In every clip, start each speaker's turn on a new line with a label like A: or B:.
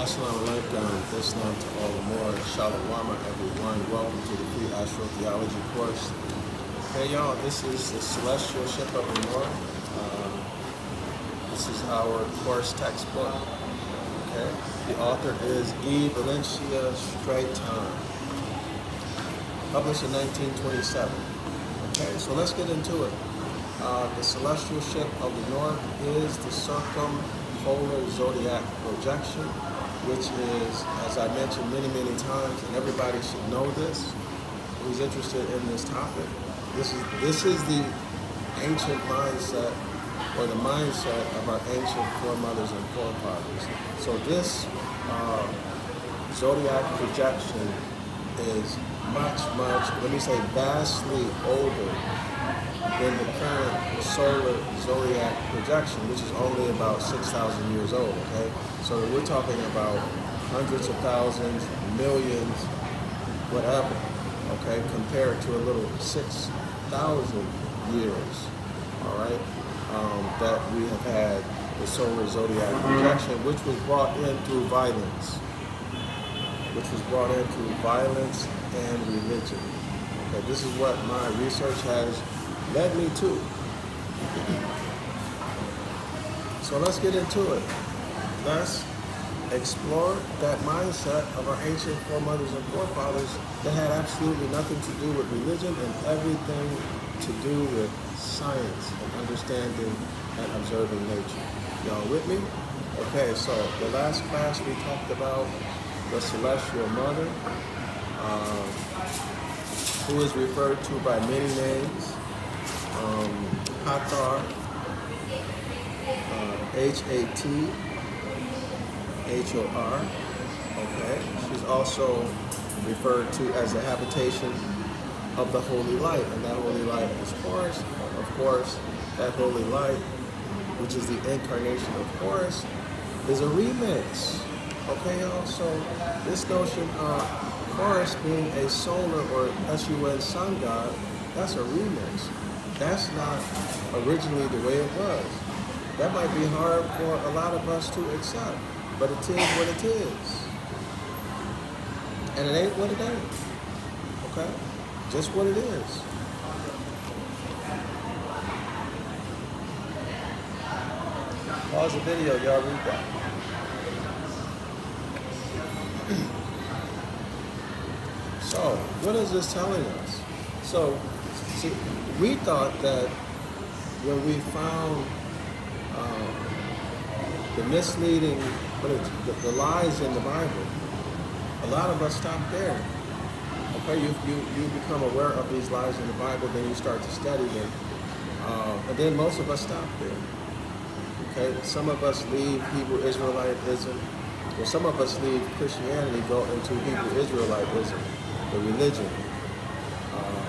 A: Assalamu alaikum, Islam to all the more. Shalom, everyone. Welcome to the Free Astro Theology course. Hey, y'all, this is the Celestial Ship of the North. This is our course textbook. Okay, the author is E. Valencia Straighton, published in 1927. Okay, so let's get into it. The Celestial Ship of the North is the circumpolar zodiac projection, which is, as I mentioned many times, and everybody should know this, who's interested in this topic. This is the ancient mindset, or the mindset of our ancient foremothers and forefathers. So this zodiac projection is much, let me say, vastly older than the current solar zodiac projection, which is only about 6,000 years old, okay? So we're talking about hundreds of thousands, millions, whatever, okay, compared to a little 6,000 years, all right, that we have had the solar zodiac projection, which was brought in through violence, and religion. Okay, this is what my research has led me to. So let's get into it. Let's explore that mindset of our ancient foremothers and forefathers that had absolutely nothing to do with religion and everything to do with science and understanding and observing nature. Y'all with me? Okay, so the last class we talked about the celestial mother, who is referred to by many names. Hathor, H-A-T-H-O-R, okay? She's also referred to as the habitation of the holy light, and that holy light is Horus. Of course, that holy light, which is the incarnation of Horus, is a remix, okay, y'all? So this notion of Horus being a solar or S-U-N sun god, that's a remix. That's not originally the way it was. That might be hard for a lot of us to accept, but it is what it is. And it ain't what it ain't, okay? Just what it is. Pause the video, y'all read that. So, what is this telling us? So, see, we thought that when we found the misleading, the lies in the Bible, a lot of us stopped there. Okay, you become aware of these lies in the Bible, then you start to study them, and then most of us stop there. Okay, some of us leave Hebrew Israelitism, or some of us leave Christianity, go into Hebrew Israelitism, the religion.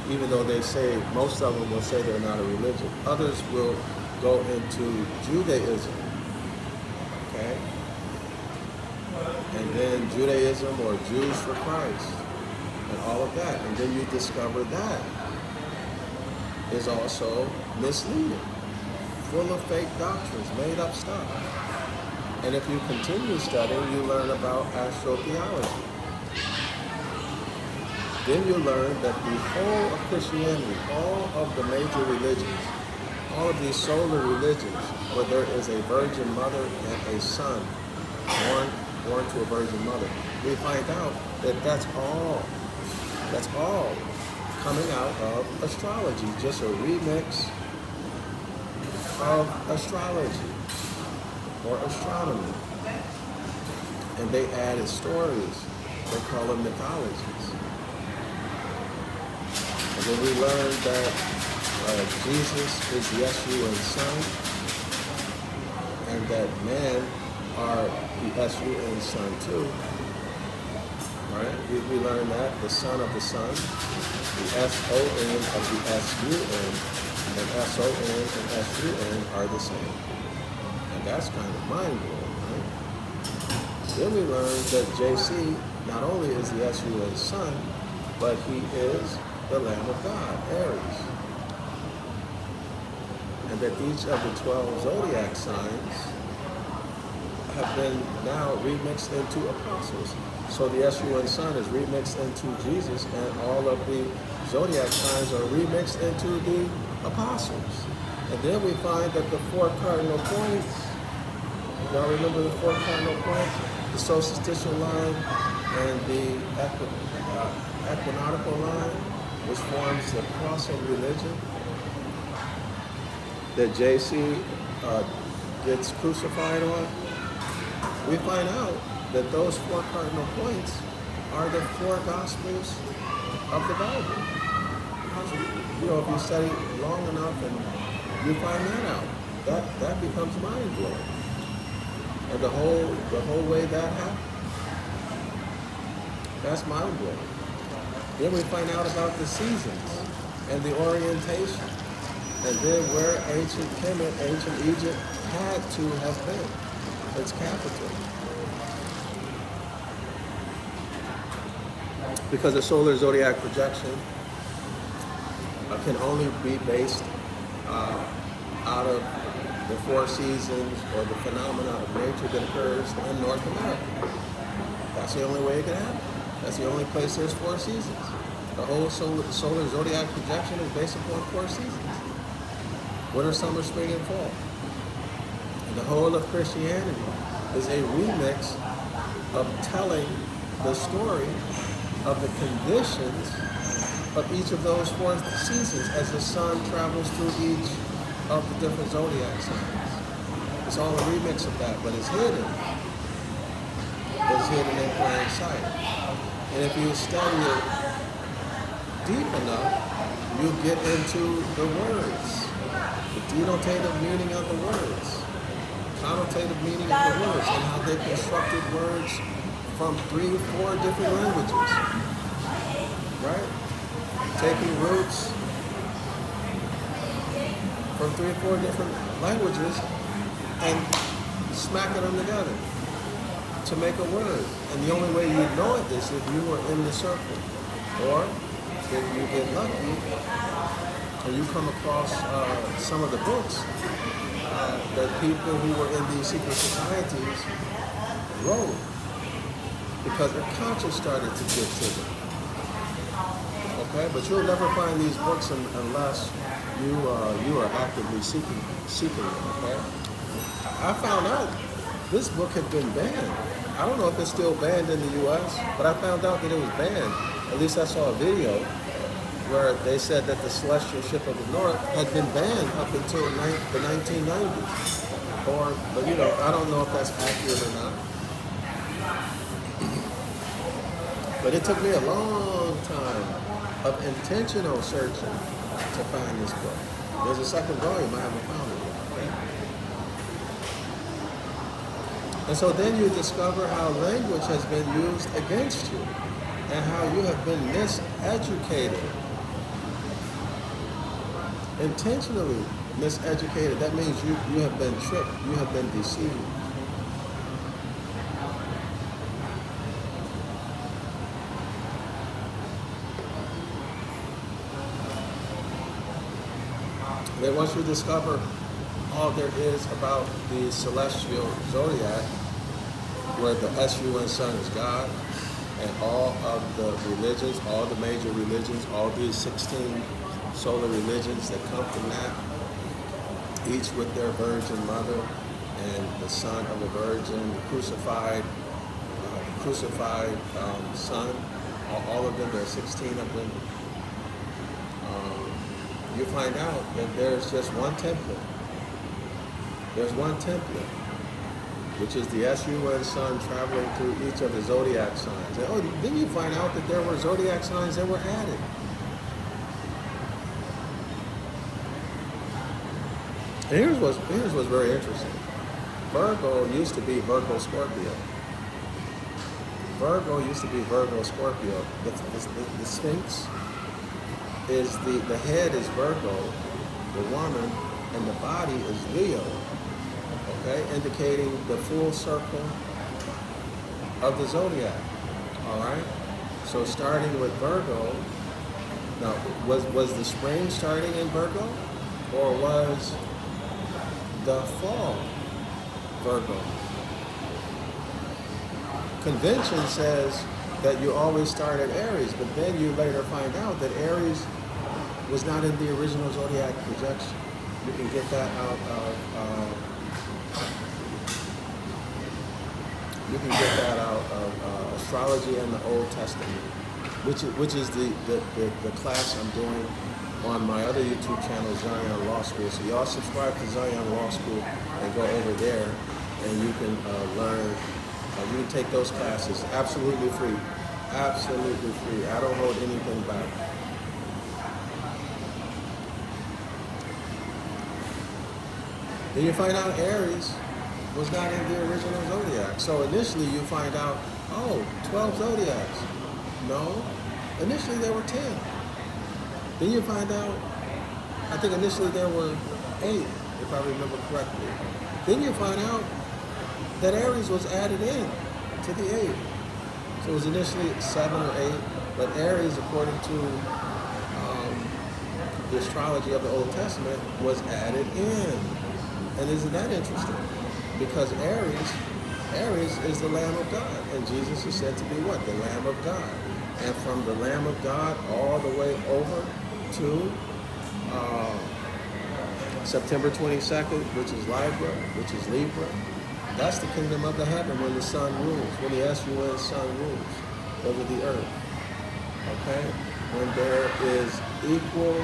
A: Even though they say, most of them will say they're not a religion. Others will go into Judaism, okay? And then Judaism or Jews for Christ, and all of that. And then you discover that is also misleading, full of fake doctrines, made up stuff. And if you continue studying, you learn about astrotheology. Then you learn that the whole of Christianity, all of the major religions, all of these solar religions, where there is a virgin mother and a son born to a virgin mother, we find out that that's all coming out of astrology, just a remix of astrology or astronomy. And they added stories, they call them mythologies. And then we learned that Jesus is the S-U-N Son, and that men are the S-U-N Son too. Right? We learned that the Son of the Son, the S-O-N of the S-U-N, and S-O-N and S-U-N are the same. And that's kind of mind-blowing, right? Then we learned that JC not only is the S-U-N Son, but he is the Lamb of God, Aries. And that each of the 12 zodiac signs have been now remixed into apostles. So the SUN sun is remixed into Jesus, and all of the zodiac signs are remixed into the apostles. And then we find that the four cardinal points, y'all remember the four cardinal points? The solstitial line and the equinoctial line, which forms the cross of religion, that JC gets crucified on. We find out that those four cardinal points are the four gospels of the Bible. So, you know, if you study long enough and you find that out, that becomes mind blowing. And the whole way that happened, that's mind blowing. Then we find out about the seasons and the orientation, and then where ancient Kemet, ancient Egypt had to have been, its capital. Because the solar zodiac projection can only be based out of the four seasons or the phenomena of nature that occurs in North America. That's the only way it can happen. That's the only place there's four seasons. The whole solar zodiac projection is based upon four seasons: winter, summer, spring, and fall. And the whole of Christianity is a remix of telling the story of the conditions of each of those four seasons as the sun travels through each of the different zodiac signs. It's all a remix of that, but it's hidden. It's hidden in plain sight. And if you study it deep enough, you get into the words, the denotative meaning of the words, connotative meaning of the words, and how they constructed words from 3 or 4 different languages, right? Taking roots from 3 or 4 different languages and smacking them together to make a word. And the only way you know it is if you were in the circle, or if you get lucky and you come across some of the books that people who were in these secret societies wrote, because their conscience started to get to them. Okay, but you'll never find these books unless you are actively seeking them. Okay, I found out this book had been banned. I don't know if it's still banned in the U.S., but I found out that it was banned. At least I saw a video where they said that the Celestial Ship of the North had been banned up until the 1990s. But you know, I don't know if that's accurate or not. But it took me a long time of intentional searching to find this book. There's a second volume, I haven't found it yet. Okay? And so then you discover how language has been used against you and how you have been miseducated. Intentionally miseducated. That means you have been tricked, you have been deceived. Then once you discover all there is about the celestial zodiac, where the SUN sun is God, and all of the religions, all the major religions, all these 16 solar religions that come from that, each with their virgin mother and the son of a virgin, the crucified son, all of them, there are 16 of them. You find out that there's just one template. There's one template, which is the SUN sun traveling through each of the zodiac signs. And, then you find out that there were zodiac signs that were added. And here's what's very interesting. Virgo used to be Virgo Scorpio. Virgo used to be Virgo Scorpio. The Sphinx is the head is Virgo, the woman, and the body is Leo. Okay, indicating the full circle of the zodiac. All right. So starting with Virgo. Now, was the spring starting in Virgo, or was the fall Virgo? convention says that you always start at Aries, but then you later find out that Aries was not in the original zodiac projection. You can get that out of astrology and the Old Testament, which is the class I'm doing on my other YouTube channel, Zion Law School. So y'all subscribe to Zion Law School and go over there, and you can learn. You can take those classes absolutely free. Absolutely free. I don't hold anything back. Then you find out Aries was not in the original zodiac. So initially you find out, 12 zodiacs. No, initially there were 10. Then you find out, I think initially there were 8, if I remember correctly. Then you find out that Aries was added in to the 8. So it was initially 7 or 8, but Aries, according to the astrology of the Old Testament, was added in. And isn't that interesting? Because Aries is the Lamb of God, and Jesus is said to be what? The Lamb of God. And from the Lamb of God all the way over to September 22nd, which is Libra, that's the kingdom of the heaven when the sun rules, when the S-U-N sun rules over the earth. Okay? When there is equal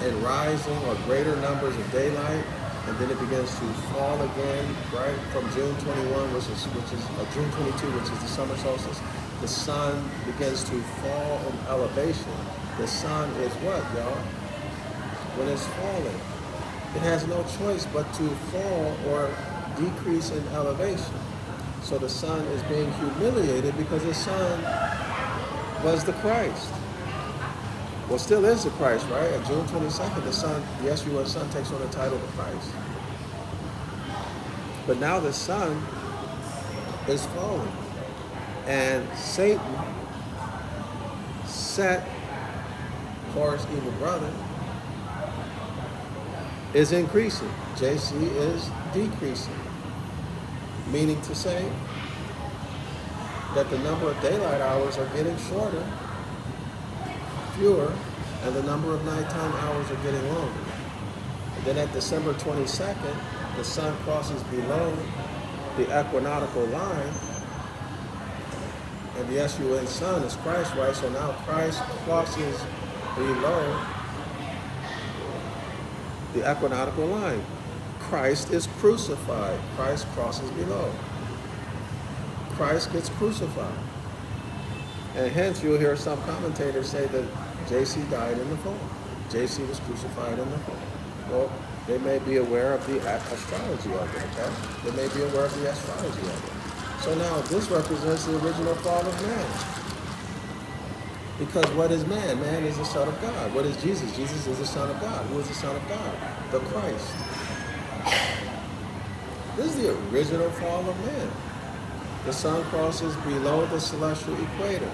A: and rising or greater numbers of daylight, and then it begins to fall again, right? From June 21, which is June 22, which is the summer solstice, the sun begins to fall in elevation. The sun is what, y'all? When it's falling, it has no choice but to fall or decrease in elevation. So the sun is being humiliated because the sun was the Christ. Well, still is the Christ, right? On June 22nd, the sun, the S-U-N sun takes on the title of Christ. But now the sun is falling. And Satan, Set, Horus, evil brother, is increasing. JC is decreasing. Meaning to say that the number of daylight hours are getting shorter, fewer, and the number of nighttime hours are getting longer. And then at December 22nd, the sun crosses below the equinoctial line, and the S-U-N sun is Christ, right? So now Christ crosses below the equinoctial line. Christ is crucified. Christ crosses below. Christ gets crucified. And hence you'll hear some commentators say that JC died in the fall. JC was crucified in the fall. Well, they may be aware of the astrology of it, okay? They may be aware of the astrology of it. So now this represents the original fall of man. Because what is man? Man is the Son of God. What is Jesus? Jesus is the Son of God. Who is the Son of God? The Christ. This is the original fall of man. The sun crosses below the celestial equator.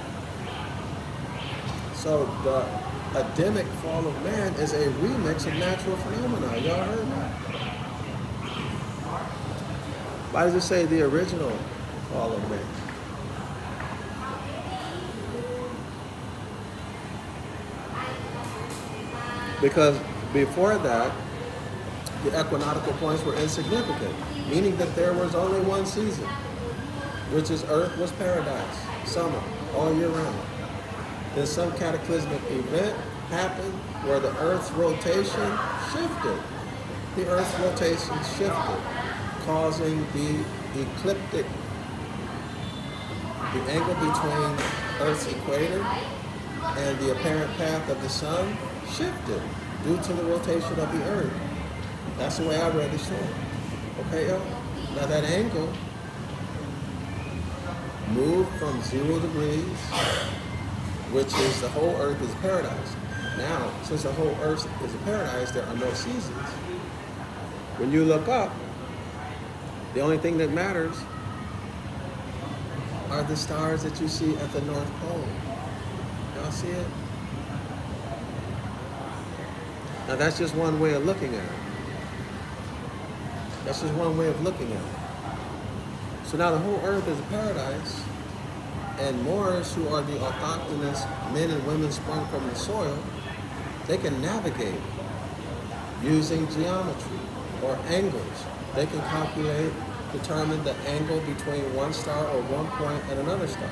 A: So the Adamic fall of man is a remix of natural phenomena. Y'all heard that? Why does it say the original fall of man? Because before that, the equinoctial points were insignificant, meaning that there was only one season, which is Earth was paradise, summer, all year round. Then some cataclysmic event happened where the Earth's rotation shifted. The Earth's rotation shifted, causing the ecliptic, the angle between Earth's equator and the apparent path of the sun shifted due to the rotation of the Earth. That's the way I read the story. Okay, y'all? Now that angle moved from 0 degrees, which is the whole Earth is paradise. Now, since the whole Earth is a paradise, there are no seasons. When you look up, the only thing that matters are the stars that you see at the North Pole. Y'all see it? Now that's just one way of looking at it. That's just one way of looking at it. So now the whole earth is a paradise, and Moors, who are the autochthonous men and women sprung from the soil, they can navigate using geometry or angles. They can calculate, determine the angle between one star or one point and another star.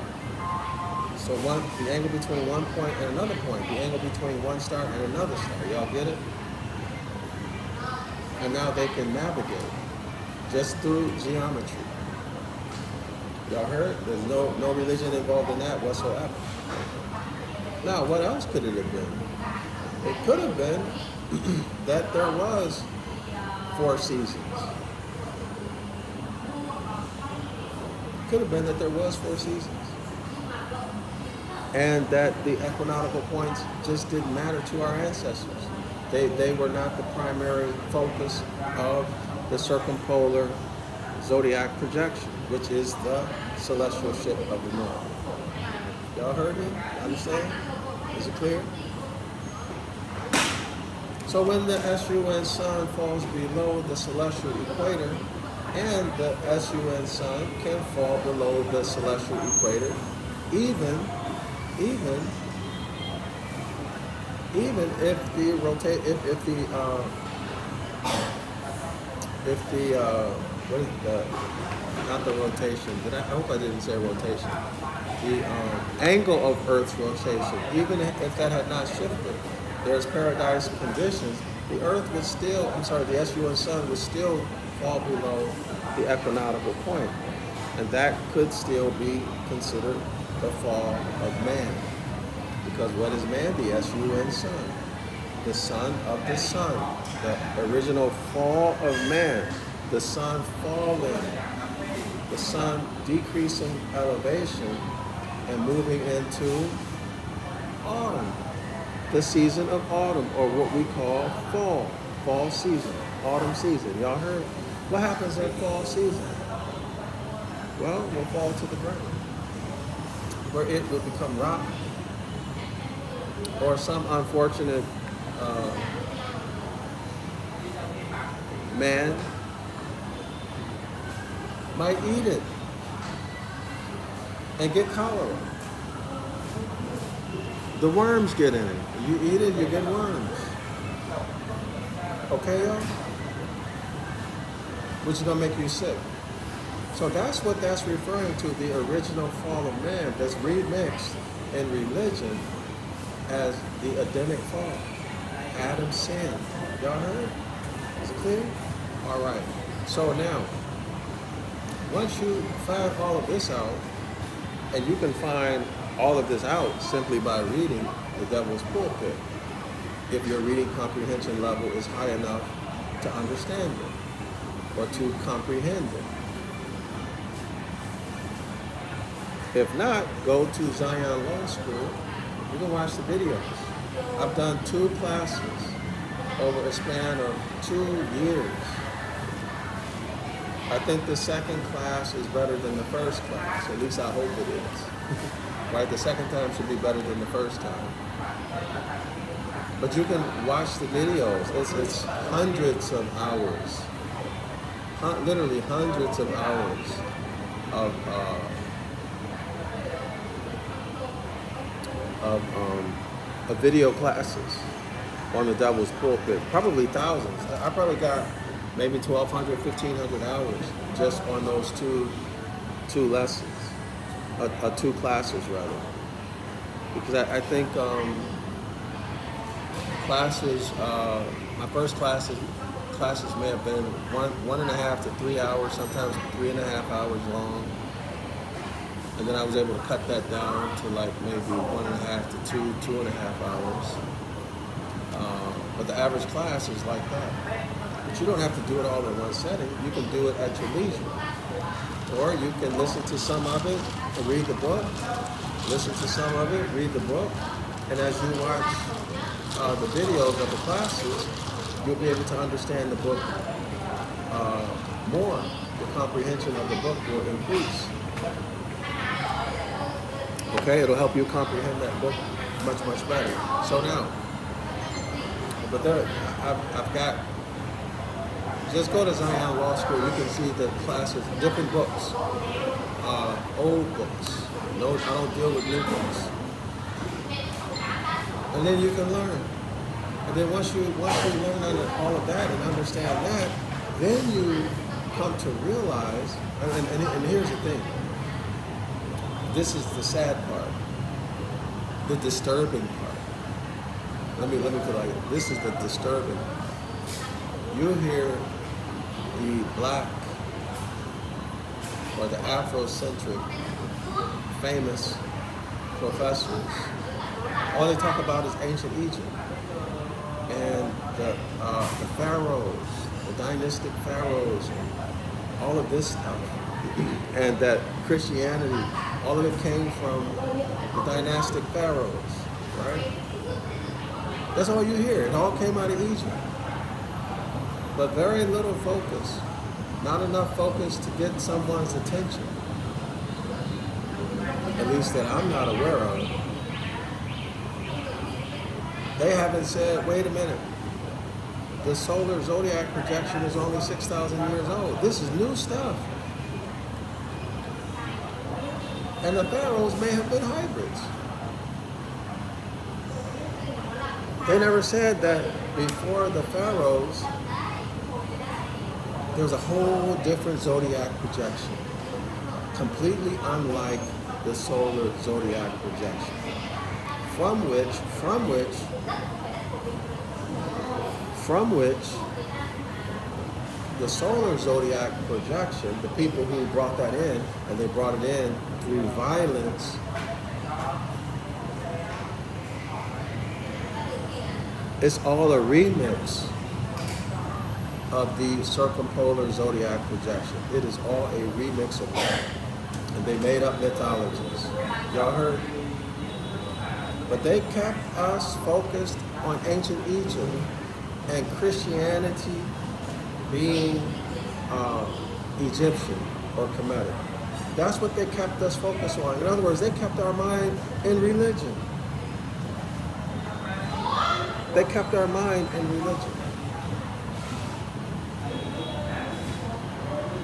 A: So the angle between one point and another point, the angle between one star and another star. Y'all get it? And now they can navigate just through geometry. Y'all heard? There's no religion involved in that whatsoever. Now, what else could it have been? It could have been that there was 4 seasons. It could have been that there was 4 seasons. And that the equinoctial points just didn't matter to our ancestors. They were not the primary focus of the circumpolar zodiac projection, which is the celestial ship of the north. Y'all heard me? Understand? Is it clear? So when the SUN sun falls below the celestial equator, and the SUN sun can fall below the celestial equator, even if the what is the, not the rotation, I hope I didn't say rotation, the angle of Earth's rotation, even if that had not shifted, there's paradise conditions, the Earth would still, the SUN sun would still fall below the equinoctial point, and that could still be considered the fall of man. Because what is man? The SUN sun. The son of the sun. The original fall of man. The sun falling. The sun decreasing elevation and moving into autumn. The season of autumn, or what we call fall. Fall season. Autumn season. Y'all heard? What happens in fall season? Well, we'll fall to the ground, where it will become rock, or some unfortunate man might eat it and get cholera. The worms get in it. You eat it, you get worms. Okay, y'all? Which is gonna make you sick. So that's what that's referring to, the original fall of man that's remixed in religion as the Adamic fall. Adam's sin. Y'all heard? Is it clear? All right. So now, once you find all of this out, and you can find all of this out simply by reading the Devil's Pulpit, if your reading comprehension level is high enough to understand it or to comprehend it. If not, go to Zion Law School. You can watch the videos. I've done 2 classes over a span of 2 years. I think the second class is better than the first class. At least I hope it is. Right? The second time should be better than the first time. But you can watch the videos. It's hundreds of hours. Literally hundreds of hours of video classes on the Devil's Pulpit. Probably thousands. I probably got maybe 1,200, 1,500 hours just on those two lessons, 2 classes rather. Because I think classes, my first classes may have been 1.5 to 3 hours, sometimes 3.5 hours long. And then I was able to cut that down to like maybe 1.5 to 2.5 hours. But the average class is like that. But you don't have to do it all in one setting. You can do it at your leisure. Or you can listen to some of it and read the book. Listen to some of it, read the book. And as you watch the videos of the classes, you'll be able to understand the book more. The comprehension of the book will increase. Okay, it'll help you comprehend that book much, much better. So now, but there, I've got Just go to Zion Law School. You can see the classes, different books, old books. No, I don't deal with new books. And then you can learn. And then once you learn all of that and understand that, then you come to realize, and here's the thing. This is the sad part, the disturbing part. Let me put it like this. This is the disturbing part. You hear the black or the Afrocentric famous professors, all they talk about is ancient Egypt and the pharaohs, the dynastic pharaohs, all of this stuff, and that Christianity, all of it came from the dynastic pharaohs, right? That's all you hear. It all came out of Egypt. But very little focus, not enough focus to get someone's attention, at least that I'm not aware of. They haven't said, wait a minute, the solar zodiac projection is only 6,000 years old. This is new stuff. And the pharaohs may have been hybrids. They never said that before the pharaohs, there was a whole different zodiac projection, completely unlike the solar zodiac projection, from which the solar zodiac projection, the people who brought that in, and they brought it in through violence, it's all a remix of the circumpolar zodiac projection. It is all a remix of that. And they made up mythologies. Y'all heard? But they kept us focused on ancient Egypt and Christianity being Egyptian or Kemetic. That's what they kept us focused on. In other words, they kept our mind in religion. They kept our mind in religion.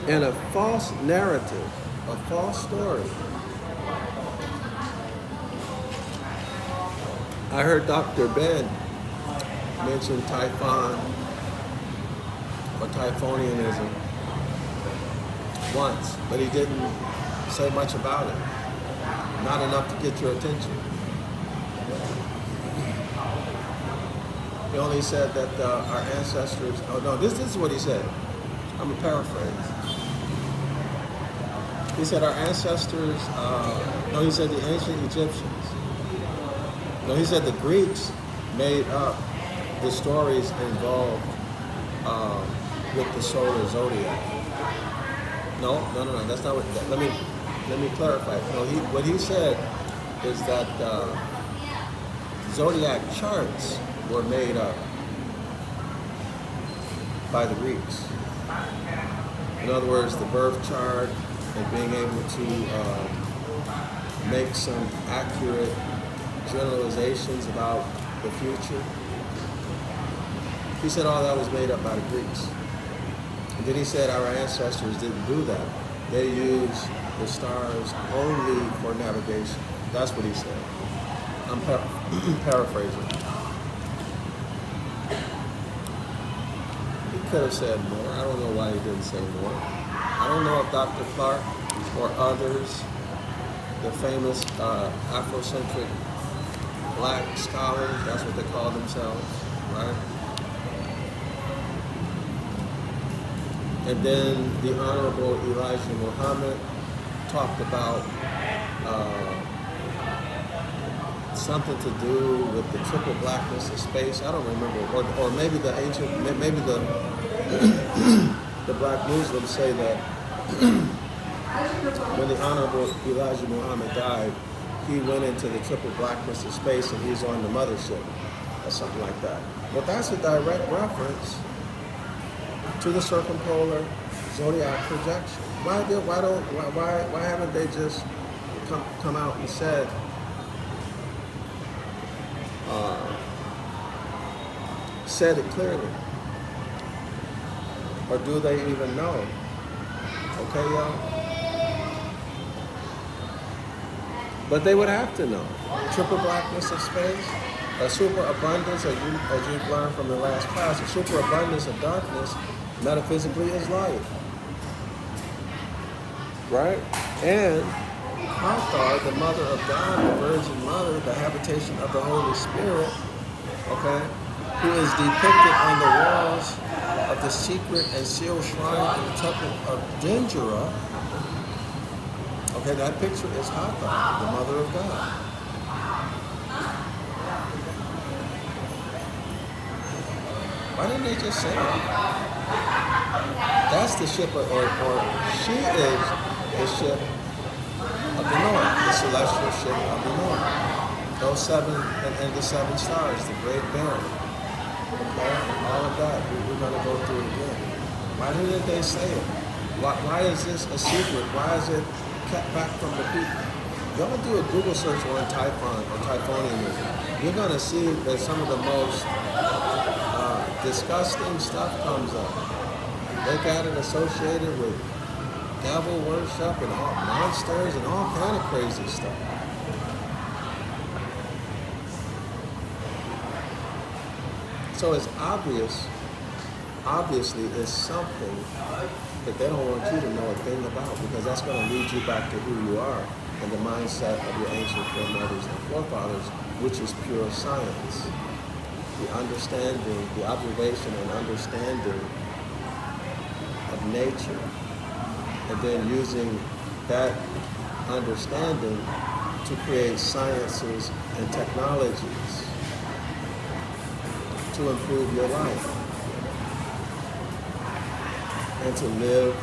A: And a false narrative, a false story. I heard Dr. Ben mention Typhon or Typhonianism once, but he didn't say much about it. Not enough to get your attention. He only said that our ancestors, oh no, this is what he said. I'm a paraphrase. He said our ancestors, no, he said the ancient Egyptians. No, he said the Greeks made up the stories involved with the solar zodiac. No, that's not what, let me clarify. No, what he said is that zodiac charts were made up by the Greeks. In other words, the birth chart and being able to make some accurate generalizations about the future. He said all that was made up by the Greeks. And then he said our ancestors didn't do that. They used the stars only for navigation. That's what he said. I'm paraphrasing. He could have said more. I don't know why he didn't say more. I don't know if Dr. Clark or others, the famous Afrocentric black scholars, that's what they call themselves, right? And then the Honorable Elijah Muhammad talked about something to do with the triple blackness of space. I don't remember, or maybe the ancient, maybe the the black Muslims say that when the Honorable Elijah Muhammad died, he went into the triple blackness of space and he's on the mothership or something like that. Well, that's a direct reference to the circumpolar zodiac projection. Why haven't they just come out and said it clearly? Or do they even know? Okay, y'all? But they would have to know. Triple blackness of space, a superabundance, as you've learned from the last class, a superabundance of darkness metaphysically is light. Right? And Hathor, the mother of God, the Virgin Mother, the habitation of the Holy Spirit, okay, who is depicted on the walls of the secret and sealed shrine in the temple of Dendera. Okay, that picture is Hathor, the mother of God. Why didn't they just say that? That's the ship, or she is the ship of the North, the celestial ship of the North. Those seven, and the seven stars, the Great Bear. Okay, all of that. We're going to go through it again. Why didn't they say it? Why is this a secret? Why is it kept back from the people? Y'all do a Google search on Typhon or Typhonianism. You're going to see that some of the most disgusting stuff comes up. They got it associated with devil worship and all monsters and all kind of crazy stuff. So it's obviously it's something that they don't want you to know a thing about, because that's going to lead you back to who you are and the mindset of your ancient foremothers and forefathers, which is pure science. The understanding, the observation and understanding of nature, and then using that understanding to create sciences and technologies to improve your life and to live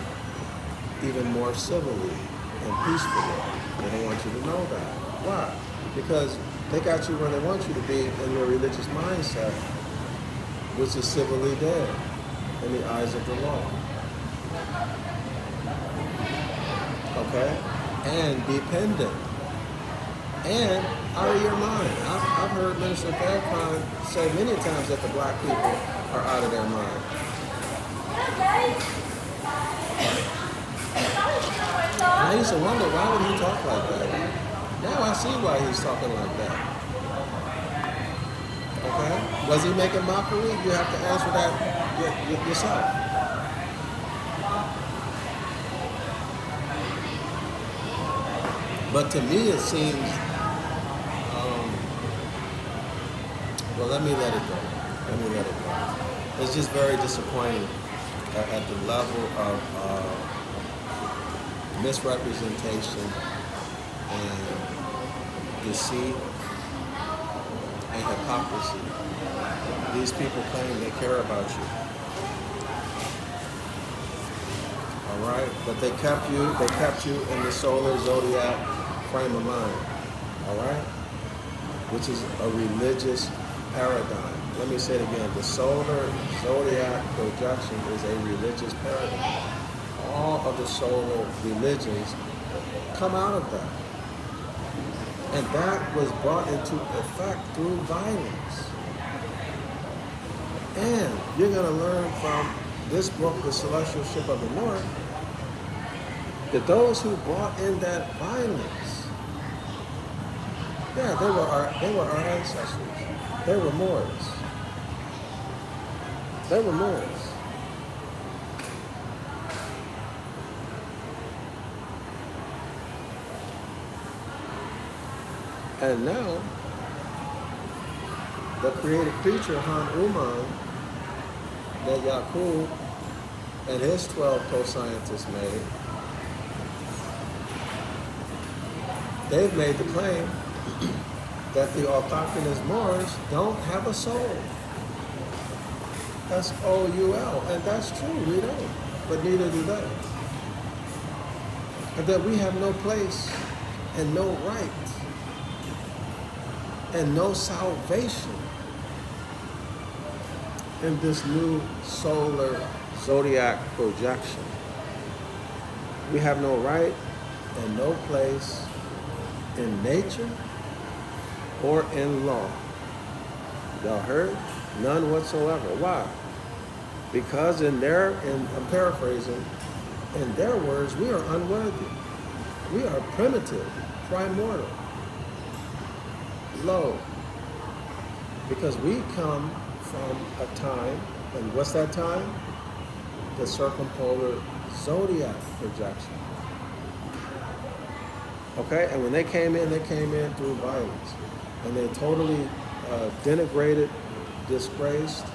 A: even more civilly and peacefully. They don't want you to know that. Why? Because they got you where they want you to be in your religious mindset, which is civilly dead in the eyes of the law. Okay? And dependent. And out of your mind. I've heard Minister Farrakhan say many times that the black people are out of their mind. And I used to wonder, why would he talk like that? Now I see why he's talking like that. Okay? Was he making mockery? You have to answer that yourself. But to me it seems, well, let me let it go. It's just very disappointing at the level of misrepresentation and deceit and hypocrisy. These people claim they care about you. All right? But they kept you in the solar zodiac frame of mind. All right? Which is a religious paradigm. Let me say it again. The solar zodiac projection is a religious paradigm. All of the solar religions come out of that. And that was brought into effect through violence. And you're going to learn from this book, The Celestial Ship of the North, that those who brought in that violence, yeah, they were our ancestors. They were Moors. They were Moors. And now, the created creature, Han-Uman, that Yaqub and his 12 co-scientists made, they've made the claim that the autochthonous Moors don't have a soul. That's O-U-L, and that's true, we don't, but neither do they. And that we have no place and no right and no salvation in this new solar zodiac projection. We have no right and no place in nature or in law. Y'all heard? None whatsoever. Why? Because I'm paraphrasing, in their words, we are unworthy. We are primitive, primordial, low. Because we come from a time, and what's that time? The circumpolar zodiac projection. Okay, and when they came in through violence. And they totally denigrated, disgraced,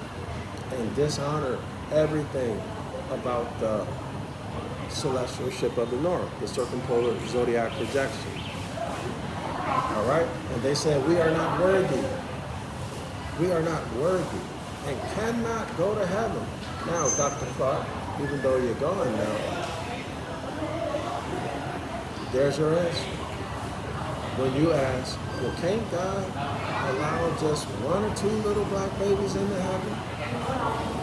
A: and dishonored everything about the celestial ship of the north, the circumpolar zodiac projection. All right? And they said, we are not worthy. We are not worthy and cannot go to heaven. Now, Dr. Clark, even though you're gone now, there's your answer. When you ask, well, can't God allow just one or two little black babies into heaven?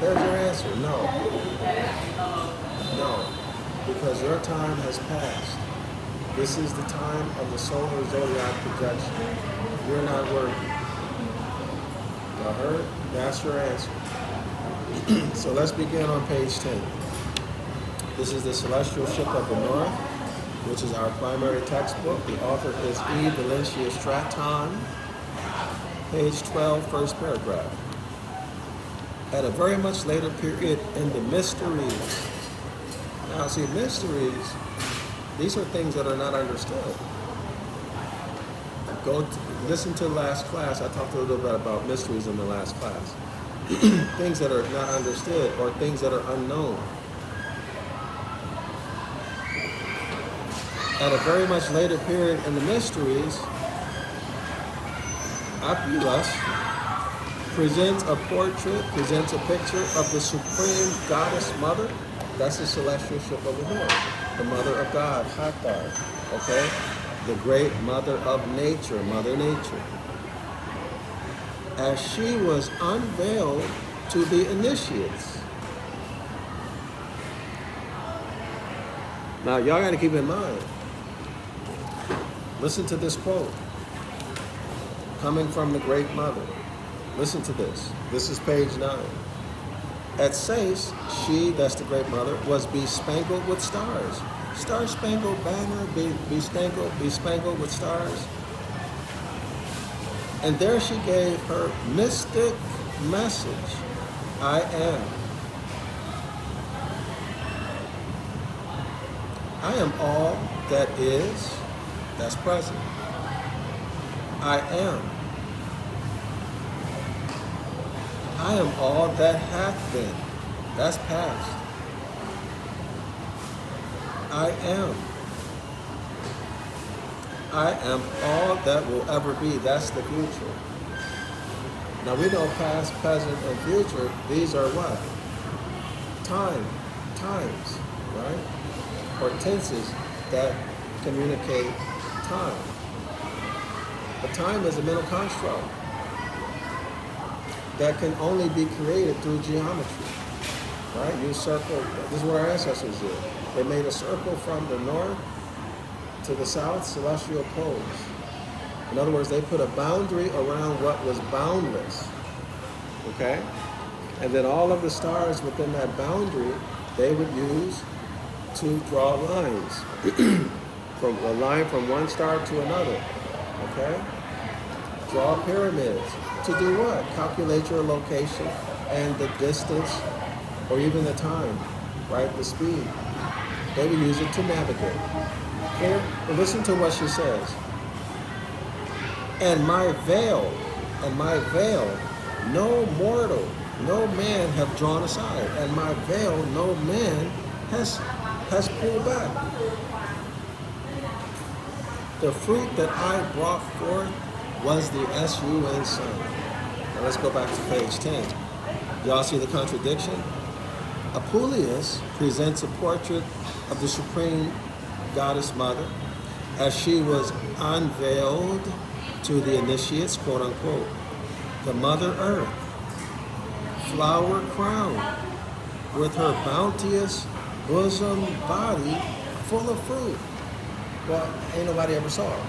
A: There's your answer. No. No. Because your time has passed. This is the time of the solar zodiac projection. You're not worthy. Y'all heard? That's your answer. So let's begin on page 10. This is the Celestial Ship of the North, which is our primary textbook. The author is E. Valencia Stratton. Page 12, first paragraph. At a very much later period in the mysteries. Now, see, mysteries, these are things that are not understood. Listen to the last class. I talked a little bit about mysteries in the last class. Things that are not understood or things that are unknown. At a very much later period in the mysteries, Apuleius presents a picture of the Supreme Goddess Mother. That's the celestial ship of the North, the Mother of God, Hathor, okay? The great Mother of Nature, Mother Nature. As she was unveiled to the initiates. Now, y'all got to keep in mind, listen to this quote coming from the Great Mother. Listen to this. This is page 9. At Sais, she, that's the Great Mother, was bespangled with stars. Star-spangled banner, bespangled with stars. And there she gave her mystic message, I am. I am all that is, that's present. I am. I am all that hath been, that's past. I am. I am all that will ever be, that's the future. Now we know past, present, and future, these are what? Times, right? Or tenses that communicate time. But time is a mental construct that can only be created through geometry, right? You circle, this is what our ancestors did. They made a circle from the north to the south, celestial poles. In other words, they put a boundary around what was boundless, okay? And then all of the stars within that boundary, they would use to draw lines, from a line from one star to another, okay? Draw pyramids. To do what? Calculate your location and the distance or even the time, right? The speed. They would use it to navigate. Here, listen to what she says. And my veil, no mortal, no man have drawn aside. And my veil, no man has pulled back. The fruit that I brought forth was the S-U-N sun. Now let's go back to page 10. Y'all see the contradiction? Apuleius presents a portrait of the Supreme Goddess Mother as she was unveiled to the initiates, quote unquote. The Mother Earth, flower crowned, with her bounteous bosom body full of fruit. Well, ain't nobody ever saw her.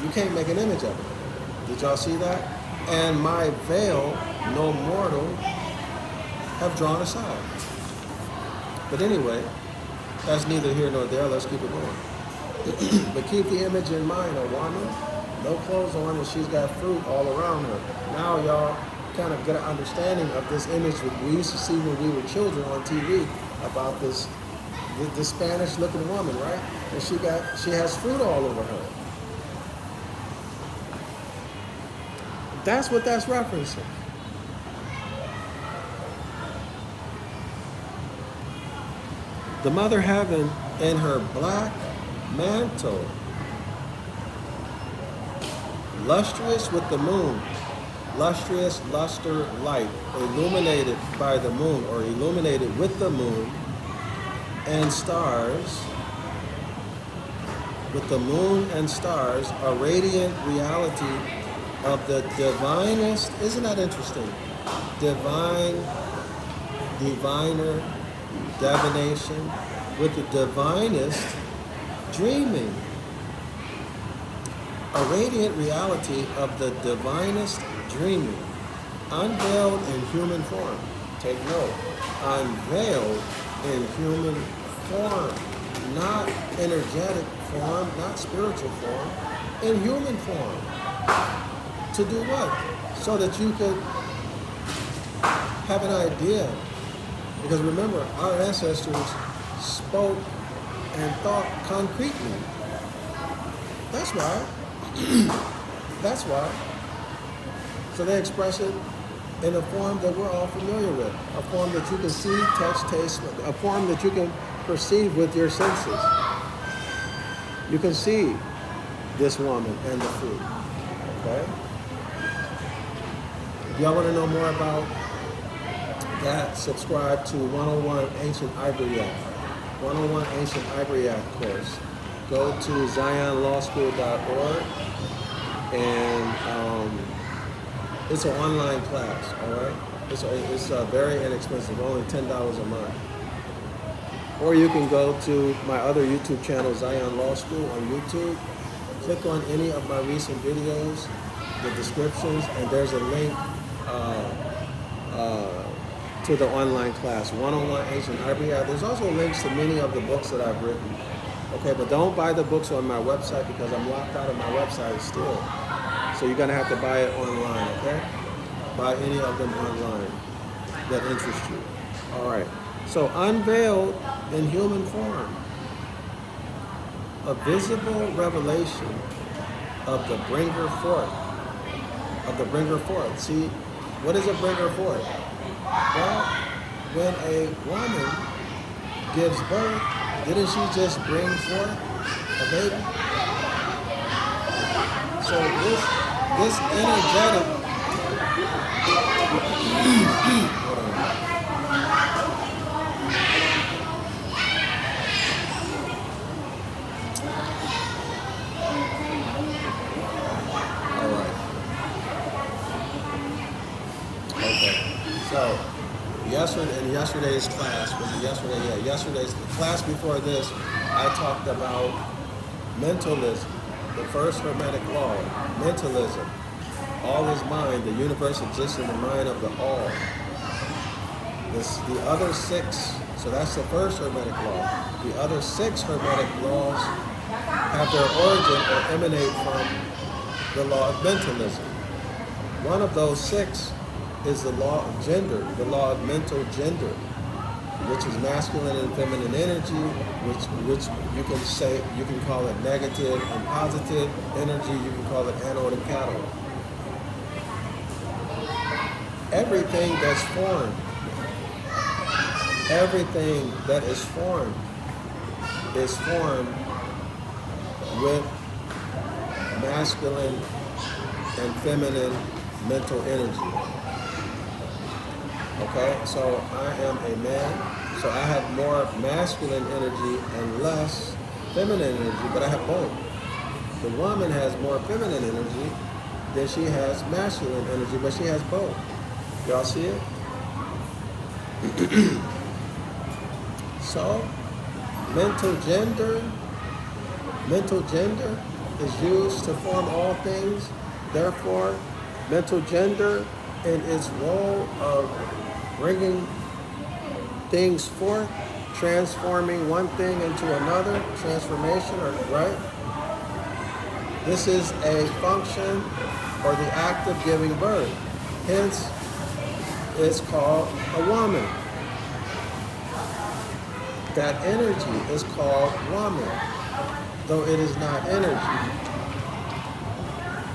A: You can't make an image of it. Did y'all see that? And my veil, no mortal have drawn us out. But anyway, that's neither here nor there. Let's keep it going. But keep the image in mind, a woman, no clothes on, and she's got fruit all around her. Now y'all kind of get an understanding of this image that we used to see when we were children on TV about this Spanish-looking woman, right? And she has fruit all over her. That's what that's referencing. The Mother Heaven in her black mantle, lustrous with the moon, lustrous, luster, light, illuminated by the moon or illuminated with the moon and stars, with the moon and stars, a radiant reality of the divinest, isn't that interesting? Diviner, divination, with the divinest dreaming. A radiant reality of the divinest dreaming, unveiled in human form. Take note, unveiled in human form, not energetic form, not spiritual form, in human form. To do what? So that you could have an idea. Because remember, our ancestors spoke and thought concretely. That's why. That's why. So they express it in a form that we're all familiar with. A form that you can see, touch, taste, a form that you can perceive with your senses. You can see this woman and the fruit. Okay? If y'all want to know more about that, subscribe to 101 Ancient Ivory Act. 101 Ancient Ivory Act course. Go to zionlawschool.org and it's an online class, all right? It's very inexpensive, only $10 a month. Or you can go to my other YouTube channel, Zion Law School on YouTube. Click on any of my recent videos, the descriptions, and there's a link to the online class, 101 Ancient Ivory Act. There's also links to many of the books that I've written. Okay, but don't buy the books on my website because I'm locked out of my website still. So you're gonna have to buy it online, okay? Buy any of them online that interest you. All right, so unveiled in human form, a visible revelation of the bringer forth, See, what is a bringer forth? Well, when a woman gives birth, didn't she just bring forth a baby? So this energetic, all right. Okay. So yesterday's class, was it yesterday? Yeah, yesterday's class before this, I talked about mentalism, the first Hermetic law, mentalism. All is mind, the universe exists in the mind of the all. The other six, so that's the first Hermetic law. The other six Hermetic laws have their origin or emanate from the law of mentalism. One of those six is the law of gender, the law of mental gender, which is masculine and feminine energy, which you can call it negative and positive energy, you can call it anode and cathode. Everything that's formed, everything that is formed with masculine and feminine mental energy. Okay, so I am a man, so I have more masculine energy and less feminine energy, but I have both. The woman has more feminine energy than she has masculine energy, but she has both. Y'all see it? So, mental gender is used to form all things. Therefore, mental gender in its role of bringing things forth, transforming one thing into another, transformation, or right? This is a function or the act of giving birth. Hence, it's called a woman. That energy is called woman, though it is not energy.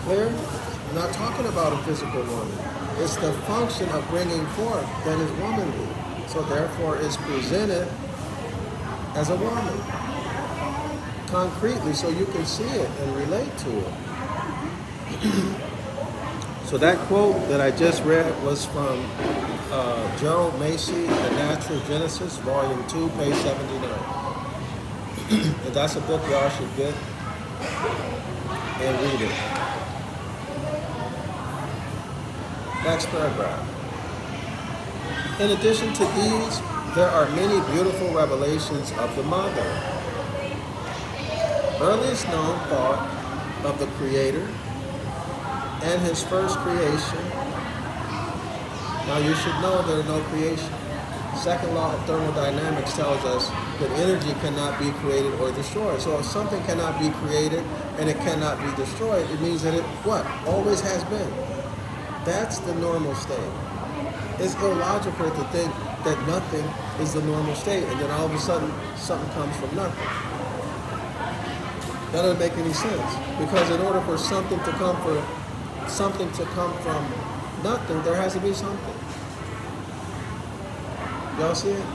A: Clear? I'm not talking about a physical woman. It's the function of bringing forth that is womanly. So therefore, it's presented as a woman, concretely, so you can see it and relate to it. So that quote that I just read was from Gerald Macy, The Natural Genesis, Volume 2, page 79. And that's a book y'all should get and read it. Next paragraph. In addition to these, there are many beautiful revelations of the mother. Earliest known thought of the Creator and his first creation. Now you should know there is no creation. Second law of thermodynamics tells us that energy cannot be created or destroyed. So if something cannot be created and it cannot be destroyed, it means that it, what? Always has been. That's the normal state. It's illogical to think that nothing is the normal state and then all of a sudden something comes from nothing. That doesn't make any sense. Because in order for something to come from nothing, there has to be something. Y'all see it?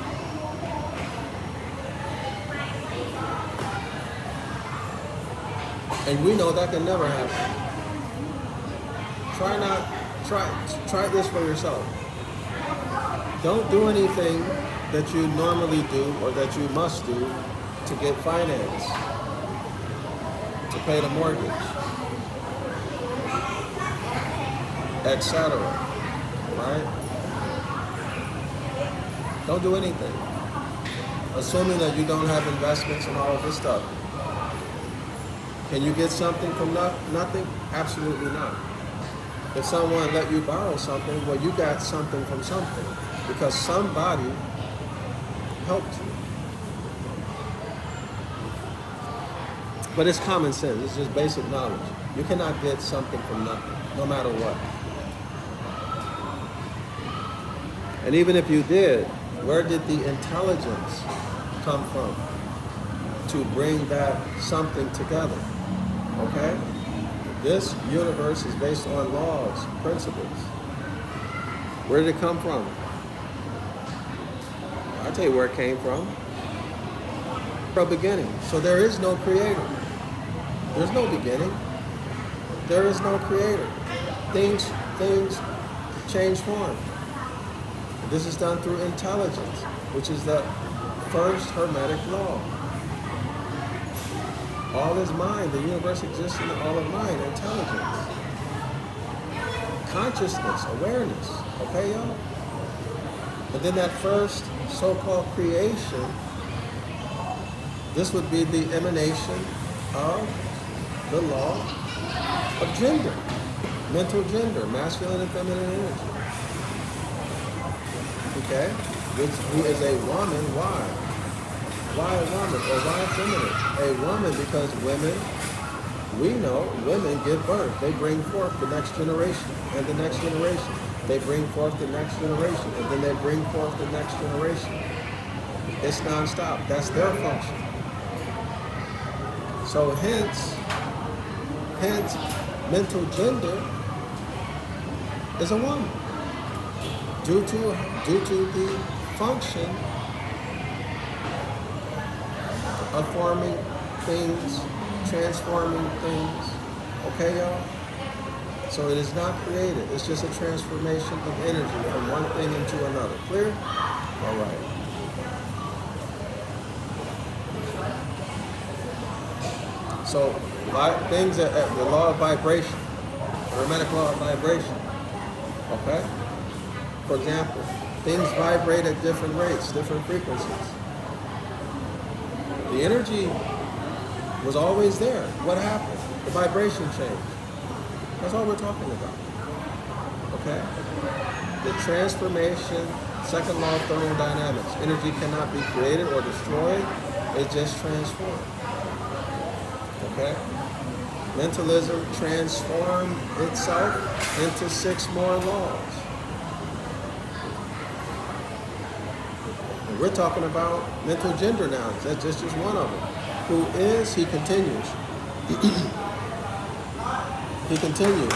A: And we know that can never happen. Try this for yourself. Don't do anything that you normally do or that you must do to get finance, to pay the mortgage, etc. Right? Don't do anything. Assuming that you don't have investments and all of this stuff. Can you get something from nothing? Absolutely not. If someone let you borrow something, well, you got something from something because somebody helped you. But it's common sense. It's just basic knowledge. You cannot get something from nothing, no matter what. And even if you did, where did the intelligence come from to bring that something together? Okay? This universe is based on laws, principles. Where did it come from? I'll tell you where it came from. From the beginning. So there is no creator. There's no beginning. There is no creator. Things change form. This is done through intelligence, which is the first Hermetic law. All is mind. The universe exists in all of mind, intelligence, consciousness, awareness. Okay, y'all? And then that first so-called creation, this would be the emanation of the law of gender, mental gender, masculine and feminine energy. Okay? Who is a woman? Why? Why a woman or why feminine? A woman because women, we know women give birth. They bring forth the next generation and the next generation. They bring forth the next generation and then they bring forth the next generation. It's nonstop. That's their function. So hence, mental gender is a woman. Due to the function of forming things, transforming things. Okay, y'all? So it is not created. It's just a transformation of energy from one thing into another. Clear? All right. So things that the law of vibration, the Hermetic law of vibration. Okay? For example, things vibrate at different rates, different frequencies. The energy was always there. What happened? The vibration changed. That's all we're talking about. Okay? The transformation Second law of thermodynamics. Energy cannot be created or destroyed. It just transformed. Okay? Mentalism transformed itself into 6 more laws. And we're talking about mental gender now. That's just one of them. Who is, he continues. He continues.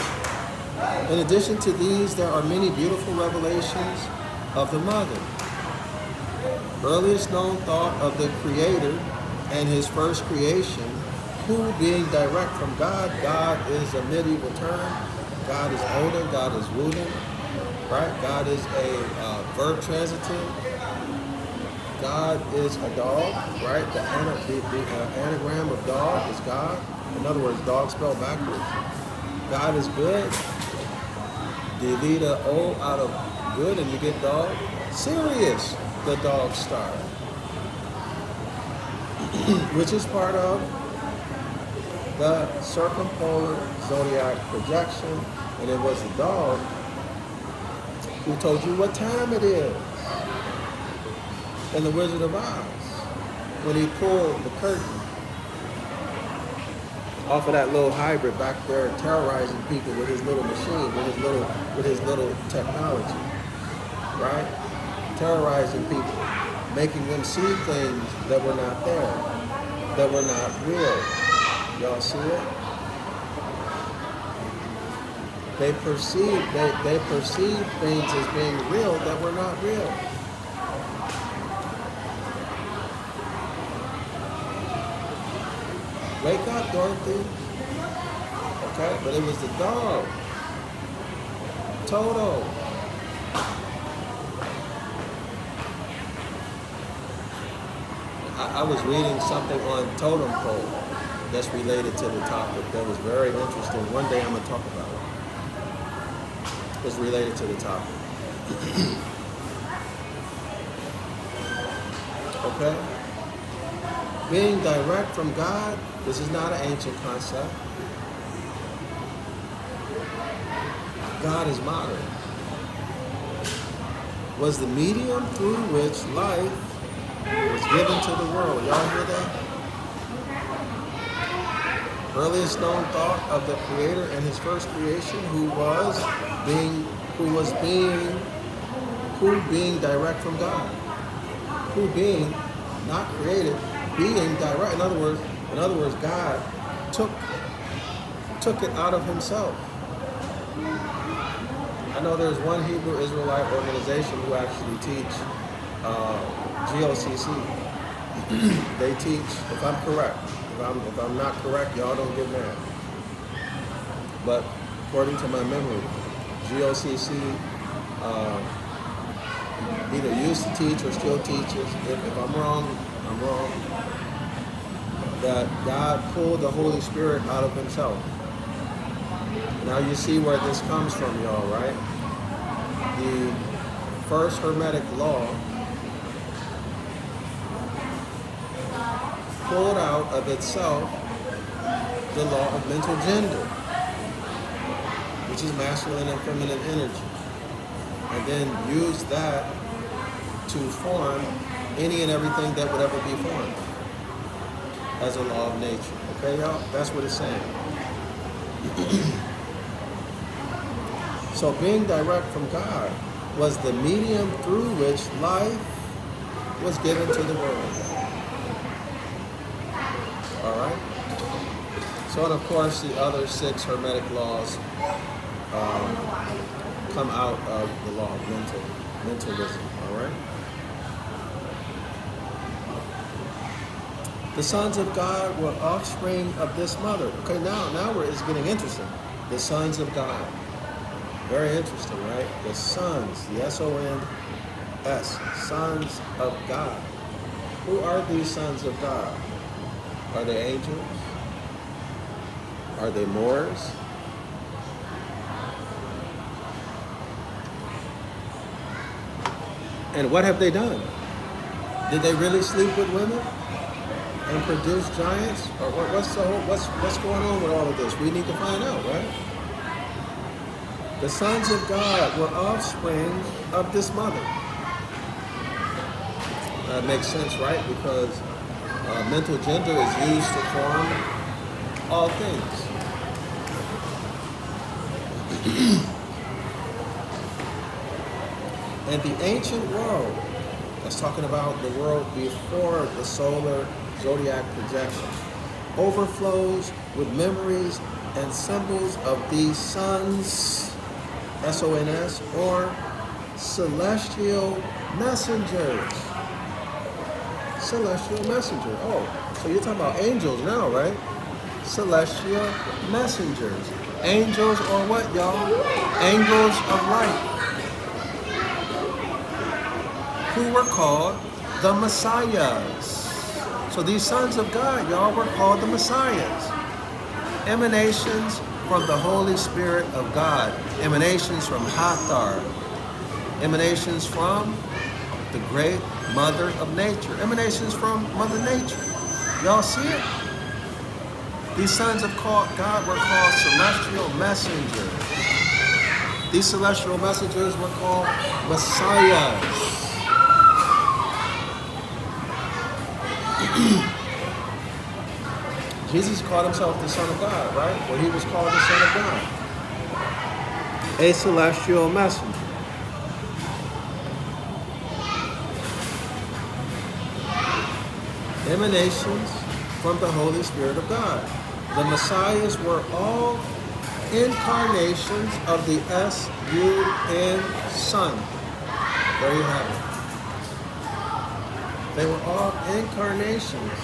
A: In addition to these, there are many beautiful revelations of the mother. Earliest known thought of the Creator and his first creation, who being direct from God. God is a medieval term. God is Odin. God is Wooden. Right? God is a verb transitive. God is a dog. Right? The anagram of dog is God. In other words, dog spelled backwards. God is good. Delete a O out of good and you get dog. Sirius, the dog star, which is part of the circumpolar zodiac projection, and it was the dog who told you what time it is in The Wizard of Oz when he pulled the curtain off of that little hybrid back there terrorizing people with his little machine, with his little technology, right? Terrorizing people, making them see things that were not there, that were not real. Y'all see it? They perceive things as being real that were not real. Wake up, Dorothy. Okay, but it was the dog. Toto. I was reading something on totem pole that's related to the topic that was very interesting. One day I'm going to talk about it. It's related to the topic. Okay? Being direct from God, this is not an ancient concept. God is modern. Was the medium through which life was given to the world. Y'all hear that? Earliest known thought of the Creator and his first creation, who being direct from God. Who being not created, being direct. In other words, God took it out of himself. I know there's one Hebrew Israelite organization who actually teach GOCC. They teach, if I'm correct, if I'm not correct, y'all don't get mad. But according to my memory, GOCC either used to teach or still teaches. If I'm wrong, I'm wrong. That God pulled the Holy Spirit out of himself. Now you see where this comes from, y'all, right? The first Hermetic law pulled out of itself the law of mental gender, which is masculine and feminine energy, and then used that to form any and everything that would ever be formed as a law of nature. Okay, y'all? That's what it's saying. So being direct from God was the medium through which life was given to the world. All right? So, and of course, the other 6 Hermetic laws come out of the law of mentalism. All right? The sons of God were offspring of this mother. Okay, now it's getting interesting. The sons of God. Very interesting, right? The sons, the S-O-N-S, sons of God. Who are these sons of God? Are they angels? Are they Moors? And what have they done? Did they really sleep with women and produce giants? Or what's going on with all of this? We need to find out, right? The sons of God were offspring of this mother. Makes sense, right? Because mental gender is used to form all things. And the ancient world, that's talking about the world before the solar zodiac projection, overflows with memories and symbols of these sons, S-O-N-S, or celestial messengers. Celestial messenger. Oh, so you're talking about angels now, right? Celestial messengers. Angels or what, y'all? Angels of light. Who were called the Messiahs. So these sons of God, y'all, were called the Messiahs. Emanations from the Holy Spirit of God. Emanations from Hathor. Emanations from the great mother of nature. Emanations from Mother Nature. Y'all see it? These sons of God were called celestial messengers. These celestial messengers were called Messiahs. Jesus called himself the Son of God, right? Well, he was called the Son of God. A celestial messenger. Emanations from the Holy Spirit of God. The Messiahs were all incarnations of the S-U-N Son. There you have it. They were all incarnations,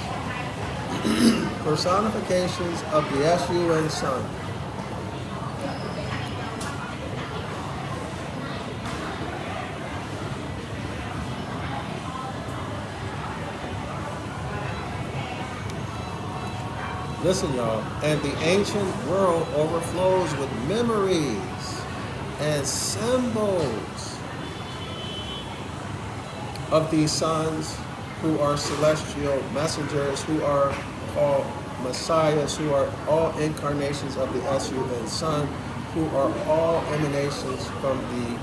A: personifications of the S-U-N Son. Listen, y'all, and the ancient world overflows with memories and symbols of these sons who are celestial messengers, who are called messiahs, who are all incarnations of the S-U-N Son, who are all emanations from the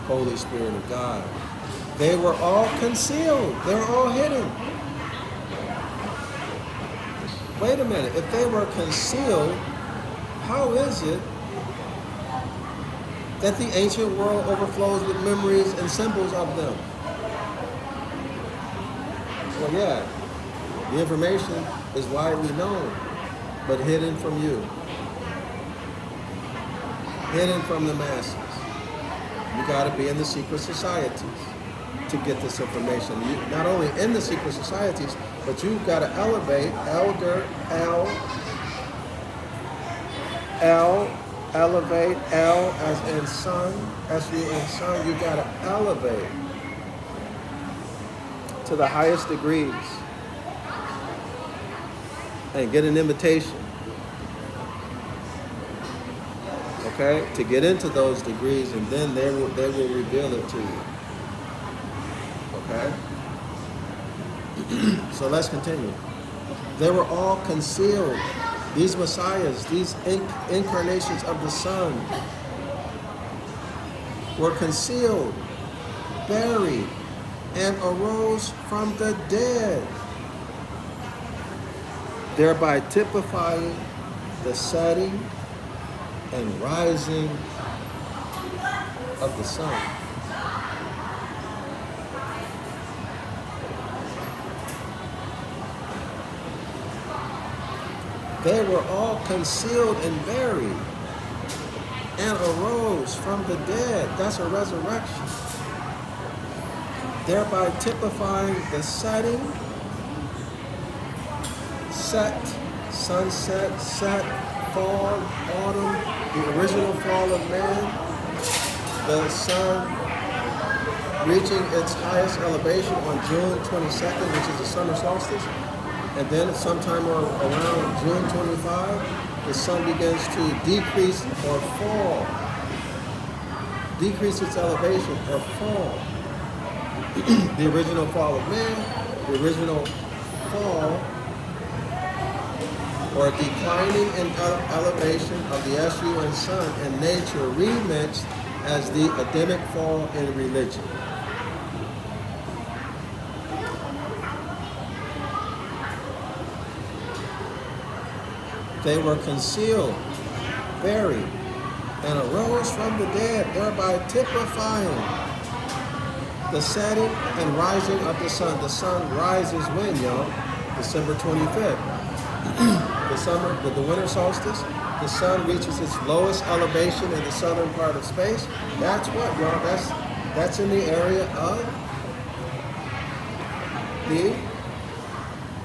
A: Holy Spirit of God. They were all concealed. They were all hidden. Wait a minute, if they were concealed, how is it that the ancient world overflows with memories and symbols of them? Well, yeah, the information is widely known, but hidden from you. Hidden from the masses. You got to be in the secret societies to get this information. You, not only in the secret societies, but you've got to elevate elder, elevate L as in son, S-U-N Son. You've got to elevate to the highest degrees and get an invitation, okay, to get into those degrees, and then they will reveal it to you, okay? So let's continue. They were all concealed. These messiahs, these incarnations of the Son were concealed, buried, and arose from the dead, thereby typifying the setting and rising of the sun. They were all concealed and buried and arose from the dead. That's a resurrection. Thereby typifying the setting, set, sunset, set, fall, autumn, the original fall of man, the sun reaching its highest elevation on June 22nd, which is the summer solstice. And then sometime around June 25, the sun begins to decrease or fall. Decrease its elevation or fall. The original fall of man, the original fall or declining in elevation of the S-U-N Son and nature remixed as the Adamic fall in religion. they were concealed, buried, and arose from the dead, thereby typifying the setting and rising of the sun. The sun rises when, y'all? December 25th. The winter solstice, the sun reaches its lowest elevation in the southern part of space. That's what, y'all? That's in the area of the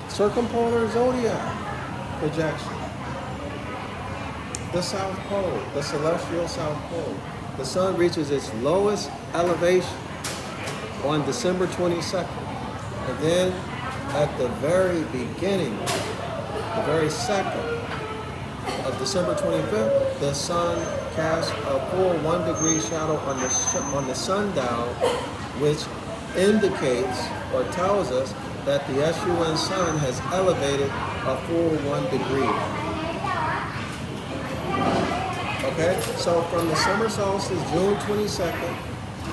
A: circumpolar zodiac projection. The South Pole, the celestial South Pole. The sun reaches its lowest elevation on December 22nd. And then at the very beginning, the very second of December 25th, the sun casts a full 1 degree shadow on the sundial, which indicates or tells us that the SUN sun has elevated a full 1 degree. Okay, so from the summer solstice, June 22nd,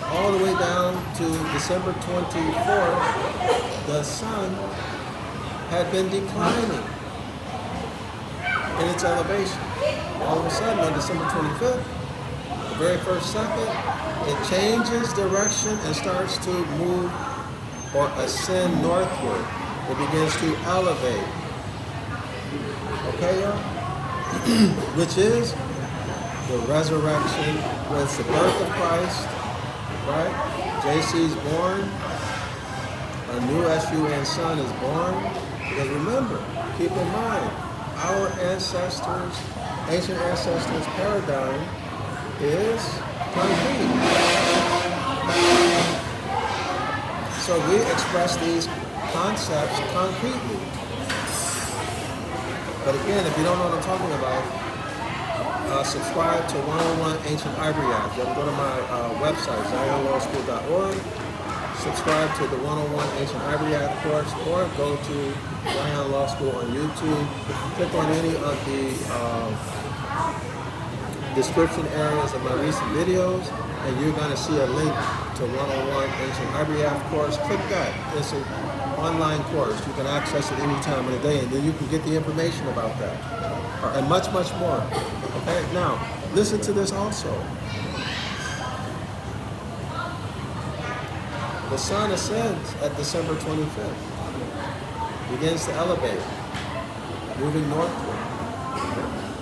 A: all the way down to December 24th, the sun had been declining in its elevation. All of a sudden, on December 25th, the very first second, it changes direction and starts to move or ascend northward. It begins to elevate. Okay, y'all? Which is the resurrection, with the birth of Christ, right? JC's born, a new SUN son is born. Because remember, keep in mind, our ancestors, ancient ancestors' paradigm is concrete. So we express these concepts concretely. But again, if you don't know what I'm talking about, subscribe to 101 Ancient Ivory Act. You have to go to my website, zionlawschool.org. Subscribe to the 101 Ancient Ivory Act course, or go to Zion Law School on YouTube. Click on any of the description areas of my recent videos, and you're going to see a link to 101 Ancient Ivory Act course. Click that. It's an online course. You can access it any time of the day, and then you can get the information about that, and much, much more. Okay, now, listen to this also. The sun ascends at December 25th, begins to elevate, moving northward.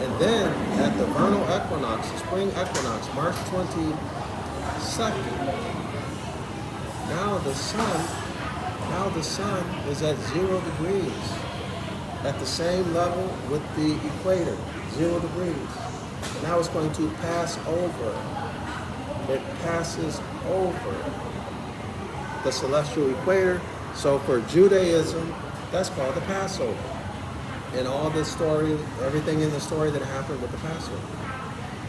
A: And then at the vernal equinox, the spring equinox, March 22nd, now the sun is at 0 degrees, at the same level with the equator, 0 degrees. Now it's going to pass over. It passes over the celestial equator. So for Judaism, that's called the Passover. And all the story, everything in the story that happened with the Passover.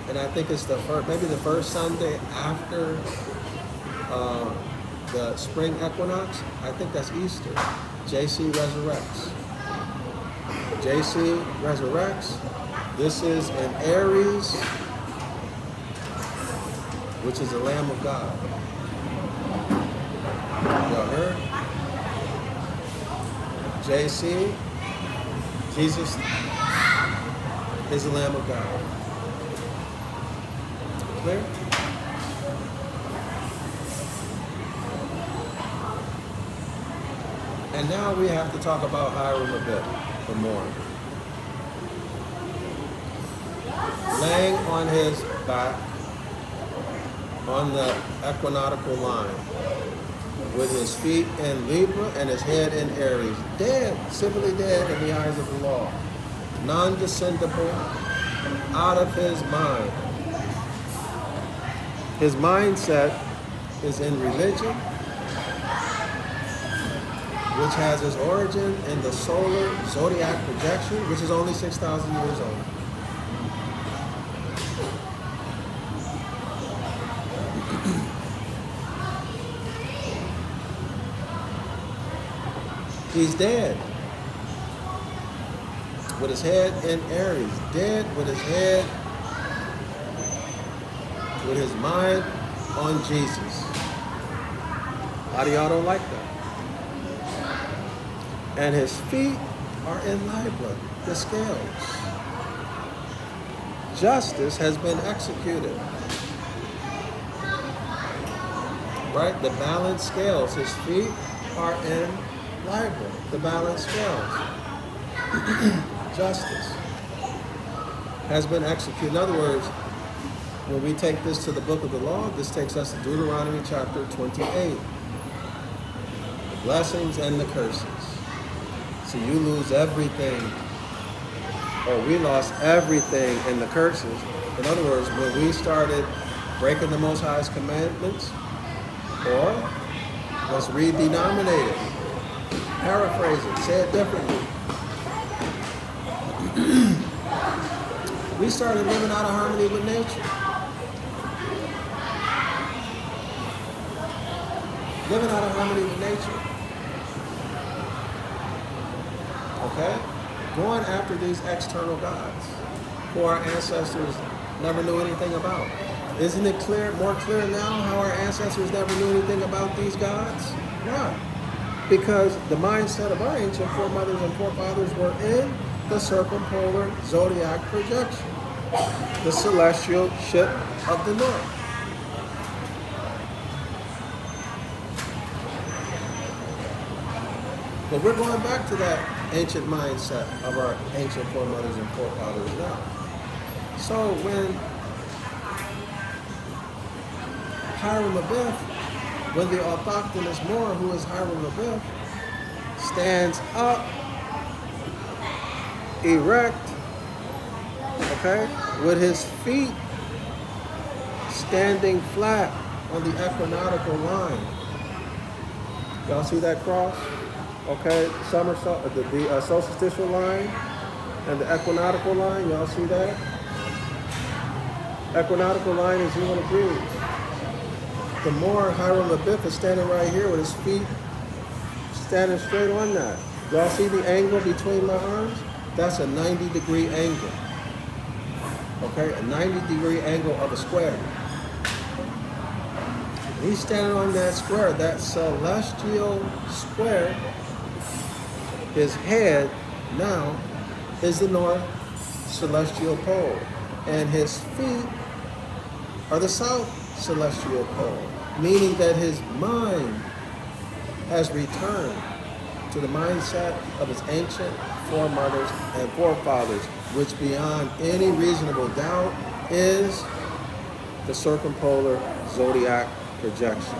A: And I think it's maybe the first Sunday after the spring equinox. I think that's Easter. JC resurrects. JC resurrects. This is in Aries, which is the Lamb of God. Y'all heard? JC, Jesus is the Lamb of God. Clear? And now we have to talk about Hiram a bit more. Laying on his back on the equinoctial line, with his feet in Libra and his head in Aries. Dead, civilly dead in the eyes of the law. Non-descendable, out of his mind. His mindset is in religion, which has its origin in the solar zodiac projection, which is only 6,000 years old. He's dead with his head in Aries. Dead with his head, with his mind on Jesus. How do y'all don't like that? And his feet are in Libra, the scales. justice has been executed. Right? The balanced scales. His feet are in liber. The balanced scales. Justice has been executed. In other words, when we take this to the book of the law, this takes us to Deuteronomy chapter 28. The blessings and the curses. So you lose everything, or we lost everything in the curses. In other words, when we started breaking the Most High's commandments, or let's redenominate it, paraphrase it, say it differently. We started living out of harmony with nature. Living out of harmony with nature. Okay? Going after these external gods who our ancestors never knew anything about. Isn't it more clear now how our ancestors never knew anything about these gods? Why? Because the mindset of our ancient foremothers and forefathers were in the circumpolar zodiac projection, the celestial ship of the north. But we're going back to that ancient mindset of our ancient foremothers and forefathers now. So when Hiram Abiff, when the autochthonous Moor, who is Hiram Abiff, stands up, erect, okay, with his feet standing flat on the equinoctial line. Y'all see that cross? Okay, the solstitial line and the equinoctial line, y'all see that? Equinoctial line is 0 degrees. The Moor, Hiram Abiff, is standing right here with his feet standing straight on that. Y'all see the angle between my arms? That's a 90-degree angle. Okay, a 90-degree angle of a square. He's standing on that square, that celestial square. His head now is the north celestial pole, and his feet are the south celestial pole, meaning that his mind has returned to the mindset of his ancient foremothers and forefathers, which beyond any reasonable doubt is the circumpolar zodiac projection.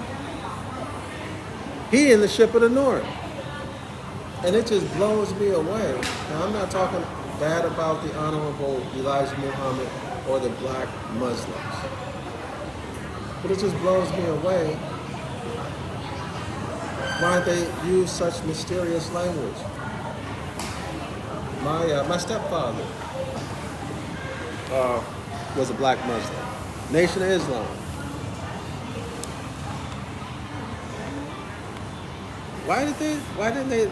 A: He in the ship of the north. And it just blows me away. Now, I'm not talking bad about the Honorable Elijah Muhammad or the black Muslims. But it just blows me away why they use such mysterious language. My stepfather was a black Muslim. Nation of Islam. Why didn't they?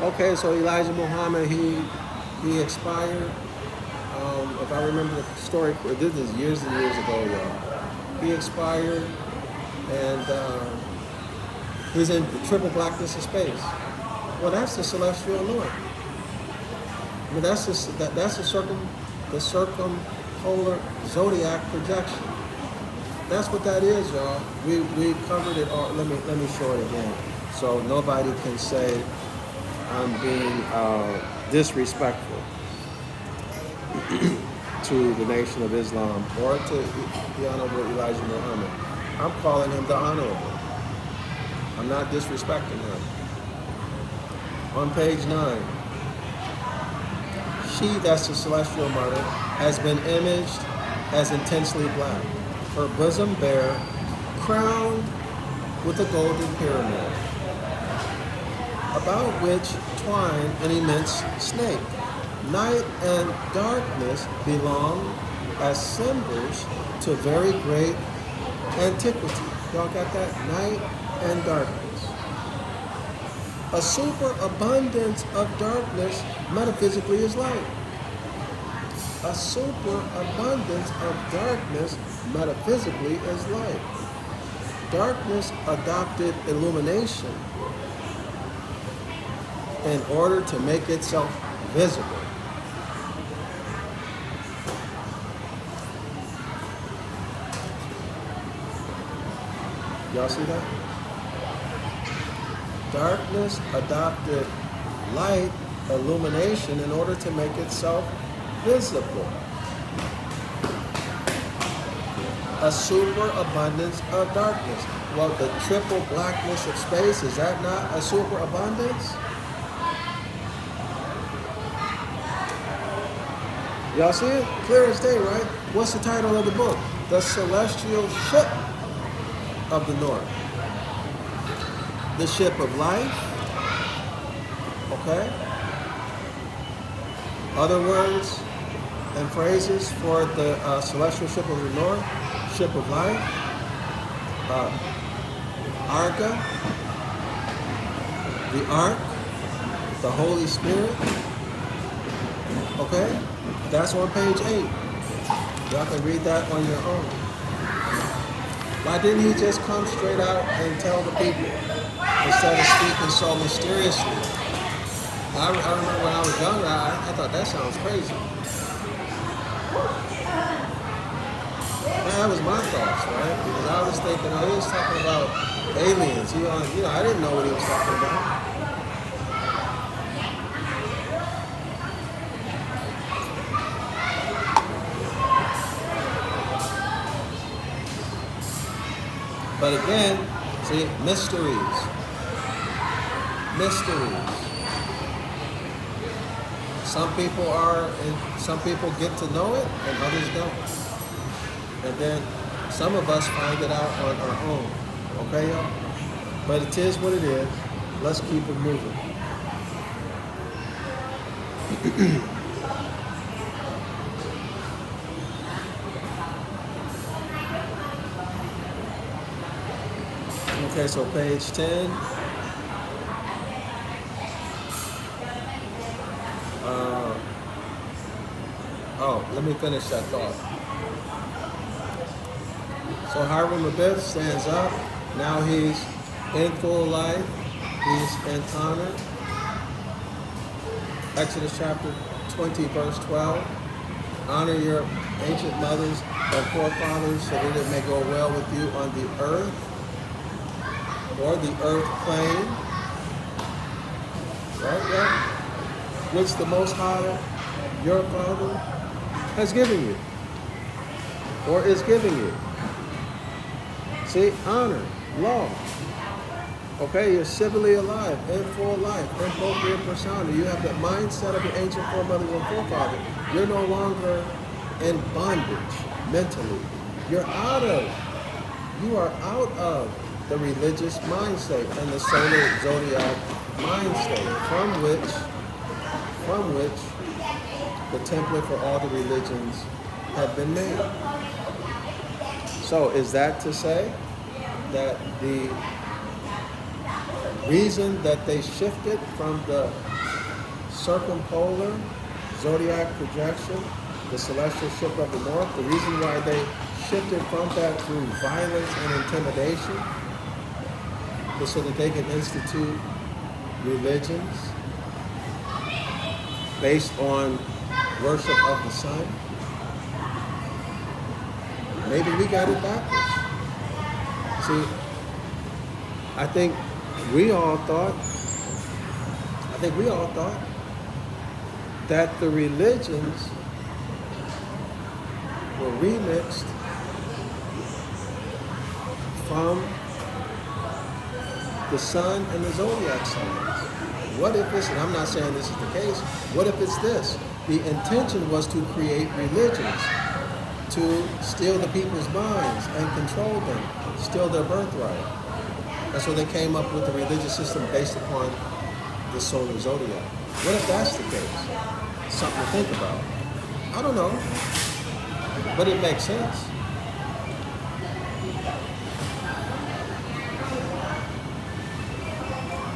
A: Okay, so Elijah Muhammad, he expired. If I remember the story, this is years and years ago, y'all. He expired, and he's in the triple blackness of space. Well, that's the celestial north. I mean, that's the circumpolar zodiac projection. That's what that is, y'all. We covered it all. Let me show it again, so nobody can say I'm being disrespectful to the Nation of Islam or to the Honorable Elijah Muhammad. I'm calling him the Honorable. I'm not disrespecting him. On page 9, she, that's the celestial mother, has been imaged as intensely black. Her bosom bare, crowned with a golden pyramid, about which twine an immense snake. Night and darkness belong as symbols to very great antiquity. Y'all got that? Night and darkness. A superabundance of darkness metaphysically is light. A superabundance of darkness metaphysically is light. Darkness adopted illumination in order to make itself visible. Y'all see that? Darkness adopted light, illumination, in order to make itself visible. A superabundance of darkness. Well, the triple blackness of space, is that not a superabundance? Y'all see it? Clear as day, right? What's the title of the book? The Celestial Ship of the North. The Ship of Life. Okay? Other words and phrases for the Celestial Ship of the North. Ship of Life. Arca. The Ark. The Holy Spirit. Okay? That's on page 8. Y'all can read that on your own. Why didn't he just come straight out and tell the people instead of speaking so mysteriously? I remember when I was younger, I thought that sounds crazy. That was my thoughts, right? Because I was thinking, oh, he was talking about aliens. I didn't know what he was talking about. But again, see, mysteries. Some people get to know it and others don't. And then some of us find it out on our own. Okay, y'all? But it is what it is. Let's keep it moving. Okay, so page 10. Let me finish that thought. So Hiram Abiff stands up. Now he's in full life. He's in honor. Exodus chapter 20, verse 12. Honor your ancient mothers and forefathers so that it may go well with you on the earth, or the earth plane, right? Yeah. Which the Most High, your Father, has given you, or is giving you. See, honor, law. Okay, you're civilly alive, in full life, in propria persona. You have the mindset of your ancient foremothers and forefathers. You're no longer in bondage mentally. You are out of the religious mind state and the solar zodiac mind state from which the template for all the religions have been made. So is that to say that the reason that they shifted from the circumpolar zodiac projection, the celestial ship of the north, the reason why they shifted from that through violence and intimidation is so that they can institute religions based on worship of the sun? Maybe we got it backwards. See, I think we all thought that the religions were remixed from the sun and the zodiac signs. What if this, and I'm not saying this is the case, what if it's this? The intention was to create religions, to steal the people's minds and control them, steal their birthright. That's why they came up with the religious system based upon the solar zodiac. What if that's the case? Something to think about. I don't know, but it makes sense.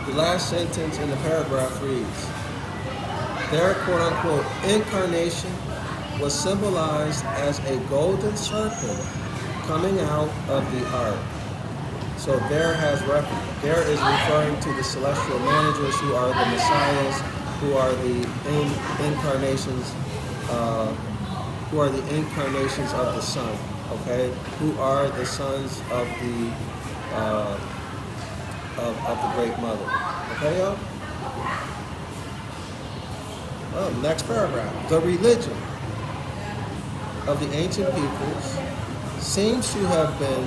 A: The last sentence in the paragraph reads, their quote-unquote incarnation was symbolized as a golden serpent coming out of the ark. So there is referring to the celestial managers who are the messiahs, who are the incarnations of the sun, okay? Who are the sons of the uh, of the Great Mother. Okay, y'all? Well, next paragraph. The religion of the ancient peoples seems to have been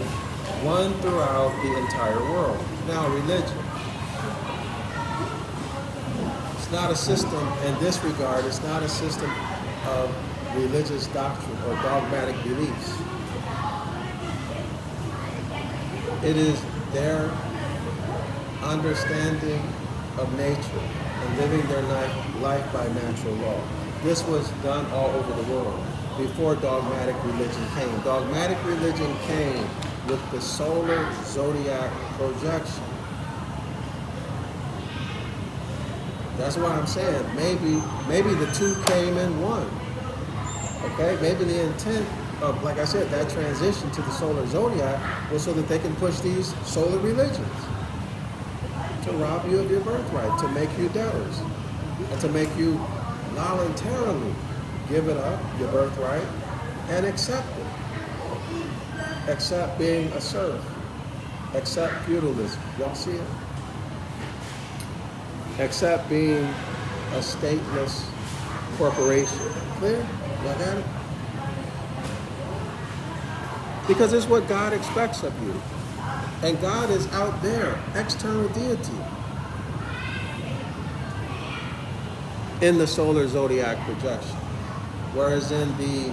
A: one throughout the entire world. Now, religion. It's not a system, in this regard, it's not a system of religious doctrine or dogmatic beliefs. It is their understanding of nature and living their life by natural law. This was done all over the world before dogmatic religion came. Dogmatic religion came with the solar zodiac projection. That's why I'm saying maybe the two came in one. Okay, maybe the intent of, like I said, that transition to the solar zodiac was so that they can push these solar religions to rob you of your birthright, to make you debtors, and to make you voluntarily give it up, your birthright, and accept it. Accept being a serf. Accept feudalism. Y'all see it? Accept being a stateless corporation. Clear? Y'all got it? Because it's what God expects of you. And God is out there, external deity, in the solar zodiac projection. Whereas in the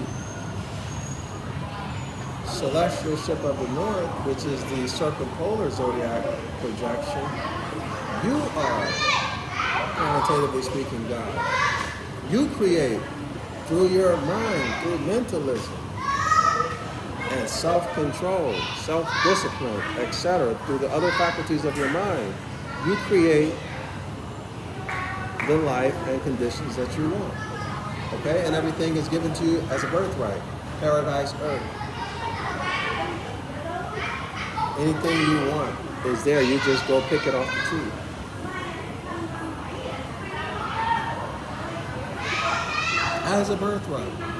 A: celestial ship of the north, which is the circumpolar zodiac projection, you are, quantitatively speaking, God. You create through your mind, through mentalism, and self-control, self-discipline, etc., through the other faculties of your mind. You create the life and conditions that you want. Okay? And everything is given to you as a birthright. Paradise, earth. Anything you want is there. You just go pick it off the tree. As a birthright.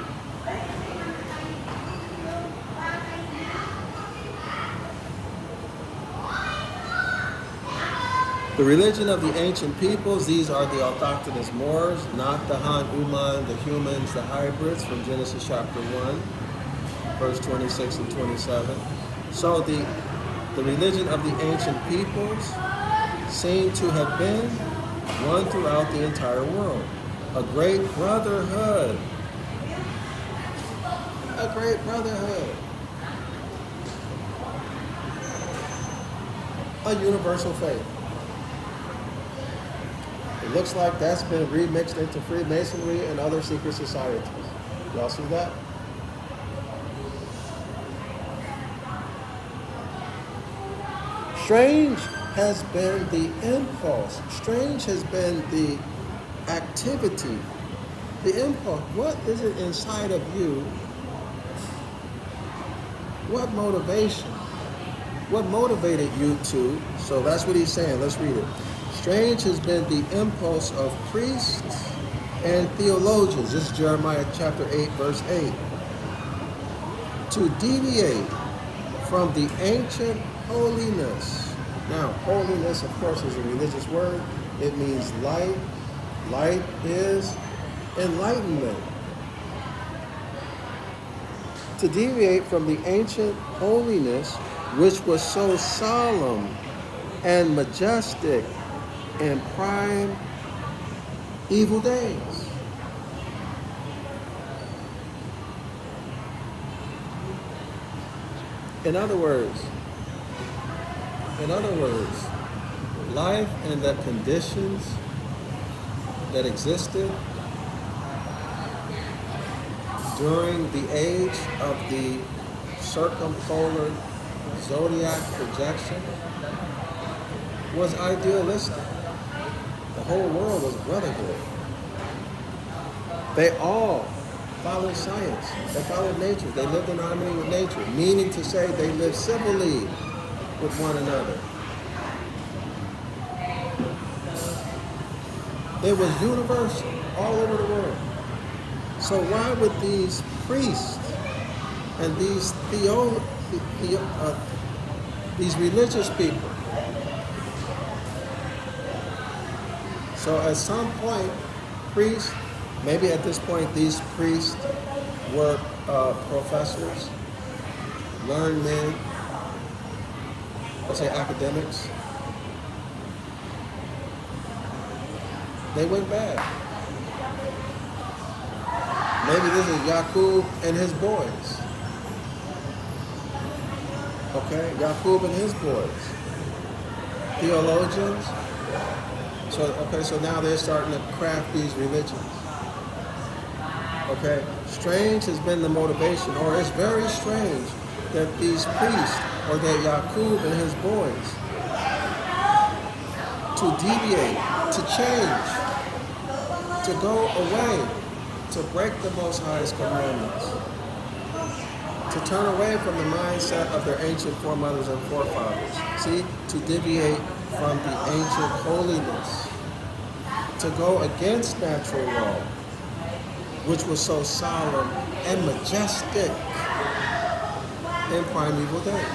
A: The religion of the ancient peoples, these are the autochthonous Moors, not the Han Uman, the humans, the hybrids from Genesis chapter 1, verse 26 and 27. So the religion of the ancient peoples seem to have been one throughout the entire world. A great brotherhood. A great brotherhood. A universal faith. It looks like that's been remixed into Freemasonry and other secret societies. Y'all see that? Strange has been the impulse. Strange has been the activity, the impulse. What is it inside of you? What motivation? What motivated you to? So that's what he's saying. Let's read it. Strange has been the impulse of priests and theologians. This is Jeremiah chapter 8, verse 8. To deviate from the ancient holiness. Now, holiness, of course, is a religious word. It means light. Light is enlightenment. To deviate from the ancient holiness, which was so solemn and majestic in prime evil days. In other words, life and the conditions that existed during the age of the circumpolar zodiac projection was idealistic. The whole world was brotherhood. They all followed science. They followed nature. They lived in harmony with nature, meaning to say they lived civilly with one another. It was universal, all over the world. So why would these these religious people. So at some point, priests, maybe at this point these priests were professors, learned men, let's say academics. They went bad. Maybe this is Yaqub and his boys. Okay, Yaqub and his boys. Theologians. So now they're starting to craft these religions. Okay, strange has been the motivation, or it's very strange that these priests, or that Yaqub and his boys, to deviate, to change, to go away, to break the Most High's commandments, to turn away from the mindset of their ancient foremothers and forefathers. See, to deviate from the ancient holiness, to go against natural law, which was so solemn and majestic in primeval days.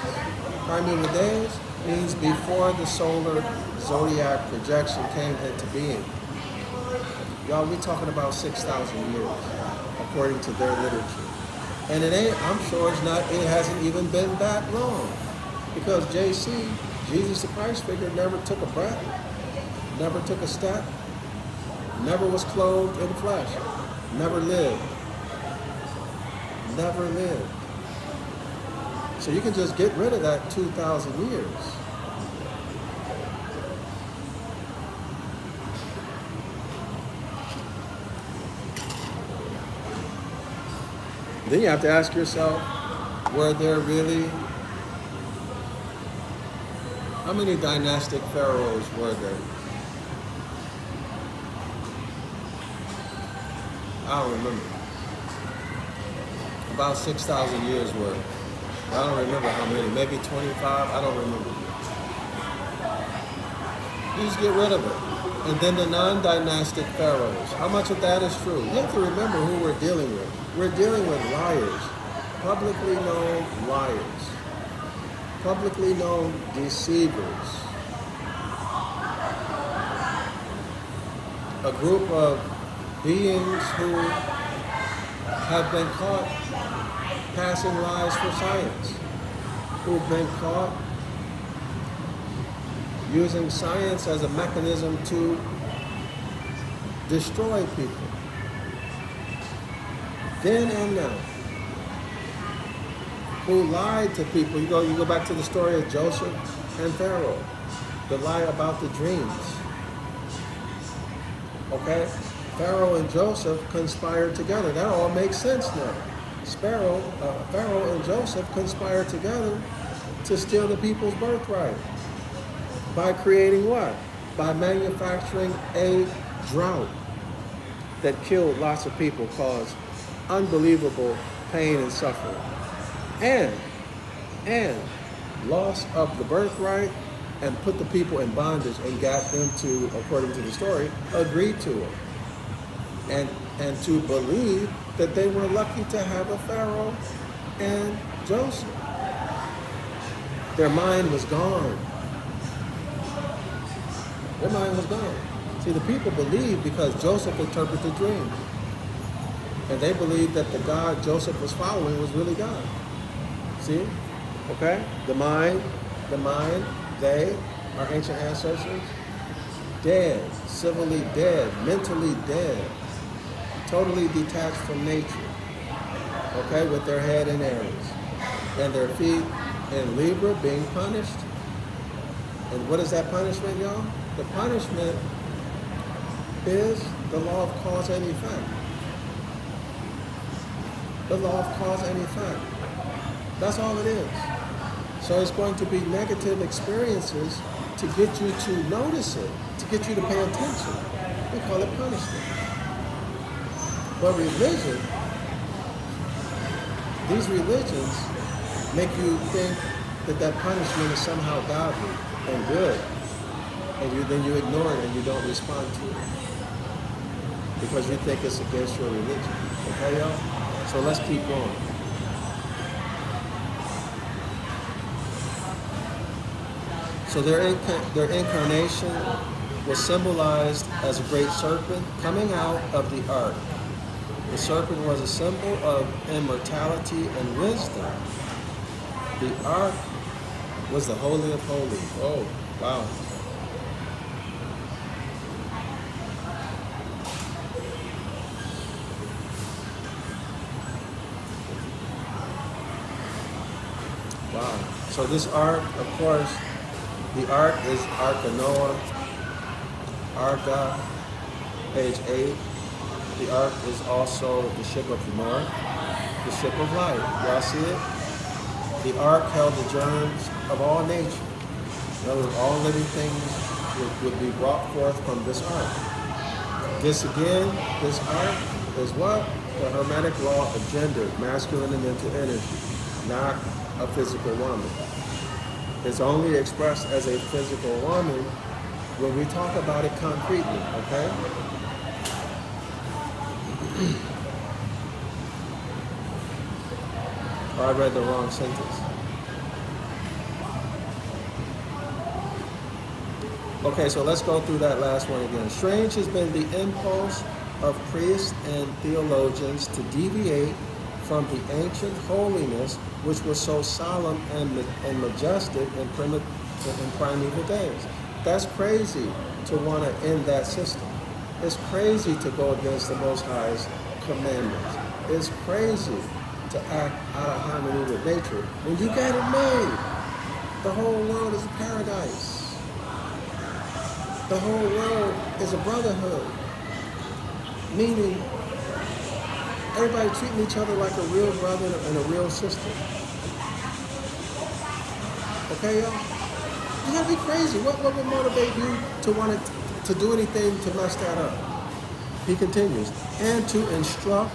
A: Primeval days means before the solar zodiac projection came into being. Y'all, we're talking about 6,000 years, according to their literature. And it ain't, I'm sure it hasn't even been that long. Because JC, Jesus the Christ figure, never took a breath, never took a step, never was clothed in flesh, never lived. Never lived. So you can just get rid of that 2,000 years. Then you have to ask yourself, were there really, how many dynastic pharaohs were there? I don't remember. About 6,000 years worth. I don't remember how many, maybe 25, I don't remember. You just get rid of it. And then the non-dynastic pharaohs. How much of that is true? You have to remember who we're dealing with. We're dealing with liars, publicly known liars, publicly known deceivers. A group of beings who have been caught passing lies for science, who've been caught using science as a mechanism to destroy people. Then and now, who lied to people. You go back to the story of Joseph and Pharaoh, the lie about the dreams. Okay? Pharaoh and Joseph conspired together. That all makes sense now. Pharaoh and Joseph conspired together to steal the people's birthright. By creating what? By manufacturing a drought that killed lots of people, caused unbelievable pain and suffering. And loss of the birthright, and put the people in bondage and got them to, according to the story, agree to it. And to believe that they were lucky to have a Pharaoh and Joseph. Their mind was gone. Their mind was gone. See, the people believed because Joseph interpreted dreams. And they believed that the God Joseph was following was really God. See? Okay? The mind, they, our ancient ancestors, dead, civilly dead, mentally dead, totally detached from nature. Okay? With their head in Aries. And their feet in Libra, being punished. And what is that punishment, y'all? The punishment is the law of cause and effect. The law of cause and effect. That's all it is. So it's going to be negative experiences to get you to notice it, to get you to pay attention. We call it punishment. But religion, these religions make you think that that punishment is somehow godly and good. And then you ignore it and you don't respond to it. Because you think it's against your religion. Okay, y'all? So let's keep going. So their incarnation was symbolized as a great serpent coming out of the ark. The serpent was a symbol of immortality and wisdom. The ark was the Holy of Holies. Oh, wow. Wow. So this ark, of course, the ark is Ark of Noah, Arga, page 8. The ark is also the ship of the north, the ship of light. Y'all see it? The ark held the germs of all nature. In other words, all living things would be brought forth from this ark. This ark is what? The Hermetic law of gender, masculine and mental energy, not a physical woman. It's only expressed as a physical woman when we talk about it concretely, okay? Oh, I read the wrong sentence. Okay, so let's go through that last one again. Strange has been the impulse of priests and theologians to deviate from the ancient holiness which was so solemn and majestic in primeval days. That's crazy to want to end that system. It's crazy to go against the Most High's commandments. It's crazy to act out of harmony with nature when you got it made. The whole world is a paradise. The whole world is a brotherhood. Meaning, everybody treating each other like a real brother and a real sister. Okay, y'all? You gotta be crazy. What would motivate you to want to do anything to mess that up? He continues, and to instruct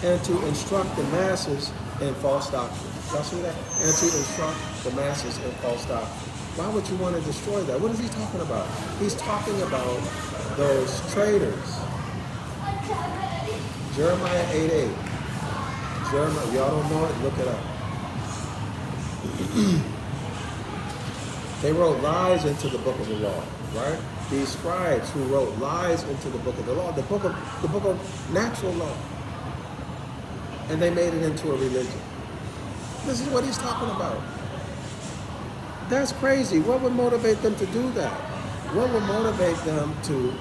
A: the masses in false doctrine. Y'all see that? And to instruct the masses in false doctrine. Why would you want to destroy that? What is he talking about? He's talking about those traitors. Jeremiah 8:8. Jeremiah, y'all don't know it? Look it up. They wrote lies into the book of the law, right? These scribes who wrote lies into the book of the law, the book of natural law. And they made it into a religion. This is what he's talking about. That's crazy. What would motivate them to do that? What would motivate them to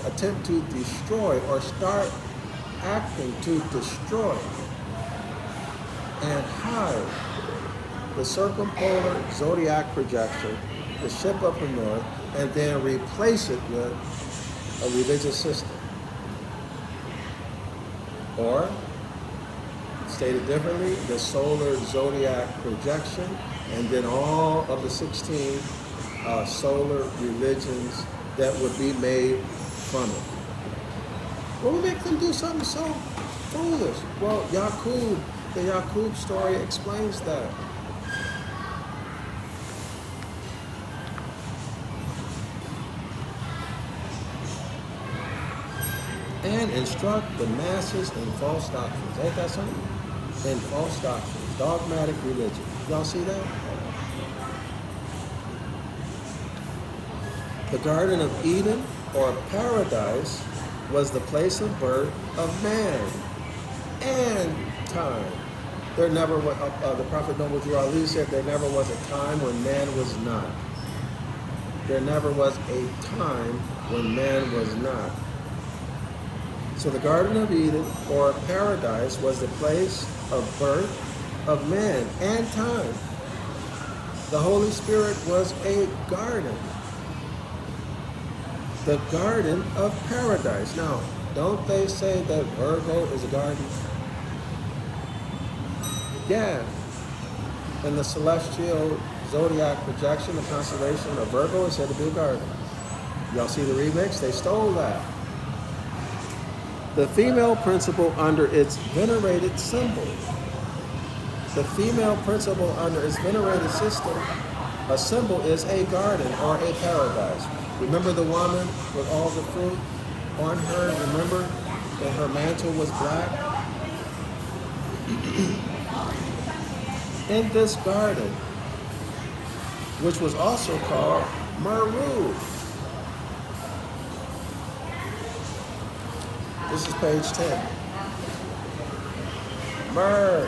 A: attempt to destroy, or start acting to destroy and hide the circumpolar zodiac projection, the ship of the north, and then replace it with a religious system? Or, stated differently, the solar zodiac projection, and then all of the 16 solar religions that would be made from it. What would make them do something so foolish? Well, the Yaqub story explains that. And instruct the masses in false doctrines. Ain't that something? In false doctrines, dogmatic religion. Y'all see that? The Garden of Eden, or paradise, was the place of birth of man and time. There never was, the Prophet Noble Drew Ali said, there never was a time when man was not. There never was a time when man was not. So the Garden of Eden, or paradise, was the place of birth of man and time. The Holy Spirit was a garden. The Garden of Paradise. Now, don't they say that Virgo is a garden? Yeah. In the celestial zodiac projection, the constellation of Virgo is said to be a garden. Y'all see the remix? They stole that. The female principle under its venerated symbol. The female principle under its venerated system, a symbol is a garden or a paradise. Remember the woman with all the fruit on her? Remember that her mantle was black? In this garden, which was also called Meru. This is page 10. Meru.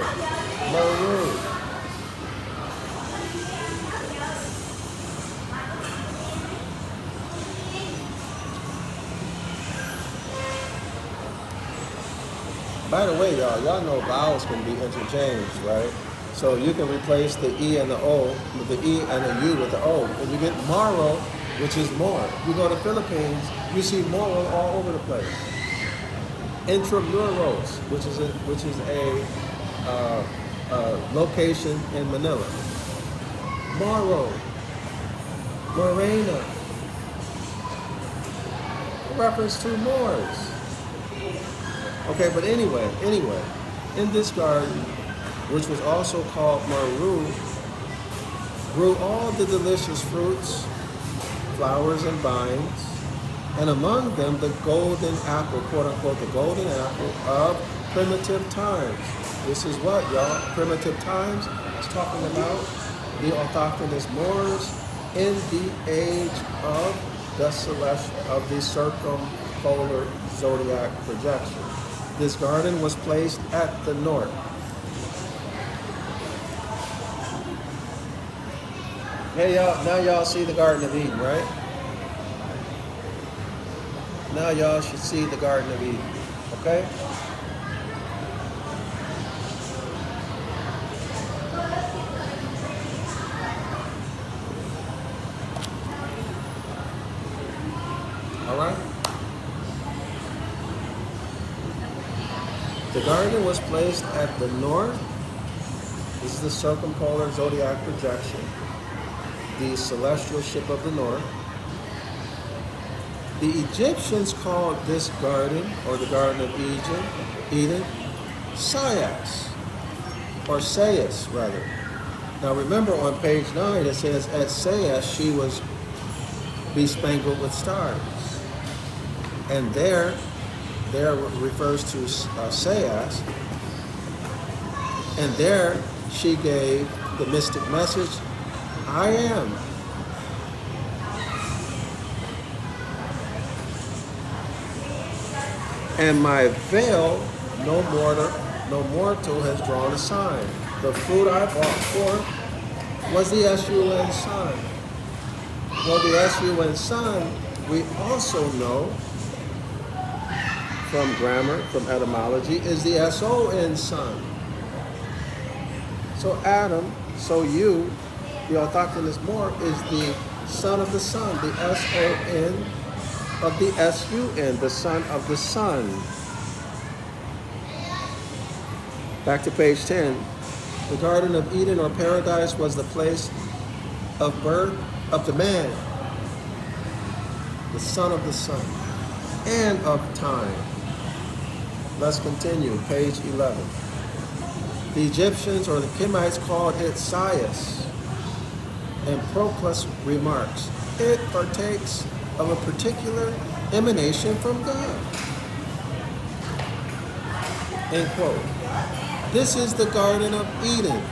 A: By the way, y'all know vowels can be interchanged, right? So you can replace the E and the O with the E and the U with the O. And you get Moro, which is more. You go to Philippines, you see Moro all over the place. Intramuros, which is a location in Manila. Moro, Morena, reference to Moors. Okay, but anyway, in this garden, which was also called Meru, grew all the delicious fruits, flowers, and vines, and among them the golden apple, quote unquote, the golden apple of primitive times. This is what, y'all? Primitive times? It's talking about the autochthonous Moors in the age of the circumpolar zodiac projection. This garden was placed at the north. Hey, y'all, now y'all see the Garden of Eden, right? Now y'all should see the Garden of Eden, okay? All right? The garden was placed at the north. This is the circumpolar zodiac projection, the celestial ship of the north. The Egyptians called this garden, or the Garden of Eden, Sayas, or Sayas rather. Now remember on page 9 it says, at Sayas she was bespangled with stars. And there refers to Sayas, and there she gave the mystic message, I am. And my veil, no mortal has drawn aside. The fruit I brought forth was the S-U-N sun. Well, the S-U-N sun, we also know from grammar, from etymology, is the S-O-N sun. So Adam, so you, the autochthonous Moor, is the son of the sun, the S-O-N of the S-U-N, the son of the sun. Back to page 10. The Garden of Eden or Paradise was the place of birth of the man, the son of the sun, and of time. Let's continue, page 11. The Egyptians or the Kemites called it Sayas, and Proclus remarks, it partakes of a particular emanation from God. End quote. This is the Garden of Eden,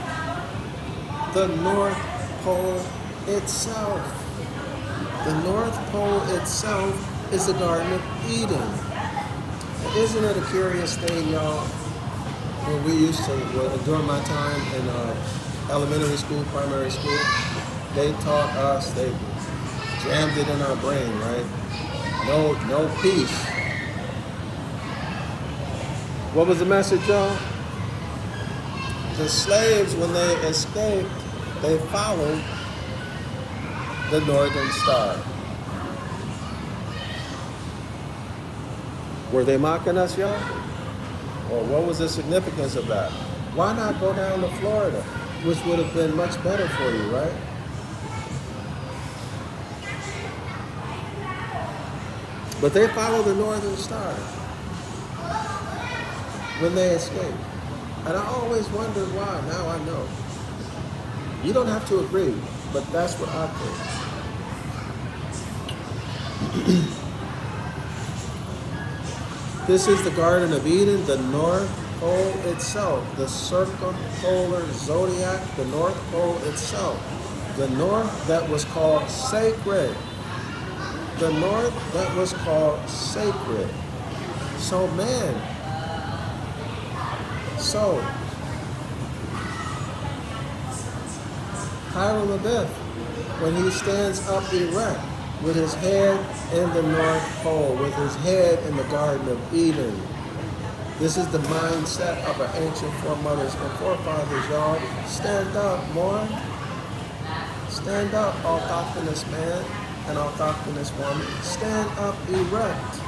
A: the North Pole itself. The North Pole itself is the Garden of Eden. Isn't it a curious thing, y'all? When we used to, during my time in elementary school, primary school, they taught us, they jammed it in our brain, right? No peace. What was the message, y'all? The slaves, when they escaped, they followed the northern star. Were they mocking us, y'all? Or what was the significance of that? Why not go down to Florida, which would have been much better for you, right? But they followed the northern star when they escaped. And I always wondered why. Now I know. You don't have to agree, but that's what I think. This is the Garden of Eden, the North Pole itself, the circumpolar zodiac, the North Pole itself. The north that was called sacred. The north that was called sacred. So man, Hiram Abiff, when he stands up erect with his head in the North Pole, with his head in the Garden of Eden, this is the mindset of our ancient foremothers and forefathers, y'all. Stand up, more. Stand up, autochthonous man and autochthonous woman. Stand up erect.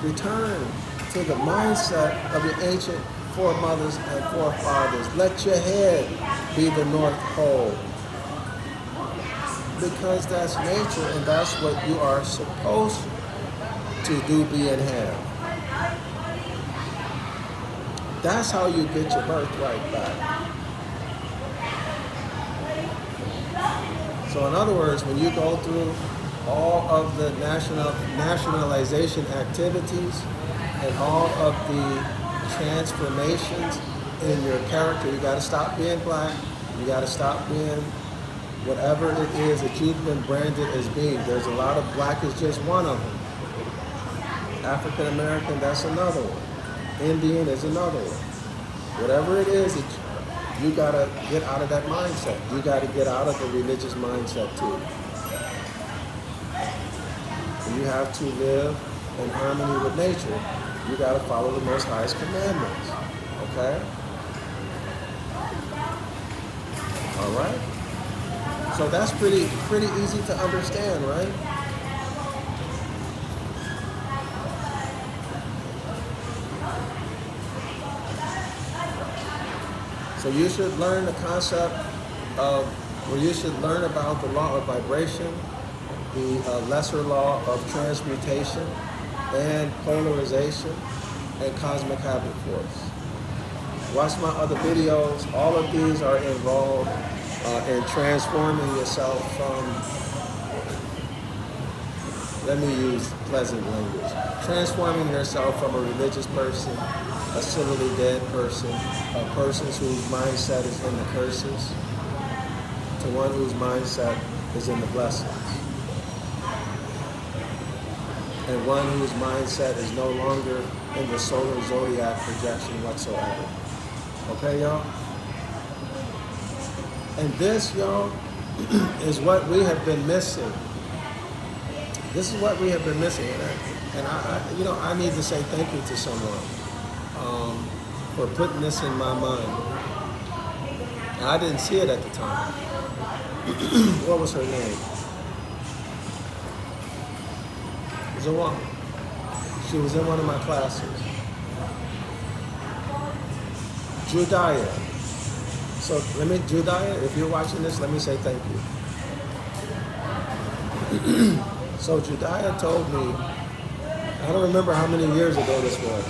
A: Return to the mindset of your ancient foremothers and forefathers. Let your head be the North Pole. Because that's nature and that's what you are supposed to do, be, and have. That's how you get your birthright back. So in other words, when you go through all of the nationalization activities and all of the transformations in your character, you got to stop being black. You got to stop being whatever it is that you've been branded as being. There's a lot of black is just one of them. African American, that's another one. Indian is another one. Whatever it is, you got to get out of that mindset. You got to get out of the religious mindset too. You have to live in harmony with nature. You got to follow the Most High's commandments. Okay? All right? So that's pretty easy to understand, right? So you should learn the concept of, well, you should learn about the law of vibration, the lesser law of transmutation and polarization and cosmic habit force. Watch my other videos. All of these are involved in transforming yourself from, let me use pleasant language, transforming yourself from a religious person, a civilly dead person, a person whose mindset is in the curses, to one whose mindset is in the blessings. And one whose mindset is no longer in the solar zodiac projection whatsoever. Okay, y'all? And this, y'all, is what we have been missing. This is what we have been missing. And I need to say thank you to someone for putting this in my mind. And I didn't see it at the time. What was her name? It was a woman. She was in one of my classes. Judaiah. So Judaiah, if you're watching this, let me say thank you. So Judaiah told me, I don't remember how many years ago this was.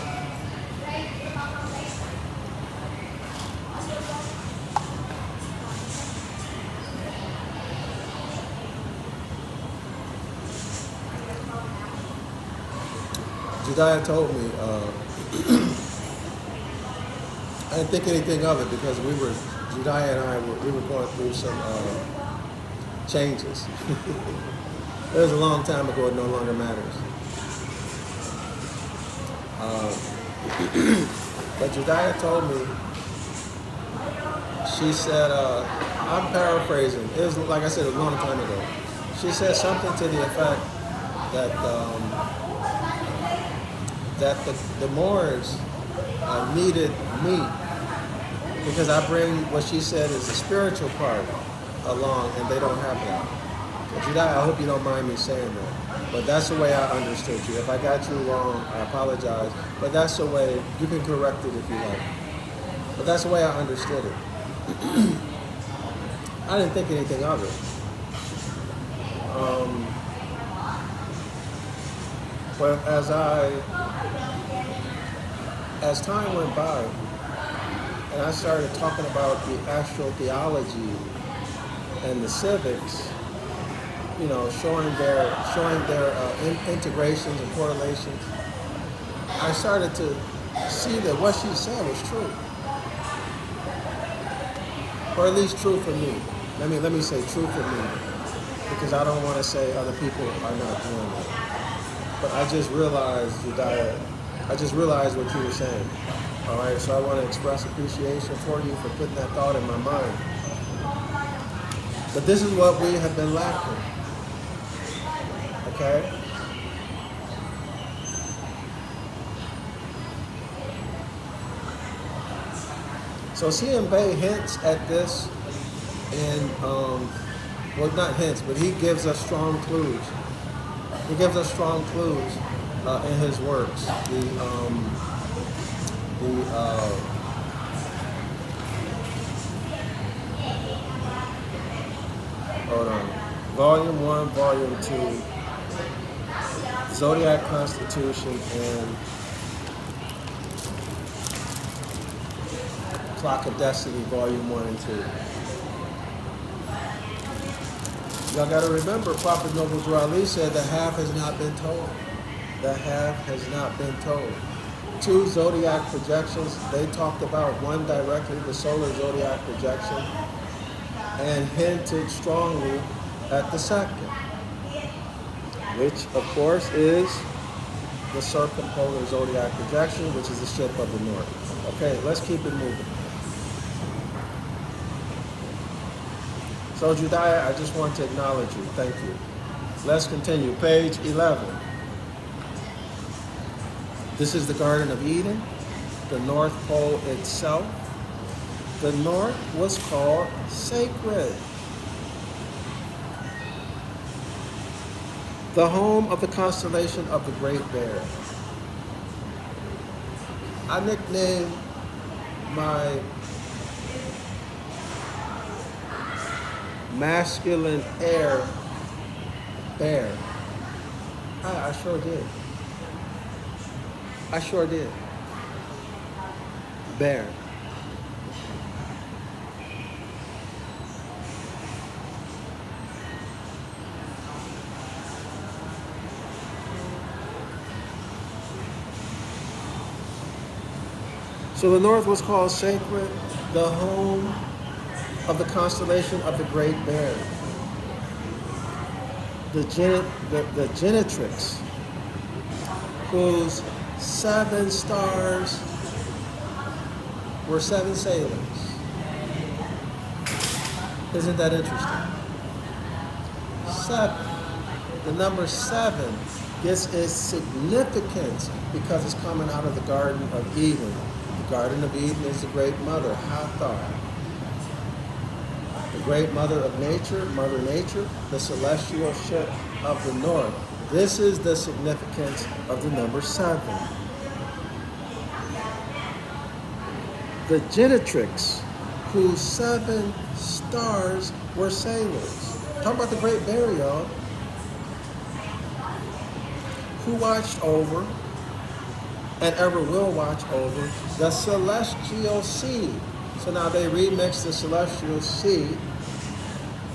A: Judaiah told me, I didn't think anything of it because Judaiah and I were going through some changes. It was a long time ago, it no longer matters. But Judaiah told me, she said, I'm paraphrasing, it was, like I said, a long time ago. She said something to the effect that the Moors needed me because I bring what she said is the spiritual part along, and they don't have that. Judaiah, I hope you don't mind me saying that, but that's the way I understood you. If I got you wrong, I apologize, but that's the way, you can correct it if you like. But that's the way I understood it. I didn't think anything of it. But as time went by, and I started talking about the astral theology and the civics, you know, showing their integrations and correlations, I started to see that what she said was true, or at least true for me. let me say true for me, because I don't want to say other people are not doing it. But I just realized, Jediah, I just realized what you were saying. All right, so I want to express appreciation for you for putting that thought in my mind. But this is what we have been lacking. Okay? So CM Bay hints at this, and well, not hints, but he gives us strong clues. He gives us strong clues in his works. Hold on, Volume 1, Volume 2, Zodiac Constitution, and Clock of Destiny, Volume 1 and 2. Y'all got to remember, Prophet Noble Drew Ali said the half has not been told. The half has not been told. 2 zodiac projections, they talked about one directly, the solar zodiac projection, and hinted strongly at the second, which of course is the circumpolar zodiac projection, which is the ship of the north. Okay, let's keep it moving. So Jediah, I just want to acknowledge you. Thank you. Let's continue. Page 11. This is the Garden of Eden, the North Pole itself. The North was called sacred. The home of the constellation of the Great Bear. I nicknamed my masculine heir Bear. I sure did. I sure did. Bear. So the North was called sacred, the home of the constellation of the Great Bear. The Genetrix, whose 7 stars were 7 sailors. Isn't that interesting? 7. The number 7 gets its significance because it's coming out of the Garden of Eden. The Garden of Eden is the Great Mother, Hathor. The Great Mother of Nature, Mother Nature, the celestial ship of the North. This is the significance of the number 7. The Genetrix, whose 7 stars were sailors. Talk about the Great Bear, y'all. Who watched over and ever will watch over the celestial sea. So now they remix the celestial sea,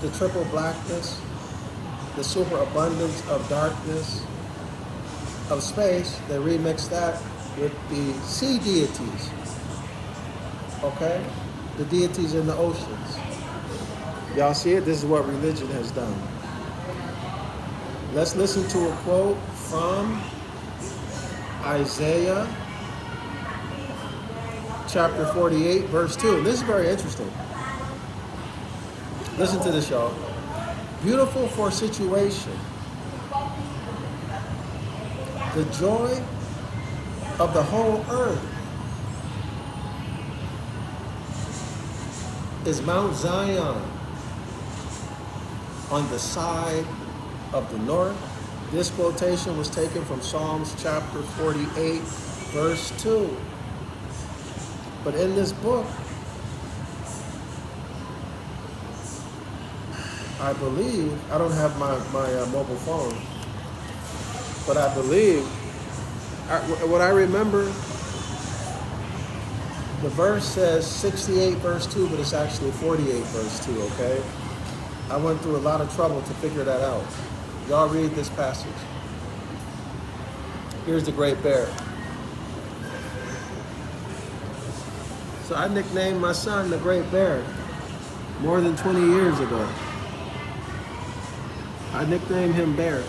A: the triple blackness, the superabundance of darkness, of space. They remix that with the sea deities. Okay? The deities in the oceans. Y'all see it? This is what religion has done. Let's listen to a quote from Isaiah chapter 48, verse 2. This is very interesting. Listen to this, y'all. Beautiful for situation. The joy of the whole earth is Mount Zion on the side of the north. This quotation was taken from Psalms chapter 48, verse 2. But in this book, I believe, I don't have my mobile phone, but I believe, what I remember, the verse says 68 verse 2, but it's actually 48 verse 2, okay? I went through a lot of trouble to figure that out. Y'all read this passage. Here's the Great Bear. So I nicknamed my son the Great Bear. more than 20 years ago. I nicknamed him Bear.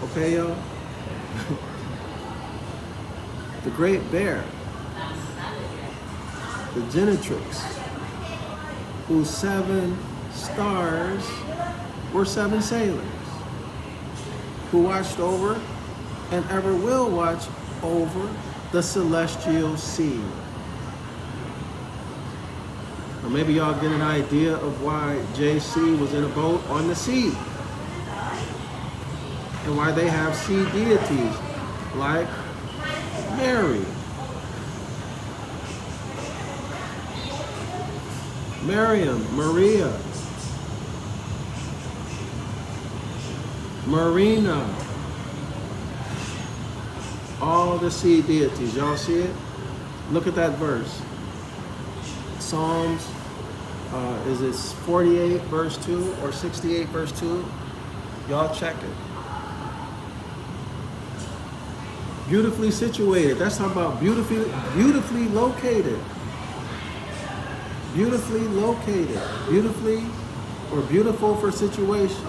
A: Okay, y'all? The Great Bear, the Genetrix, whose 7 stars were 7 sailors, who watched over and ever will watch over the celestial sea. Or maybe y'all get an idea of why JC was in a boat on the sea, and why they have sea deities like Mary, Miriam, Maria, Marina, all the sea deities. Y'all see it? Look at that verse. Psalms, is it 48 verse 2 or 68 verse 2? Y'all check it. Beautifully situated. That's talking about beautifully located. Beautifully located. Beautifully or beautiful for situation.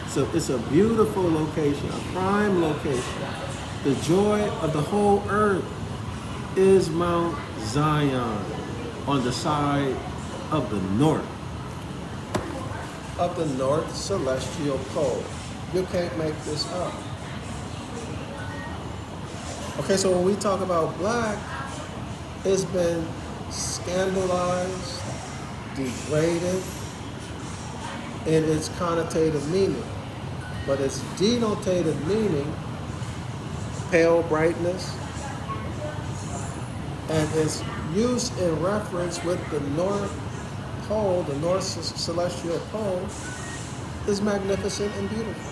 A: So it's a beautiful location, a prime location. The joy of the whole earth is Mount Zion on the side of the north. Of the north celestial pole. You can't make this up. Okay, so when we talk about black, it's been scandalized, degraded in its connotative meaning. But its denotative meaning, pale brightness, and its use in reference with the North Pole, the North Celestial Pole, is magnificent and beautiful.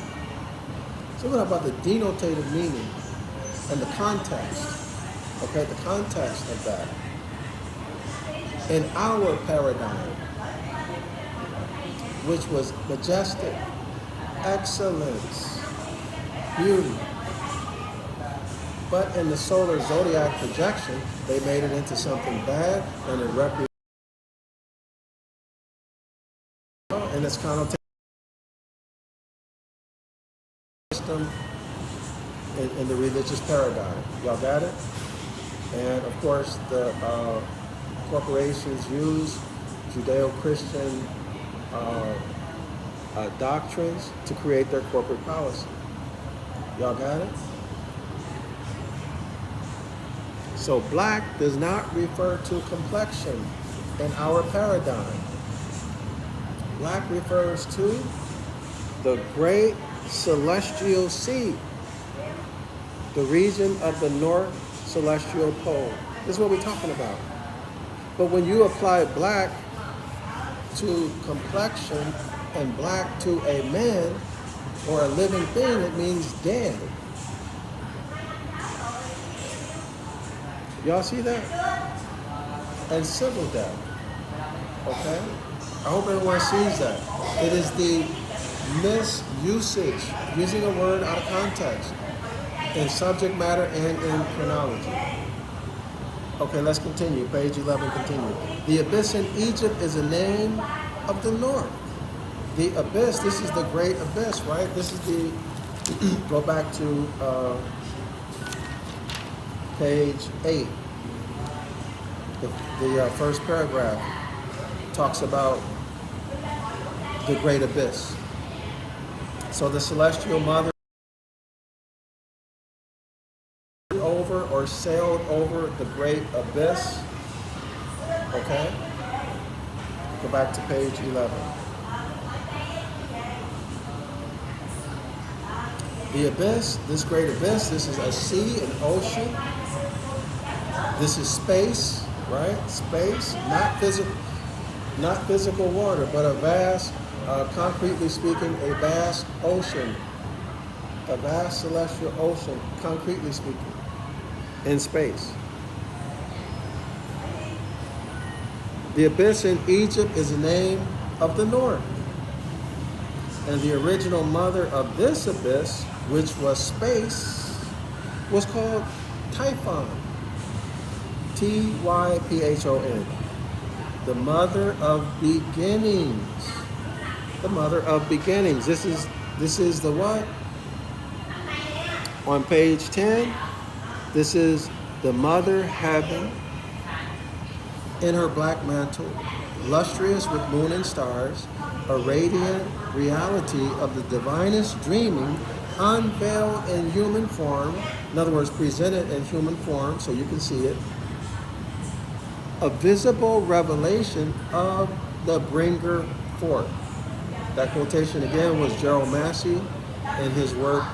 A: So we're talking about the denotative meaning and the context, okay, the context of that. In our paradigm, which was majestic, excellence, beauty. But in the solar zodiac projection, they made it into something bad, and it represents in its connotation system in the religious paradigm. Y'all got it? And of course, the corporations use Judeo-Christian doctrines to create their corporate policy. Y'all got it? So black does not refer to complexion in our paradigm. Black refers to the great celestial sea, the region of the North Celestial Pole. This is what we're talking about. But when you apply black to complexion and black to a man or a living thing, it means dead. Y'all see that? And civil death. Okay? I hope everyone sees that. It is the misusage, using a word out of context, in subject matter and in chronology. Okay, let's continue. Page 11, continue. The abyss in Egypt is a name of the north. The abyss, this is the great abyss, right? This is the, go back to page 8. The first paragraph talks about the great abyss. So the celestial mother over or sailed over the great abyss. Okay? Go back to page 11. The abyss, this great abyss, this is a sea, an ocean. This is space, right? Space, not physical water, but a vast, concretely speaking, a vast ocean. A vast celestial ocean, concretely speaking, in space. The abyss in Egypt is the name of the north. And the original mother of this abyss, which was space, was called Typhon. Typhon. The mother of beginnings. The mother of beginnings. This is the what? On page 10, this is the mother heaven in her black mantle, lustrous with moon and stars, a radiant reality of the divinest dreaming, unveiled in human form. In other words, presented in human form so you can see it. A visible revelation of the bringer forth. That quotation again was Gerald Massey in his work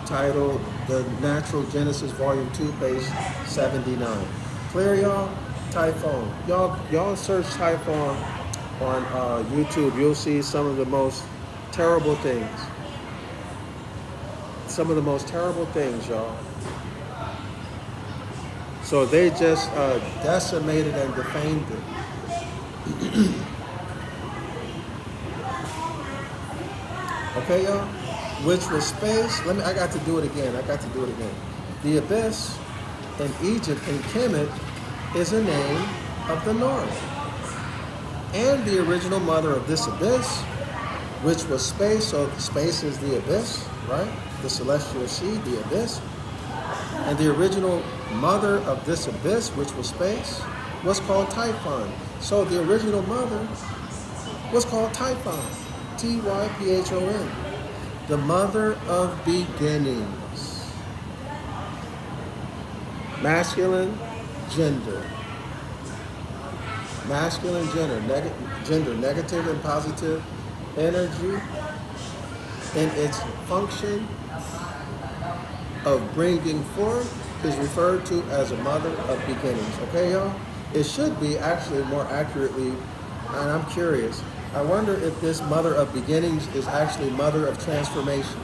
A: titled The Natural Genesis, Volume 2, page 79. Clear, y'all? Typhon. Y'all search Typhon on YouTube. You'll see some of the most terrible things. Some of the most terrible things, y'all. So they just decimated and defamed it. Okay, y'all? Which was space. I got to do it again. The abyss in Egypt and Kemet is a name of the north. And the original mother of this abyss, which was space, so space is the abyss, right? The celestial sea, the abyss. And the original mother of this abyss, which was space, was called Typhon. So the original mother was called Typhon. Typhon. The mother of beginnings. Masculine gender. Masculine gender, negative and positive energy in its function of bringing forth is referred to as a mother of beginnings. Okay, y'all? It should be actually more accurately, and I'm curious, I wonder if this mother of beginnings is actually mother of transformations.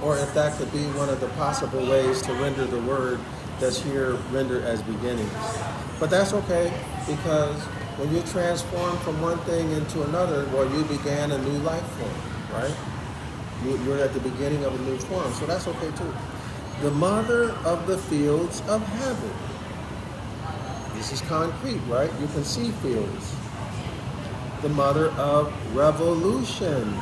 A: Or if that could be one of the possible ways to render the word that's here rendered as beginnings. But that's okay, because when you transform from one thing into another, well, you began a new life form, right? You're at the beginning of a new form, so that's okay too. The mother of the fields of heaven. This is concrete, right? You can see fields. The mother of revolutions.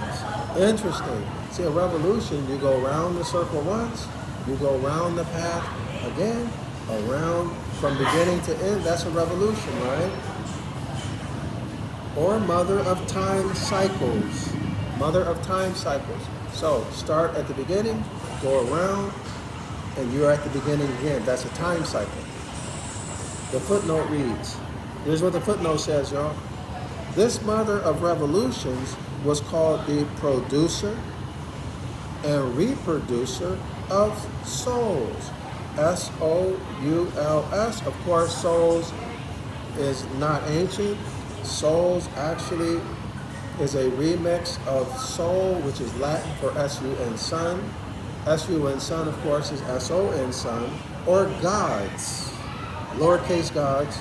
A: Interesting. See, a revolution, you go around the circle once, you go around the path again, around from beginning to end. That's a revolution, right? Or mother of time cycles. Mother of time cycles. So start at the beginning, go around, and you're at the beginning again. That's a time cycle. The footnote reads, here's what the footnote says, y'all. This mother of revolutions was called the producer and reproducer of souls. S-O-U-L-S. Of course, souls is not ancient. Souls actually is a remix of soul, which is Latin for S-U-N son. S-U-N son, of course, is S-O-N son, or gods, lowercase gods.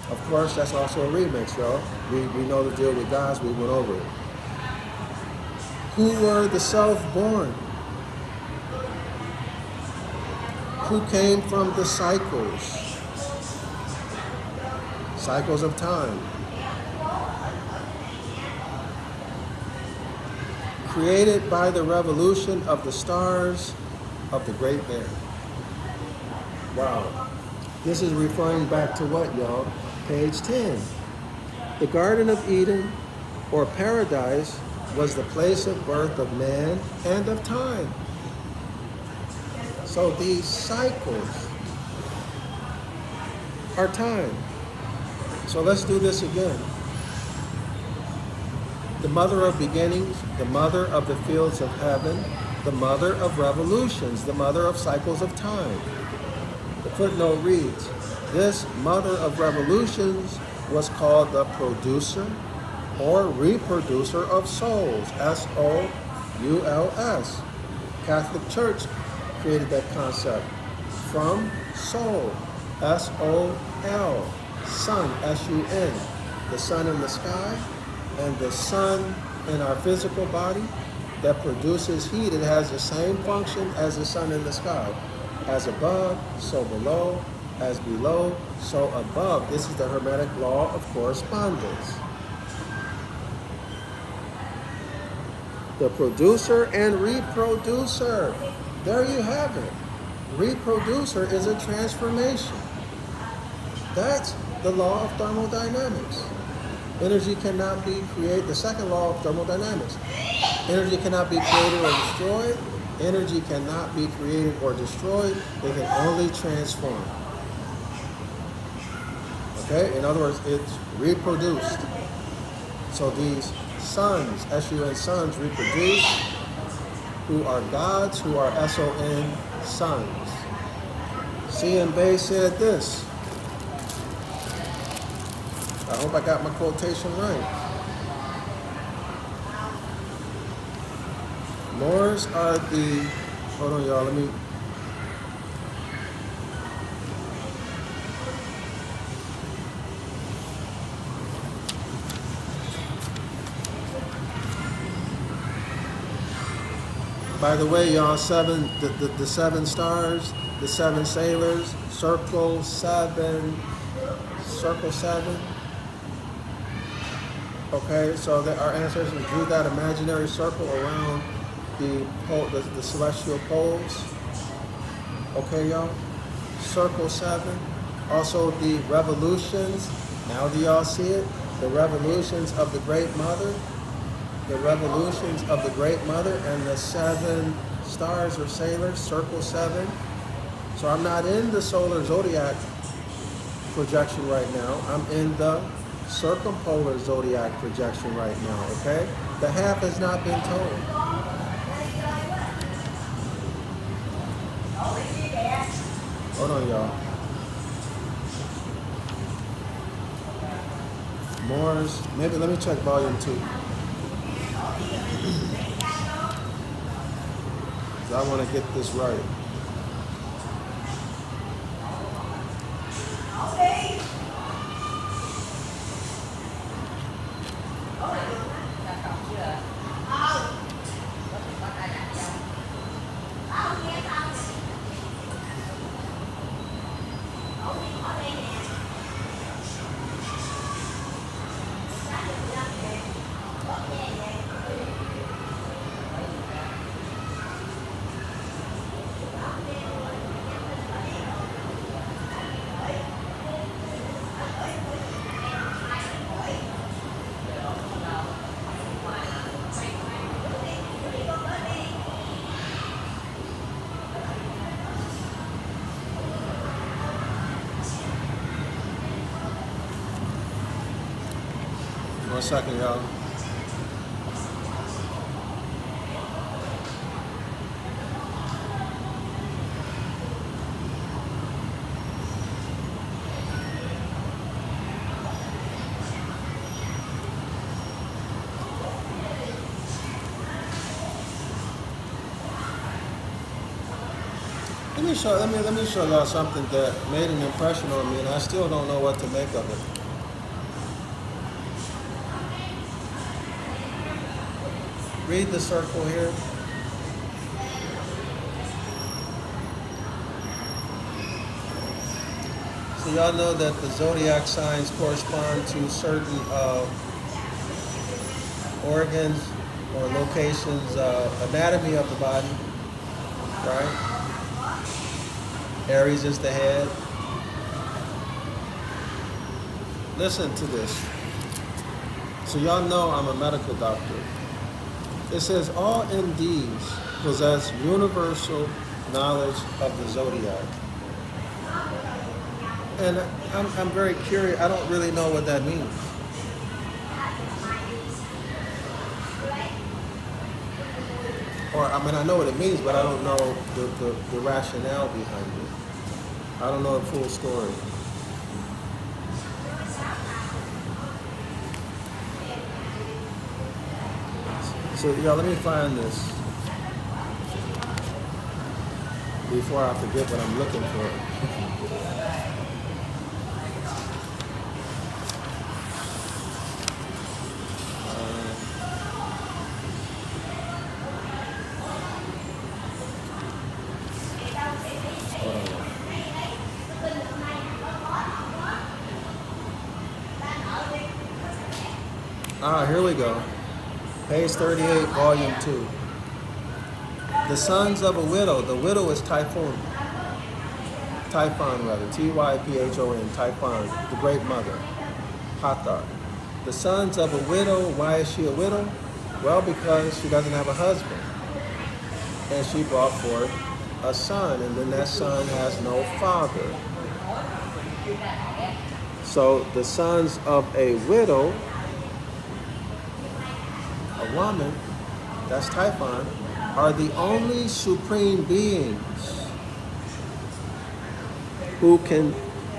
A: Of course, that's also a remix, y'all. We know the deal with gods, we went over it. Who were the self-born? Who came from the cycles? Cycles of time. Created by the revolution of the stars of the Great Bear. Wow. This is referring back to what, y'all? Page 10. The Garden of Eden, or paradise, was the place of birth of man and of time. So these cycles are time. So let's do this again. The mother of beginnings, the mother of the fields of heaven, the mother of revolutions, the mother of cycles of time. The footnote reads, this mother of revolutions was called the producer or reproducer of souls, S-O-U-L-S. Catholic Church created that concept from soul, S-O-L, sun, S-U-N, the sun in the sky, and the sun in our physical body that produces heat. It has the same function as the sun in the sky. As above, so below. As below, so above. This is the Hermetic law of correspondence. The producer and reproducer. There you have it. Reproducer is a transformation. That's the law of thermodynamics. Energy cannot be created. The second law of thermodynamics. Energy cannot be created or destroyed. Energy cannot be created or destroyed. It can only transform. Okay? In other words, it's reproduced. So these sons, S-U-N sons, reproduce, who are gods, who are S-O-N sons. C.M. Bay said this. I hope I got my quotation right. Moors are the, hold on y'all, let me, by the way, y'all, the seven stars, the seven sailors, circle seven. Okay, so our ancestors drew that imaginary circle around the celestial poles. Okay, y'all? Circle 7. Also the revolutions. Now do y'all see it? The revolutions of the Great Mother. The revolutions of the Great Mother and the 7 stars or sailors, circle 7. So I'm not in the solar zodiac projection right now. I'm in the circumpolar zodiac projection right now, okay? The half has not been told. Hold on, y'all. Moors, maybe let me check volume 2. I want to get this right. One second, y'all. Let me show y'all something that made an impression on me, and I still don't know what to make of it. Read the circle here. So y'all know that the zodiac signs correspond to certain organs or locations, anatomy of the body, right? Aries is the head. Listen to this. So y'all know I'm a medical doctor. It says all MDs possess universal knowledge of the zodiac. And I'm very curious. I don't really know what that means. Or, I mean, I know what it means, but I don't know the rationale behind it. I don't know the full story. So, y'all, let me find this before I forget what I'm looking for. Here we go. Page 38, volume 2. The sons of a widow. The widow is Typhon. Typhon, rather. Typhon. Typhon, the great mother. Hathor. The sons of a widow. Why is she a widow? Well, because she doesn't have a husband. And she brought forth a son, and then that son has no father. So the sons of a widow, a woman, that's Typhon, are the only supreme beings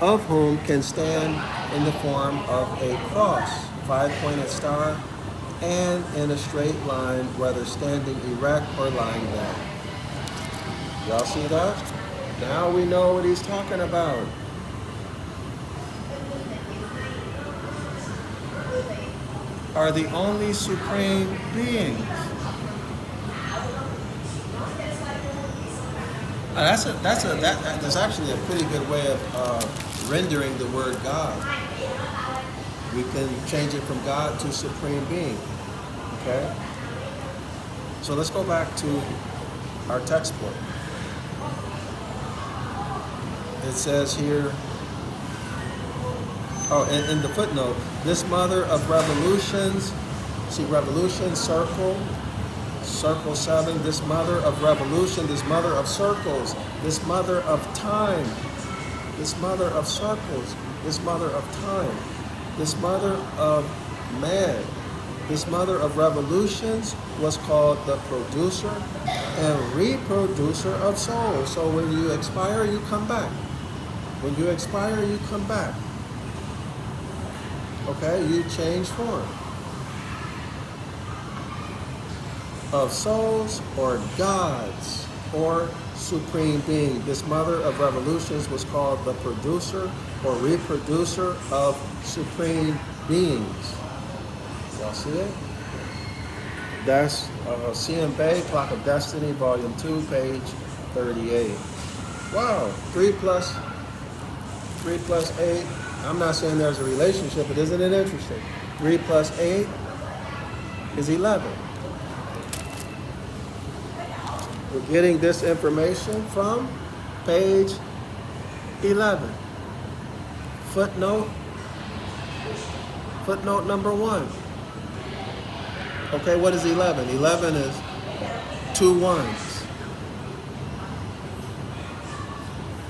A: of whom can stand in the form of a cross, 5-pointed star, and in a straight line, whether standing erect or lying down. Y'all see that? Now we know what he's talking about. Are the only supreme beings. That's actually a pretty good way of rendering the word God. We can change it from God to supreme being. Okay? So let's go back to our textbook. It says here, in the footnote, this mother of revolutions, see revolution, circle 7, this mother of revolution, this mother of circles, this mother of time, this mother of circles, this mother of time, this mother of man, this mother of revolutions was called the producer and reproducer of souls. So when you expire, you come back. When you expire, you come back. Okay, you change form. Of souls or gods or supreme being. This mother of revolutions was called the producer or reproducer of supreme beings. Y'all see it? That's C.M. Bay, Clock of Destiny, Volume 2, page 38. Wow, 3 plus 8. I'm not saying there's a relationship, but isn't it interesting? 3 plus 8 is 11. We're getting this information from page 11. Footnote number 1. Okay, what is 11? 11 is 2 ones.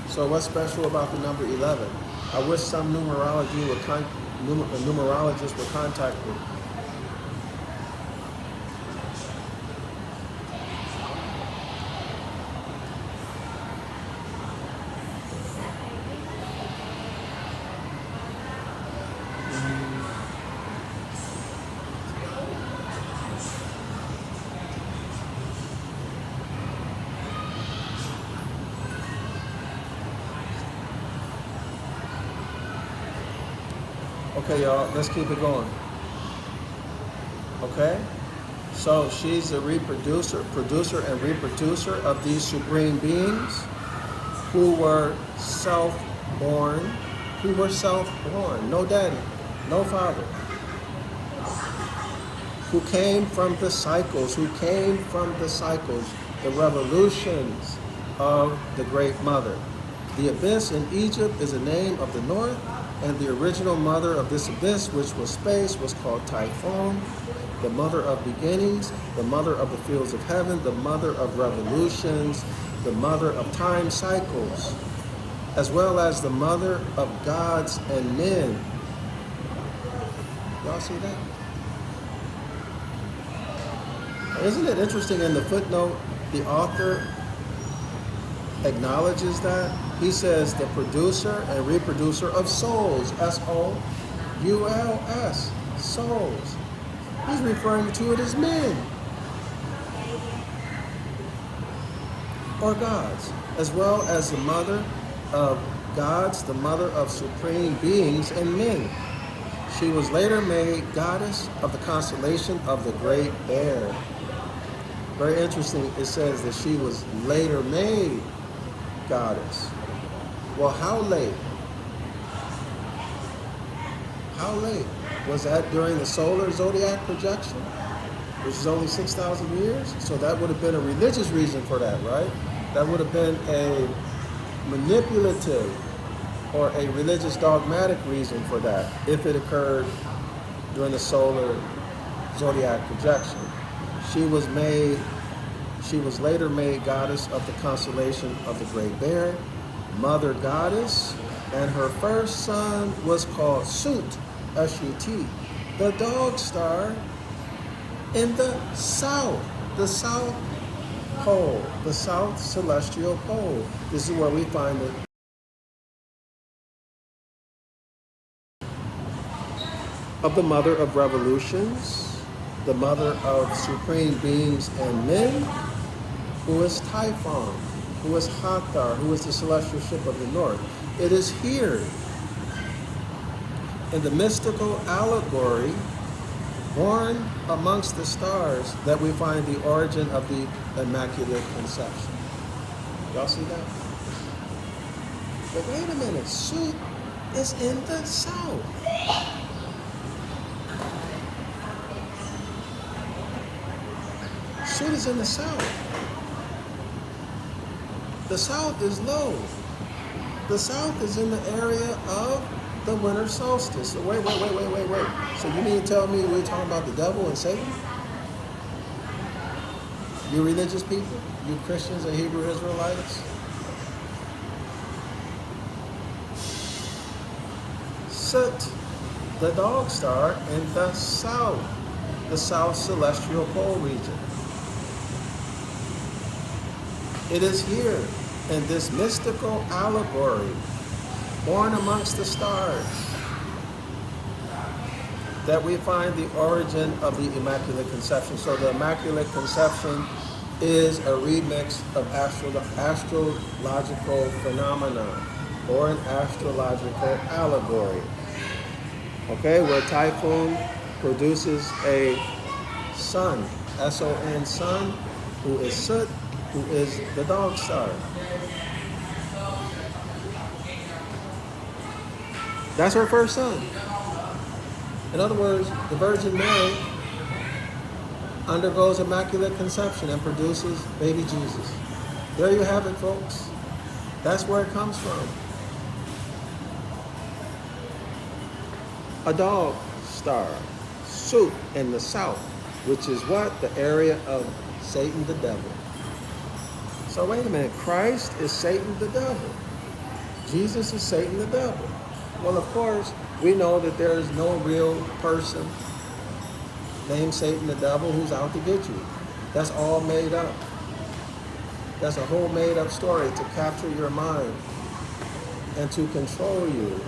A: So what's special about the number 11? I wish some numerologists would contact me. Okay, y'all, let's keep it going. Okay? So she's the producer and reproducer of these supreme beings who were self-born, no daddy, no father, who came from the cycles, the revolutions of the Great Mother. The abyss in Egypt is a name of the north, and the original mother of this abyss, which was space, was called Typhon, the mother of beginnings, the mother of the fields of heaven, the mother of revolutions, the mother of time cycles, as well as the mother of gods and men. Y'all see that? Isn't it interesting in the footnote, the author acknowledges that? He says the producer and reproducer of souls, S-O-U-L-S, souls. He's referring to it as men or gods, as well as the mother of gods, the mother of supreme beings and men. She was later made goddess of the constellation of the Great Bear. Very interesting, it says that she was later made goddess. Well, how late? How late? Was that during the solar zodiac projection, which is only 6,000 years? So that would have been a religious reason for that, right? That would have been a manipulative or a religious dogmatic reason for that if it occurred during the solar zodiac projection. She was later made goddess of the constellation of the Great Bear, mother goddess, and her first son was called Sut, S-U-T, the dog star in the south pole, the south celestial pole. This is where we find it. Of the mother of revolutions, the mother of supreme beings and men, who is Typhon, who is Hathor, who is the celestial ship of the north. It is here in the mystical allegory born amongst the stars that we find the origin of the Immaculate Conception. Y'all see that? But wait a minute, Sut is in the south. Sut is in the south. The south is low. The south is in the area of the winter solstice. So wait. So you mean to tell me we're talking about the devil and Satan? You religious people? You Christians and Hebrew Israelites? Sut, the dog star in the south celestial pole region. It is here in this mystical allegory, born amongst the stars, that we find the origin of the Immaculate Conception. So the Immaculate Conception is a remix of astrological phenomena or an astrological allegory. Okay, where Typhon produces a son, S-O-N, son, who is Sut, who is the dog star. That's her first son. In other words, the Virgin Mary undergoes Immaculate Conception and produces baby Jesus. There you have it, folks. That's where it comes from. A dog star, Sut in the south, which is what? The area of Satan the devil. So wait a minute, Christ is Satan the devil. Jesus is Satan the devil. Well, of course, we know that there is no real person named Satan the devil who's out to get you. That's all made up. That's a whole made up story to capture your mind and to control you,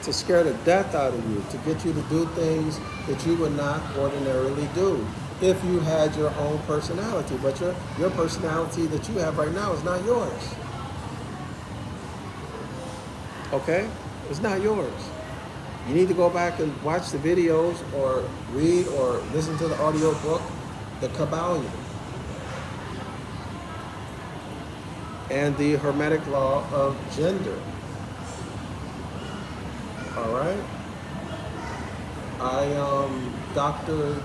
A: to scare the death out of you, to get you to do things that you would not ordinarily do if you had your own personality. But your personality that you have right now is not yours. Okay? It's not yours. You need to go back and watch the videos or read or listen to the audio book, The Kabbalion, and the Hermetic Law of Gender. All right? Dr.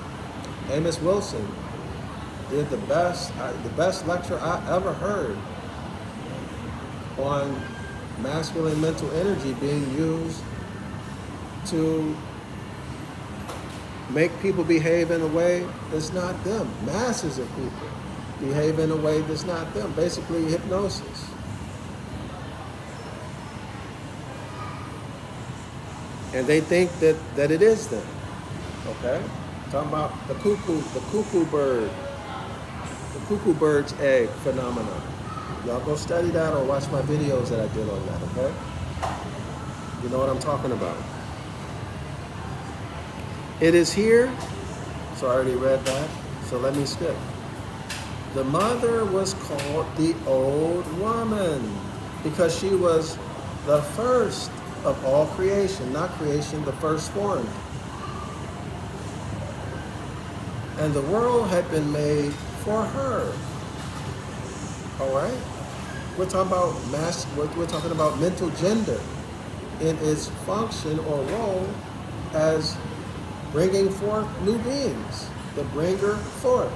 A: Amos Wilson did the best lecture I ever heard on masculine mental energy being used to make people behave in a way that's not them. Masses of people behave in a way that's not them. Basically, hypnosis. And they think that it is them. Okay? Talking about the cuckoo bird's egg phenomenon. Y'all go study that or watch my videos that I did on that, okay? You know what I'm talking about. It is here, so I already read that, so let me skip. The mother was called the old woman because she was the first of all creation, not creation, the first formed. And the world had been made for her. All right? We're talking about we're talking about mental gender. in its function or role as bringing forth new beings, the bringer forth.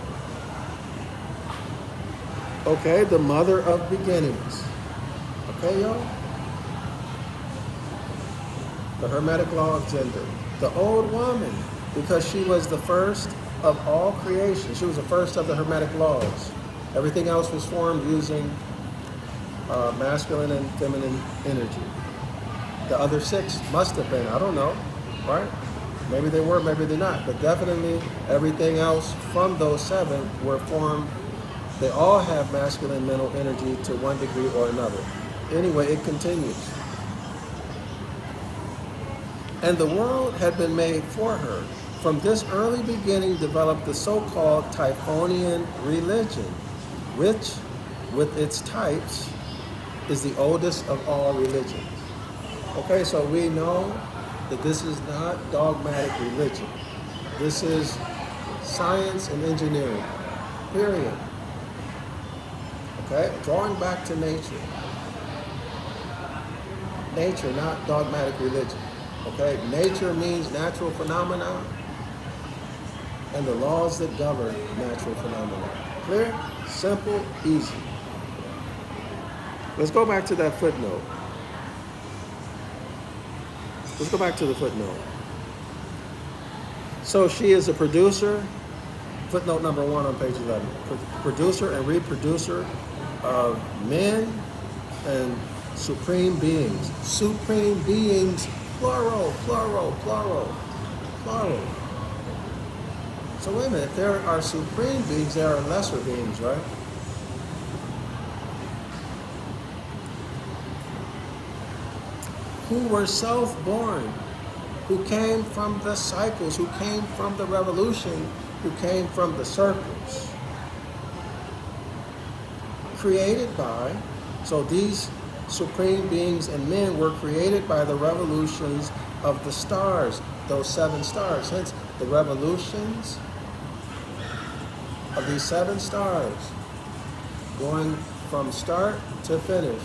A: Okay, the mother of beginnings. Okay, y'all? The Hermetic law of gender. The old woman, because she was the first of all creation. She was the first of the Hermetic laws. Everything else was formed using masculine and feminine energy. The other 6 must have been, I don't know, right? Maybe they were, maybe they're not. But definitely everything else from those 7 were formed. They all have masculine mental energy to one degree or another. Anyway, it continues. And the world had been made for her. From this early beginning developed the so-called Typhonian religion, which, with its types, is the oldest of all religions. Okay, so we know that this is not dogmatic religion. This is science and engineering, period. Okay, drawing back to nature. Nature, not dogmatic religion. Okay, nature means natural phenomena and the laws that govern natural phenomena. Clear? Simple, easy. Let's go back to that footnote. Let's go back to the footnote. So she is a producer, footnote number 1 on page 11. Producer and reproducer of men and supreme beings. Supreme beings, plural, plural, plural, plural. So wait a minute, if there are supreme beings, there are lesser beings, right? Who were self-born, who came from the cycles, who came from the revolution, who came from the circles. Created by, so these supreme beings and men were created by the revolutions of the stars, those 7 stars. Hence, the revolutions of these 7 stars, going from start to finish,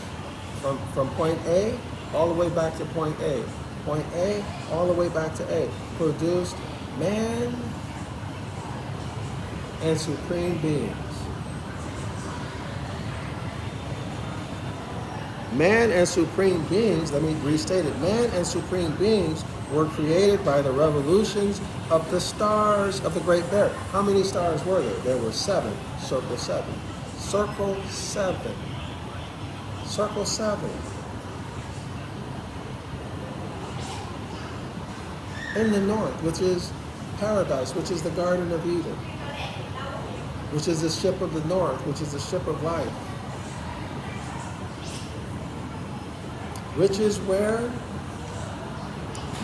A: from point A all the way back to point A. Point A all the way back to A. Produced man and supreme beings. Man and supreme beings, let me restate it, man and supreme beings were created by the revolutions of the stars of the Great Bear. How many stars were there? There were 7. Circle 7. Circle 7. Circle 7. In the north, which is paradise, which is the Garden of Eden, which is the ship of the north, which is the ship of life, which is where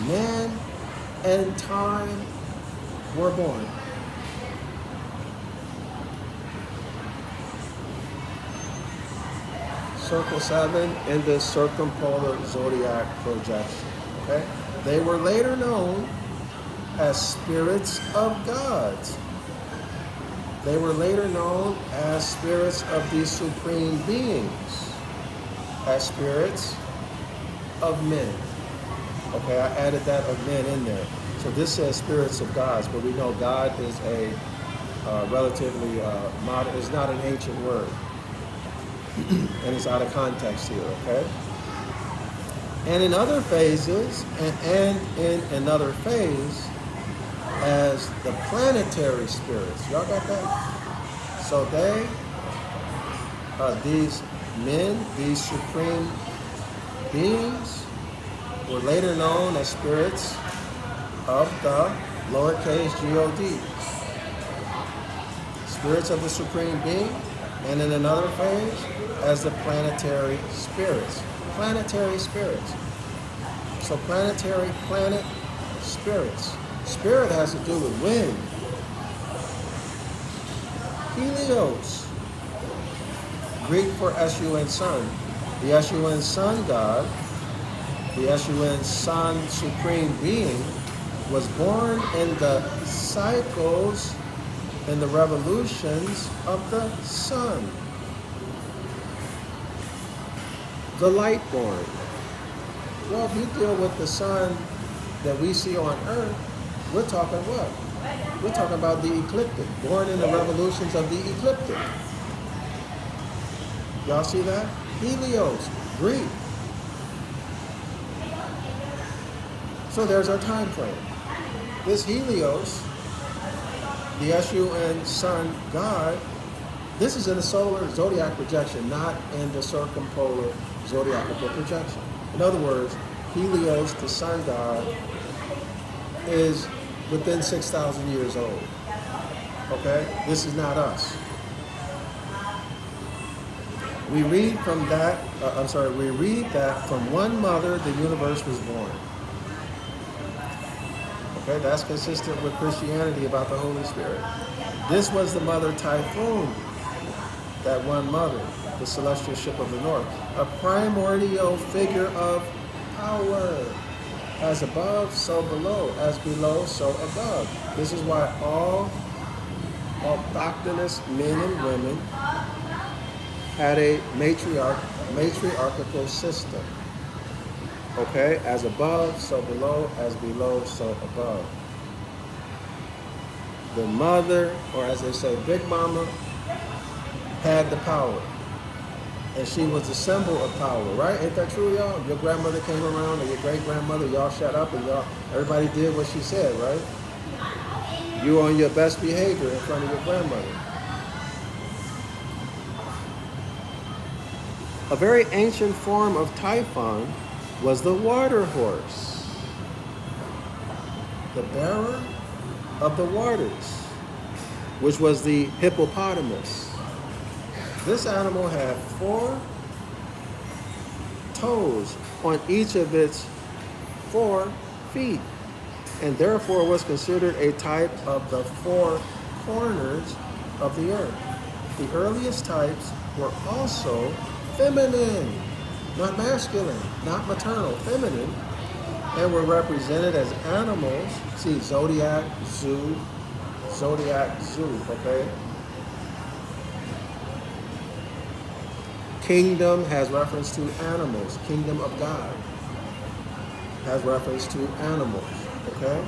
A: man and time were born. Circle 7 in the circumpolar zodiac projection. Okay? They were later known as spirits of gods. They were later known as spirits of these supreme beings, as spirits of men. Okay, I added that of men in there. So this says spirits of gods, but we know God is a relatively modern, is not an ancient word. And it's out of context here, okay? And in other phases, and in another phase, as the planetary spirits. Y'all got that? So they, these men, these supreme beings, were later known as spirits of the lowercase God. Spirits of the supreme being, and in another phase, as the planetary spirits. Planetary spirits. So planetary, planet, spirits. Spirit has to do with wind. Helios, Greek for S-U-N, sun. The S-U-N, sun god, the S-U-N, sun, supreme being, was born in the cycles and the revolutions of the sun. The light born. Well, if you deal with the sun that we see on Earth, we're talking what? We're talking about the ecliptic, born in the revolutions of the ecliptic. Y'all see that? Helios, Greek. So there's our time frame. This Helios, the S-U-N sun god, this is in the solar zodiac projection, not in the circumpolar zodiacal projection. In other words, Helios, the sun god, is within 6,000 years old. Okay? This is not us. We read that from one mother the universe was born. Okay, that's consistent with Christianity about the Holy Spirit. This was the mother Typhoon, that one mother, the celestial ship of the north, a primordial figure of power. As above, so below. As below, so above. This is why all autochthonous men and women had a matriarchal system. Okay? As above, so below. As below, so above. The mother, or as they say, Big Mama, had the power. And she was the symbol of power, right? Ain't that true, y'all? Your grandmother came around, or your great-grandmother, y'all shut up, and everybody did what she said, right? You were on your best behavior in front of your grandmother. A very ancient form of Typhon was the water horse, the bearer of the waters, which was the hippopotamus. This animal had 4 toes on each of its 4 feet, and therefore was considered a type of the 4 corners of the earth. The earliest types were also feminine, not masculine, not maternal, feminine, and were represented as animals. See, zodiac, zoo, okay? Kingdom has reference to animals. Kingdom of God has reference to animals, okay?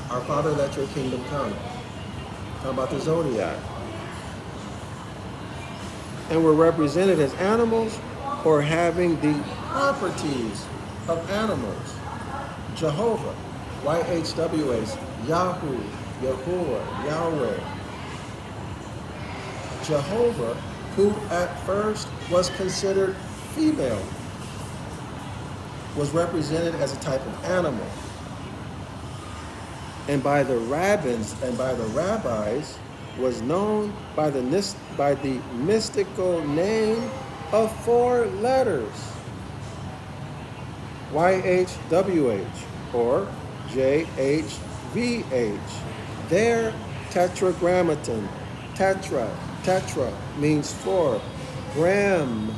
A: Our Father, let your kingdom come. Talking about the zodiac. And we're represented as animals or having the properties of animals. Jehovah, YHWH, Yahoo, Yahuwah, Yahweh. Jehovah, who at first was considered female, was represented as a type of animal. And by the rabbins and by the rabbis was known by the mystical name of 4 letters. YHWH or JHVH. Their tetragrammaton. Tetra means 4. Gram.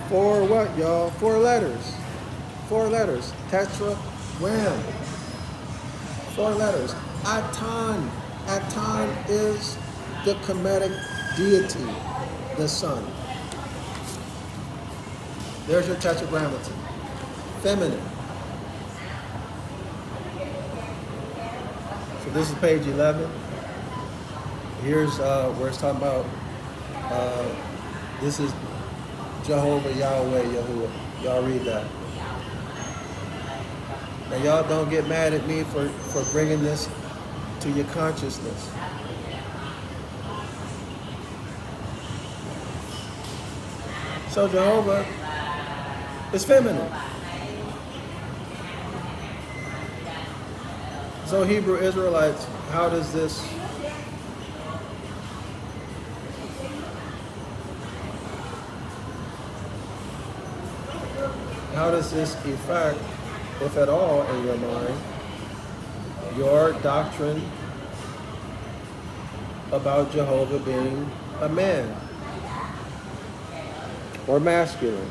A: 4 what, y'all? 4 letters. 4 letters. Tetragram. 4 letters. Aton. Aton is the Kemetic deity, the sun. There's your tetragrammaton. Feminine. So this is page 11. Here's where it's talking about, this is Jehovah, Yahweh, Yahuwah. Y'all read that. And y'all don't get mad at me for bringing this to your consciousness. So Jehovah is feminine. So Hebrew Israelites, how does this affect, if at all, in your mind, your doctrine about Jehovah being a man or masculine?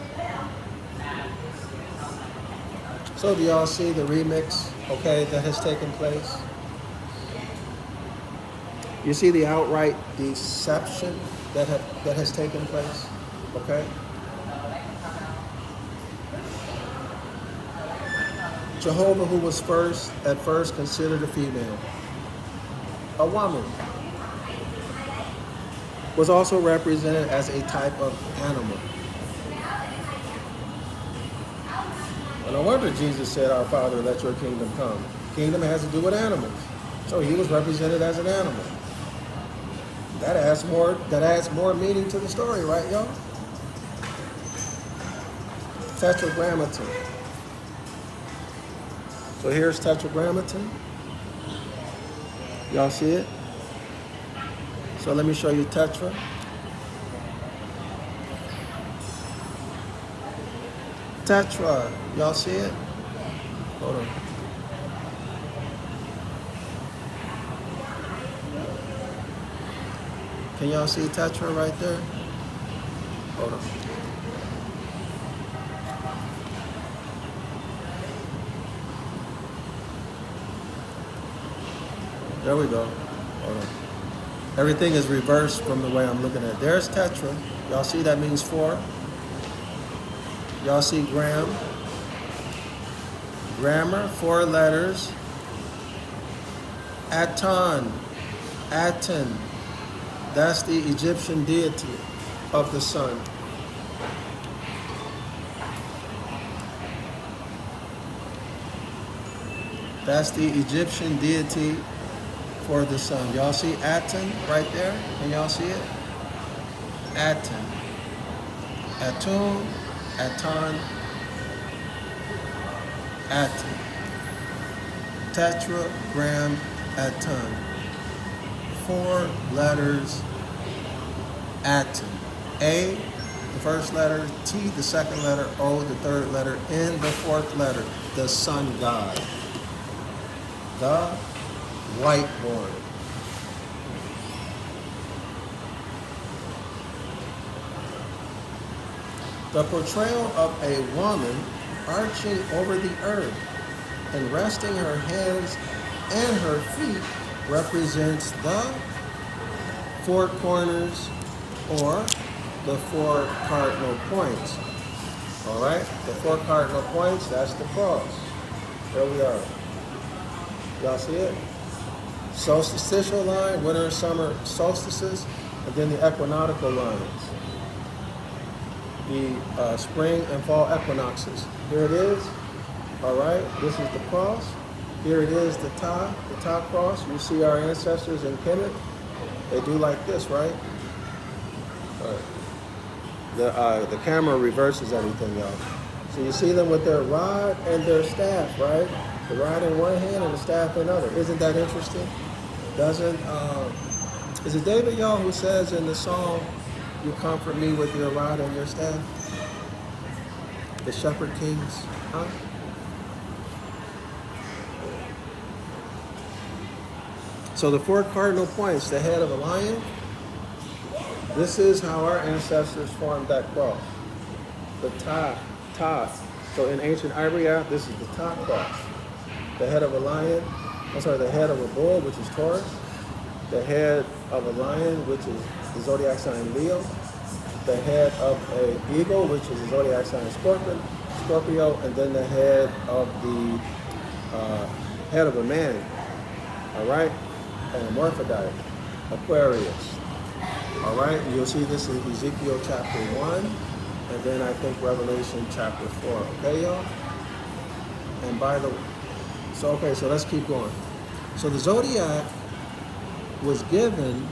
A: So do y'all see the remix, okay, that has taken place? You see the outright deception that has taken place, okay? Jehovah, who was at first considered a female, a woman, was also represented as a type of animal. And no wonder Jesus said, "Our Father, let your kingdom come." Kingdom has to do with animals. So he was represented as an animal. That adds more meaning to the story, right, y'all? Tetragrammaton. So here's Tetragrammaton. Y'all see it? So let me show you Tetra. Tetra. Y'all see it? Hold on. Can y'all see Tetra right there? Hold on. There we go. Hold on. Everything is reversed from the way I'm looking at it. There's Tetra. Y'all see that means 4? Y'all see gram? Grammar, 4 letters. Aton. Aten. That's the Egyptian deity of the sun. That's the Egyptian deity for the sun. Y'all see Aten right there? Can y'all see it? Aten. Atun, Aton, Aten. Tetragram Aton. 4 letters, Aten. A, the first letter, T, the second letter, O, the third letter, N, the fourth letter, the sun god. The white-born. The portrayal of a woman arching over the earth and resting her hands and her feet represents the 4 corners or the 4 cardinal points. All right, the 4 cardinal points, that's the cross. There we are. Y'all see it? Solstitial line, winter and summer solstices, and then the equinoctial lines. The spring and fall equinoxes. Here it is. All right, this is the cross. Here it is, the Ta cross. You see our ancestors in Kemet. They do like this, right? The camera reverses everything, y'all. So you see them with their rod and their staff, right? The rod in one hand and the staff in another. Isn't that interesting? Is it David, y'all, who says in the song, "You comfort me with your rod and your staff"? The Shepherd Kings, huh? So the 4 cardinal points, the head of a lion, this is how our ancestors formed that cross. The Ta. So in ancient Iberia, this is the Ta cross. The head of a lion, the head of a bull, which is Taurus. The head of a lion, which is the zodiac sign Leo. The head of an eagle, which is the zodiac sign Scorpio, and then the head of a man. All right, and a Morphodite, Aquarius. All right, you'll see this in Ezekiel chapter 1, and then I think Revelation chapter 4. Okay, y'all. And so let's keep going. So the zodiac was given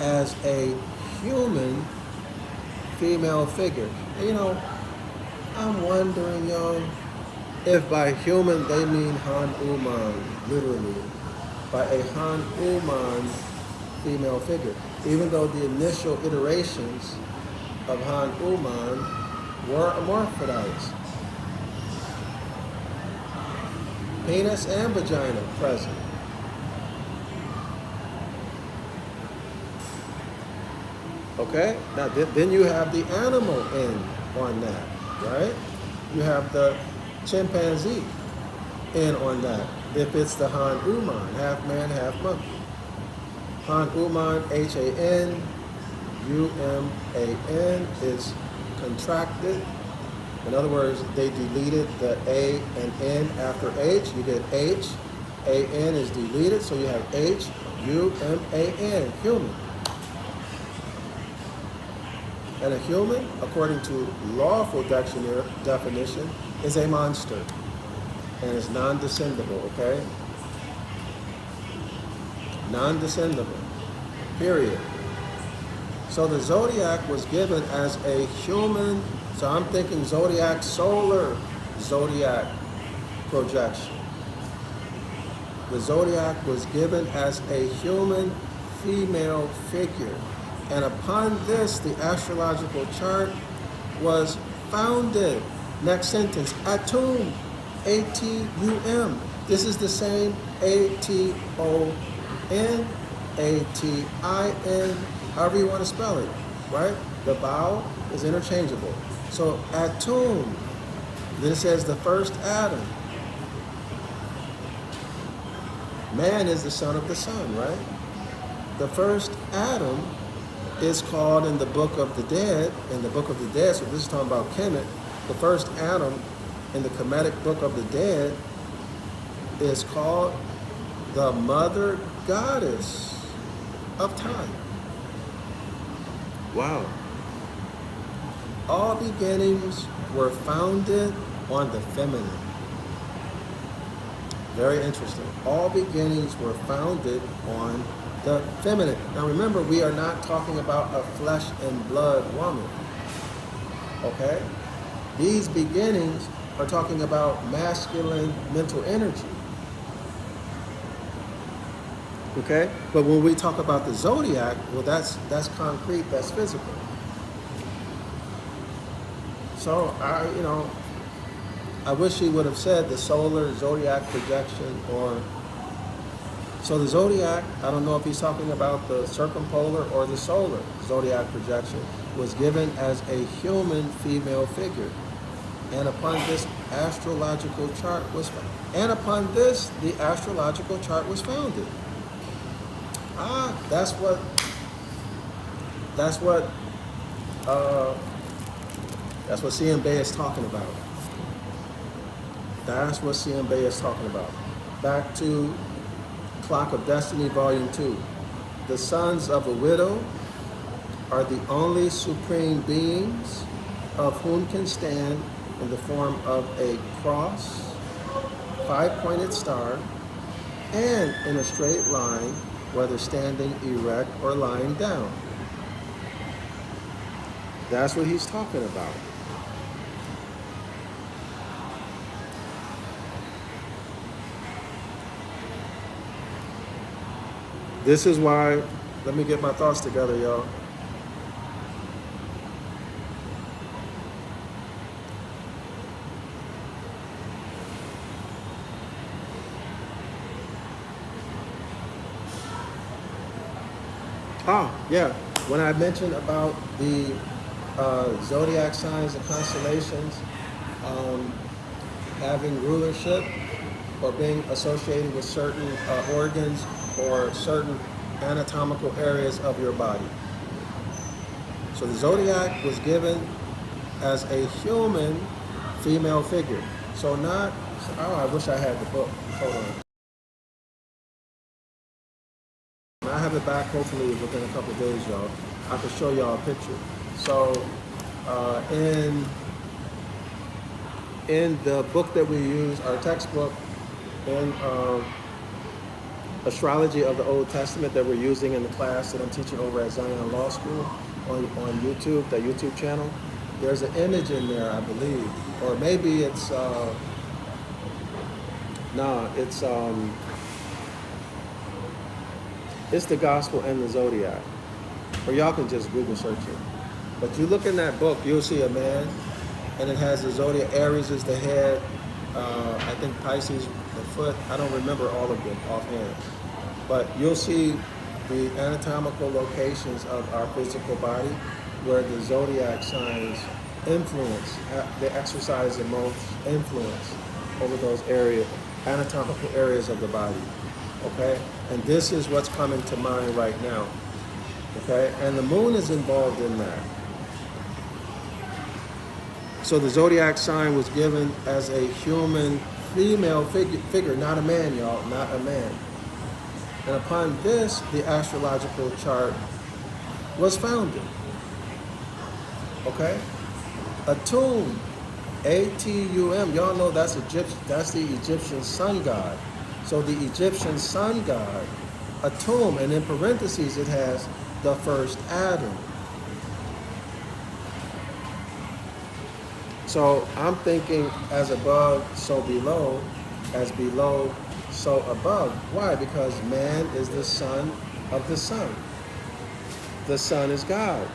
A: as a human female figure. And I'm wondering, y'all, if by human they mean Han-Uman, literally, by a Han-Uman female figure. Even though the initial iterations of Han-Uman were hermaphrodites. Penis and vagina present. Okay, now then you have the animal in on that, right? You have the chimpanzee in on that. If it's the Han-Uman, half man, half monkey. Han-Uman, H-A-N-U-M-A-N is contracted In other words, they deleted the A and N after H. You get H, A-N is deleted, so you have H-U-M-A-N, human. And a human, according to lawful dictionary definition, is a monster and is non-descendable, okay? Non-descendable, period. So the zodiac was given as a human, so I'm thinking zodiac, solar zodiac projection. The zodiac was given as a human female figure. And upon this, the astrological chart was founded. Next sentence, Atum, A-T-U-M. This is the same A-T-O-N, A-T-I-N, however you want to spell it, right? The vowel is interchangeable. So Atum, then it says the first Adam. Man is the son of the sun, right? The first Adam is called in the Book of the Dead, so this is talking about Kemet. The first Adam in the Kemetic Book of the Dead is called the Mother Goddess of Time. Wow. All beginnings were founded on the feminine. Very interesting. All beginnings were founded on the feminine. Now remember, we are not talking about a flesh and blood woman. Okay? These beginnings are talking about masculine mental energy. Okay? But when we talk about the zodiac, well, that's concrete, that's physical. So I wish he would have said the solar zodiac projection, or so the zodiac, I don't know if he's talking about the circumpolar or the solar zodiac projection, was given as a human female figure. And upon this, astrological chart was founded. And upon this, the astrological chart was founded. That's what CM Bay is talking about. That's what CM Bay is talking about. Back to Clock of Destiny, Volume 2. The sons of a widow are the only supreme beings of whom can stand in the form of a cross, five-pointed star, and in a straight line, whether standing erect or lying down. That's what he's talking about. This is why, let me get my thoughts together, y'all. Yeah, when I mentioned about the zodiac signs and constellations having rulership or being associated with certain organs or certain anatomical areas of your body. So the zodiac was given as a human female figure. So not, I wish I had the book. Hold on. I have it back hopefully within a couple of days, y'all. I can show y'all a picture. So in the book that we use, our textbook, in Astrology of the Old Testament that we're using in the class that I'm teaching over at Zion Law School on YouTube, the YouTube channel, there's an image in there, I believe. Or maybe it's, it's the Gospel and the Zodiac. Or y'all can just Google search it. But you look in that book, you'll see a man, and it has the zodiac. Aries is the head, I think Pisces the foot. I don't remember all of them offhand. But you'll see the anatomical locations of our physical body where the zodiac signs influence, they exercise the most influence over those anatomical areas of the body. Okay? And this is what's coming to mind right now. Okay? And the moon is involved in that. So the zodiac sign was given as a human female figure, not a man, y'all, not a man. And upon this, the astrological chart was founded. Okay? Atum, A-T-U-M, y'all know that's the Egyptian sun god. So the Egyptian sun god, Atum, and in parentheses it has the first Adam. So I'm thinking as above, so below, as below, so above. Why? Because man is the son of the sun. The sun is God,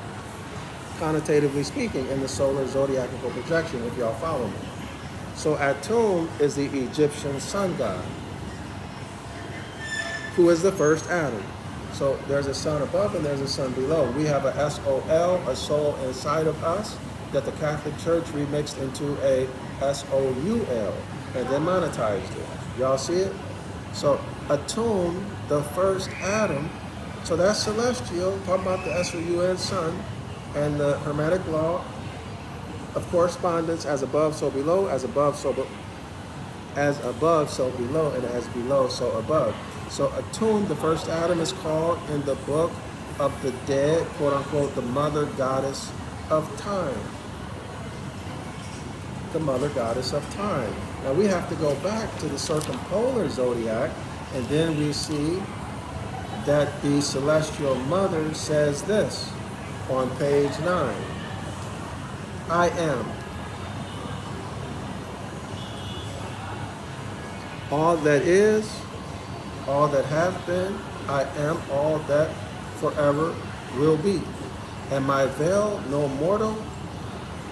A: connotatively speaking, in the solar zodiacal projection, if y'all follow me. So Atum is the Egyptian sun god, who is the first Adam. So there's a sun above and there's a sun below. We have a S-O-L, a soul inside of us, that the Catholic Church remixed into a S-O-U-L and then monetized it. Y'all see it? So Atum, the first Adam, so that's celestial, talking about the S-O-U-N sun, and the Hermetic law of correspondence, as above, so below, as above, so below, and as below, so above. So Atum, the first Adam, is called in the Book of the Dead, quote unquote, the mother goddess of time. The mother goddess of time. Now we have to go back to the circumpolar zodiac, and then we see that the celestial mother says this on page 9. I am all that is, all that have been, I am all that forever will be. And my veil no mortal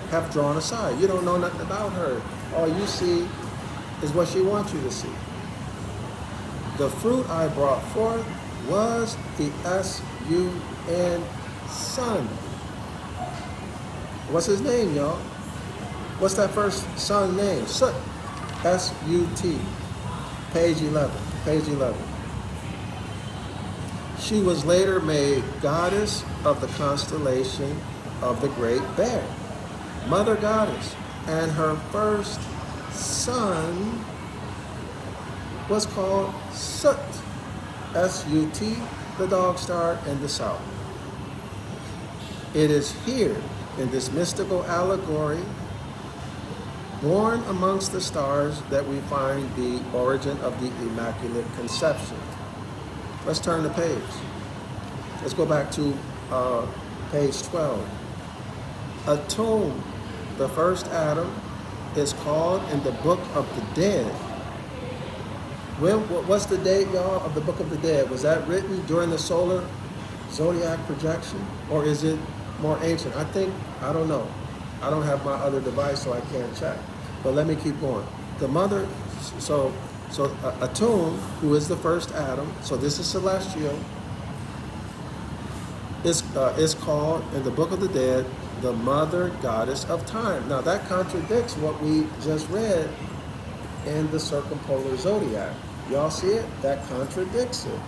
A: have drawn aside. You don't know nothing about her. All you see is what she wants you to see. The fruit I brought forth was the S-U-N son. What's his name, y'all? What's that first son name? Sut. S-U-T. Page 11. Page 11. She was later made goddess of the constellation of the Great Bear. Mother goddess. And her first son was called Sut. S-U-T, the dog star in the south. It is here in this mystical allegory, born amongst the stars, that we find the origin of the Immaculate Conception. Let's turn the page. Let's go back to page 12. Atum, the first Adam, is called in the Book of the Dead. Well, what's the date, y'all, of the Book of the Dead? Was that written during the solar zodiac projection, or is it more ancient? I don't know. I don't have my other device, so I can't check. But let me keep going. The mother, so Atum, who is the first Adam, so this is celestial, is called in the Book of the Dead the mother goddess of time. Now that contradicts what we just read in the circumpolar zodiac. Y'all see it? That contradicts it.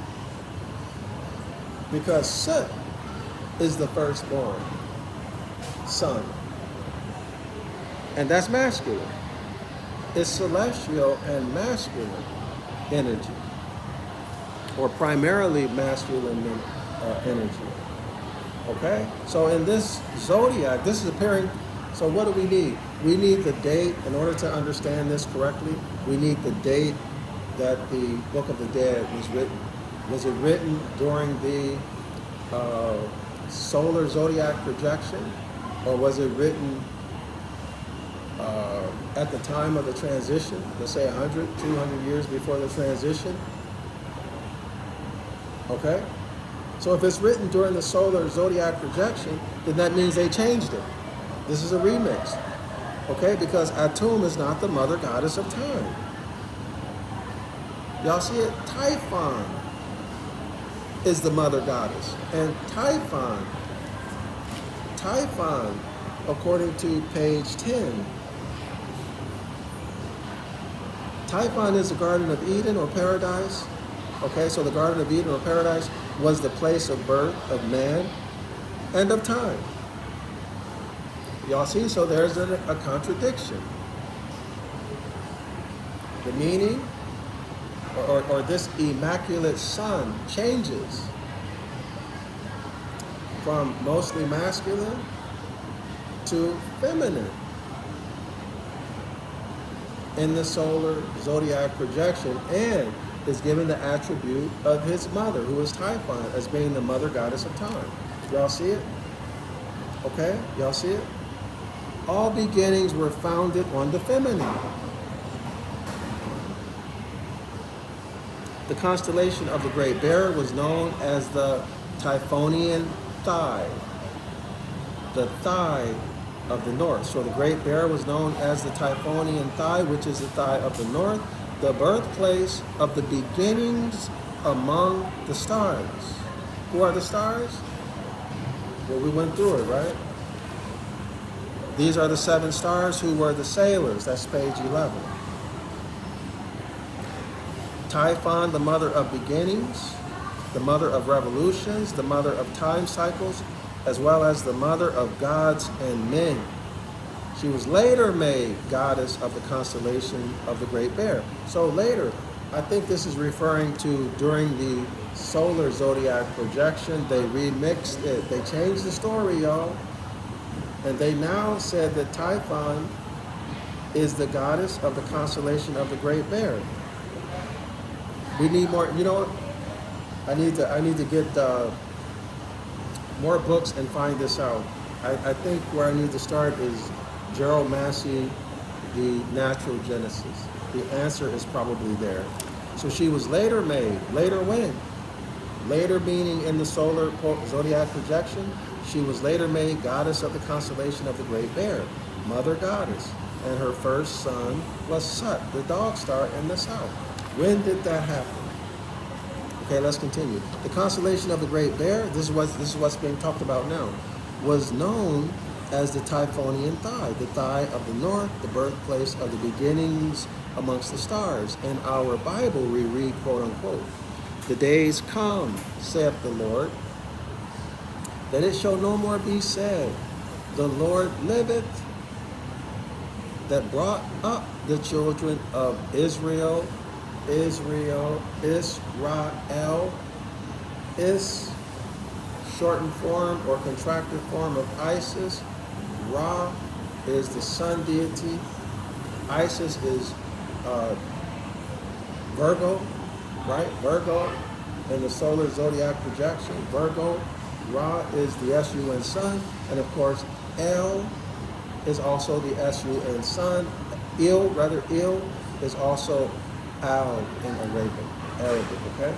A: Because Sut is the firstborn son. And that's masculine. It's celestial and masculine energy, or primarily masculine energy. Okay? So in this zodiac, this is appearing, so what do we need? We need the date. In order to understand this correctly, we need the date that the Book of the Dead was written. Was it written during the solar zodiac projection, or was it written at the time of the transition, let's say 100, 200 years before the transition? Okay? So if it's written during the solar zodiac projection, then that means they changed it. This is a remix. Okay? Because Atum is not the mother goddess of time. Y'all see it? Typhon is the mother goddess. And Typhon, according to page 10, Typhon is the Garden of Eden or paradise. Okay, so the Garden of Eden or paradise was the place of birth of man and of time. Y'all see? So there's a contradiction. The meaning or this immaculate son changes from mostly masculine to feminine in the solar zodiac projection, and is given the attribute of his mother, who is Typhon, as being the mother goddess of time. Y'all see it? Okay? Y'all see it? All beginnings were founded on the feminine. The constellation of the Great Bear was known as the Typhonian Thigh, the thigh of the north. So the Great Bear was known as the Typhonian Thigh, which is the thigh of the north, the birthplace of the beginnings among the stars. Who are the stars? Well, we went through it, right? These are the 7 stars who were the sailors. That's page 11. Typhon, the mother of beginnings, the mother of revolutions, the mother of time cycles, as well as the mother of gods and men. She was later made goddess of the constellation of the Great Bear. So later, I think this is referring to during the solar zodiac projection, they remixed it. They changed the story, y'all. And they now said that Typhon is the goddess of the constellation of the Great Bear. We need more, you know what? I need to get more books and find this out. I think where I need to start is Gerald Massey, The Natural Genesis. The answer is probably there. So she was later made. Later when? Later meaning in the solar zodiac projection, she was later made goddess of the constellation of the Great Bear, mother goddess. And her first son was Sut, the dog star in the south. When did that happen? Okay, let's continue. The constellation of the Great Bear, this is what's being talked about now, was known as the Typhonian Thigh, the thigh of the north, the birthplace of the beginnings amongst the stars. In our Bible, we read, quote unquote, "The days come, saith the Lord, that it shall no more be said, the Lord liveth, that brought up the children of Israel, Israel, is shortened form or contracted form of Isis. Ra is the sun deity. Isis is Virgo, right? Virgo in the solar zodiac projection. Virgo. Ra is the S-U-N sun. And of course, El is also the S-U-N sun. Il is also Al in Arabic, okay?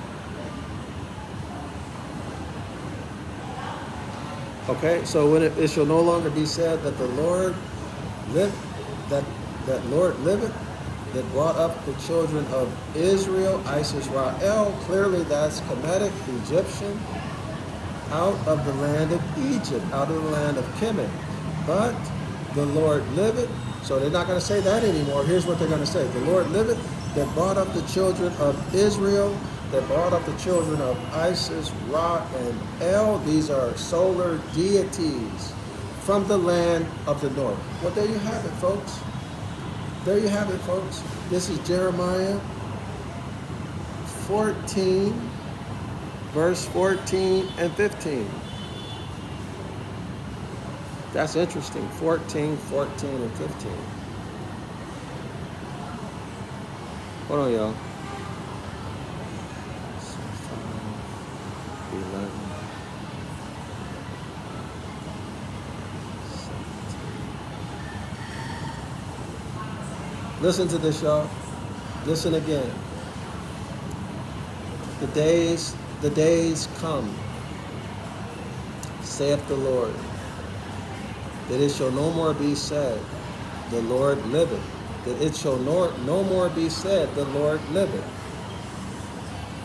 A: Okay, so when it shall no longer be said that the Lord lived, that Lord liveth, that brought up the children of Israel, Isis, Ra'el, clearly that's Kemetic, Egyptian, out of the land of Egypt, out of the land of Kemet. But the Lord liveth, so they're not going to say that anymore. Here's what they're going to say. The Lord liveth, that brought up the children of Israel, that brought up the children of Isis, Ra, and El. These are solar deities from the land of the north. Well, there you have it, folks. There you have it, folks. This is Jeremiah 14, verse 14 and 15. That's interesting. 14, 14, and 15. Hold on, y'all. 11. Listen to this, y'all. Listen again. The days come, saith the Lord, that it shall no more be said, the Lord liveth. That it shall no more be said, the Lord liveth.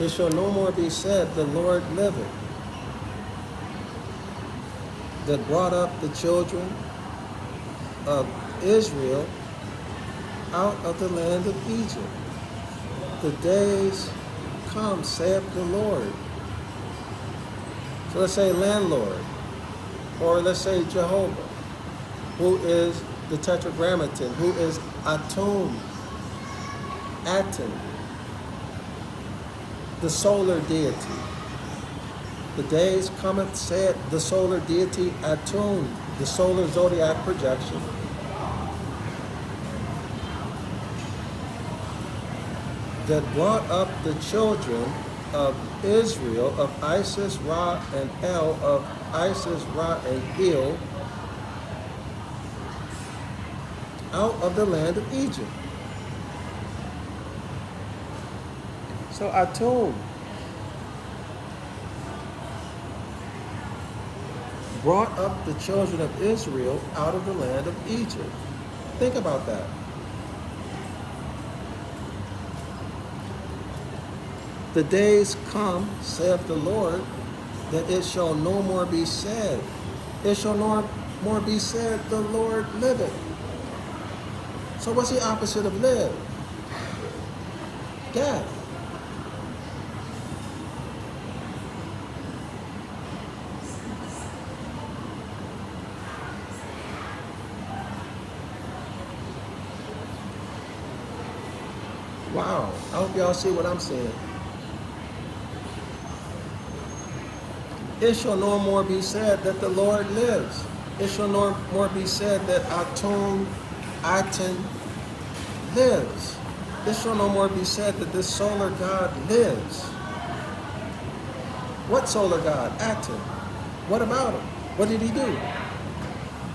A: It shall no more be said, the Lord liveth. That brought up the children of Israel out of the land of Egypt. The days come, saith the Lord. So let's say landlord, or let's say Jehovah. who is the Tetragrammaton, who is Atum, Aten, the solar deity. The days cometh, said the solar deity Atum, the solar zodiac projection. That brought up the children of Israel, of Isis, Ra, and El, of Isis, Ra, and El, out of the land of Egypt. So Atum brought up the children of Israel out of the land of Egypt. Think about that. The days come, saith the Lord, that it shall no more be said. It shall no more be said, the Lord liveth. So what's the opposite of live? Death. Wow, I hope y'all see what I'm saying. It shall no more be said that the Lord lives. It shall no more be said that Atum, Aten lives. It shall no more be said that this solar god lives. What solar god? Aten. What about him? What did he do?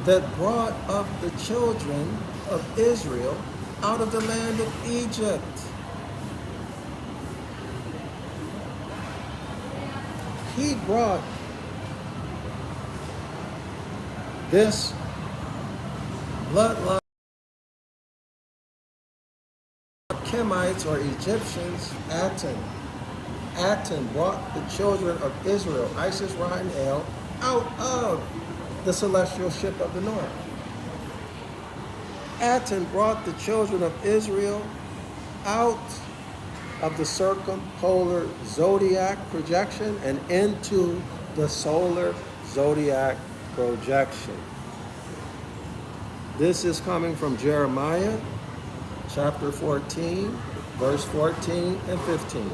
A: That brought up the children of Israel out of the land of Egypt. He brought this bloodline of Kemites or Egyptians, Aten. Aten brought the children of Israel, Isis, Ra, and El, out of the celestial ship of the north. Aten brought the children of Israel out of the circumpolar zodiac projection and into the solar zodiac projection. This is coming from Jeremiah chapter 14, verse 14 and 15.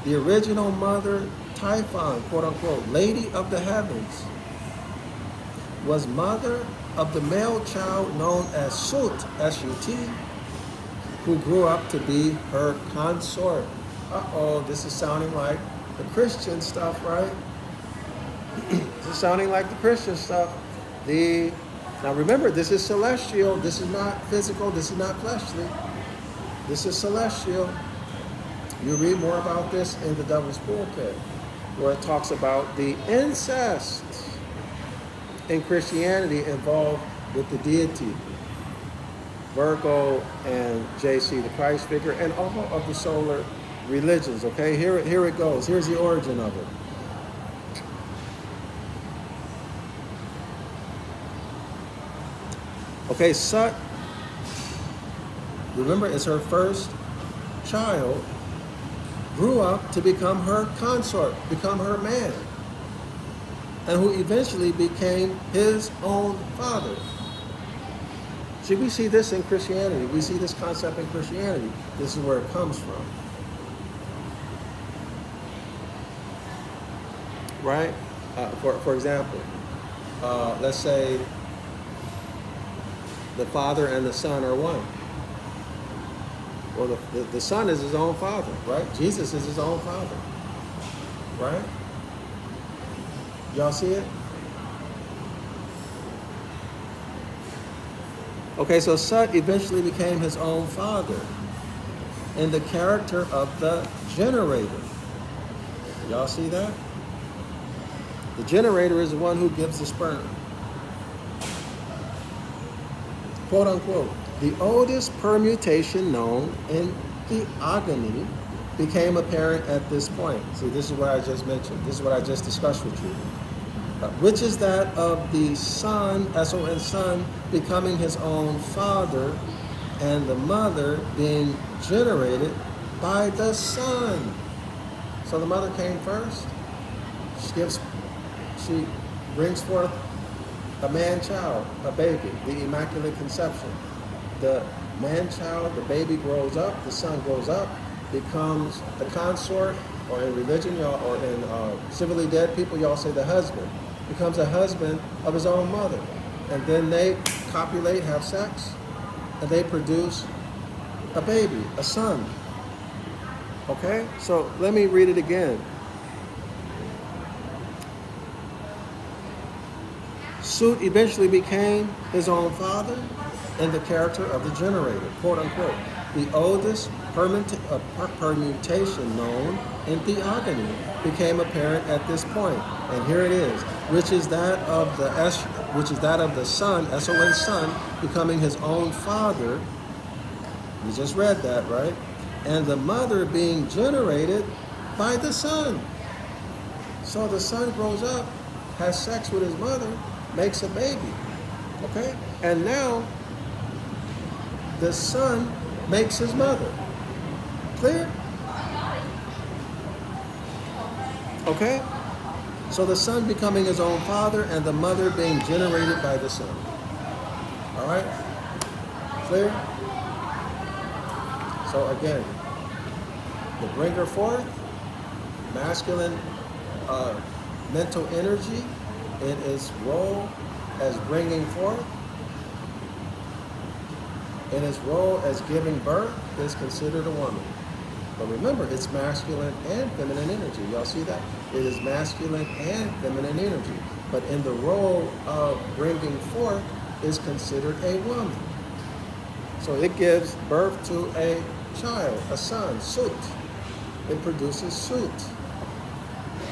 A: The original mother, Typhon, quote unquote, lady of the heavens, was mother of the male child known as Sut, S-U-T, who grew up to be her consort. Uh-oh, this is sounding like the Christian stuff, right? This is sounding like the Christian stuff. Now remember, this is celestial. This is not physical. This is not fleshly. This is celestial. You read more about this in the Devil's Pulpit, where it talks about the incest in Christianity involved with the deity, Virgo and JC, the Christ figure, and all of the solar religions. Okay, here it goes. Here's the origin of it. Okay, Sut, remember, is her first child, grew up to become her consort, become her man, and who eventually became his own father. See, we see this in Christianity. We see this concept in Christianity. This is where it comes from. Right? For example, let's say the Father and the Son are one. Well, the Son is his own Father, right? Jesus is his own Father, right? Y'all see it? Okay, so Sut eventually became his own father in the character of the generator. Y'all see that? The generator is the one who gives the sperm. Quote unquote, the oldest permutation known in theogony became apparent at this point. See, this is what I just mentioned. This is what I just discussed with you. Which is that of the Son, S-O-N, Son, becoming his own father, and the mother being generated by the Son. So the mother came first. She brings forth a man-child, a baby, the Immaculate Conception. The man-child, the baby grows up, the son grows up, becomes the consort, or in religion, y'all, or in civilly dead people, y'all say the husband, becomes a husband of his own mother. And then they copulate, have sex, and they produce a baby, a son. Okay? So let me read it again. Sut eventually became his own father in the character of the generator, quote unquote. The oldest permutation known in theogony became apparent at this point, and here it is, which is that of the son, S-O-N son, becoming his own father. We just read that, right? And the mother being generated by the son. So the son grows up, has sex with his mother, makes a baby, okay? And now the son makes his mother. Clear? Okay? So the son becoming his own father and the mother being generated by the son. All right? Clear? So again, the bringer forth, masculine mental energy in its role as bringing forth, in its role as giving birth, is considered a woman. But remember, it's masculine and feminine energy. Y'all see that? It is masculine and feminine energy. But in the role of bringing forth is considered a woman. So it gives birth to a child, a son, Sut. It produces Sut.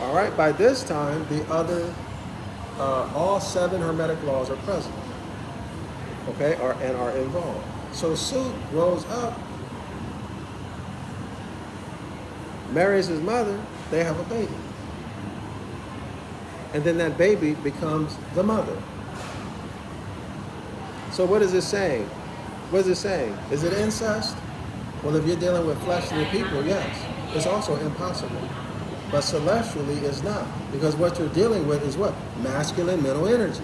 A: All right, by this time, the other, all 7 Hermetic laws are present, okay, and are involved. So Sut grows up, marries his mother, they have a baby. And then that baby becomes the mother. So what is it saying? What is it saying? Is it incest? Well, if you're dealing with fleshly people, yes. It's also impossible. But celestially is not. Because what you're dealing with is what? Masculine mental energy.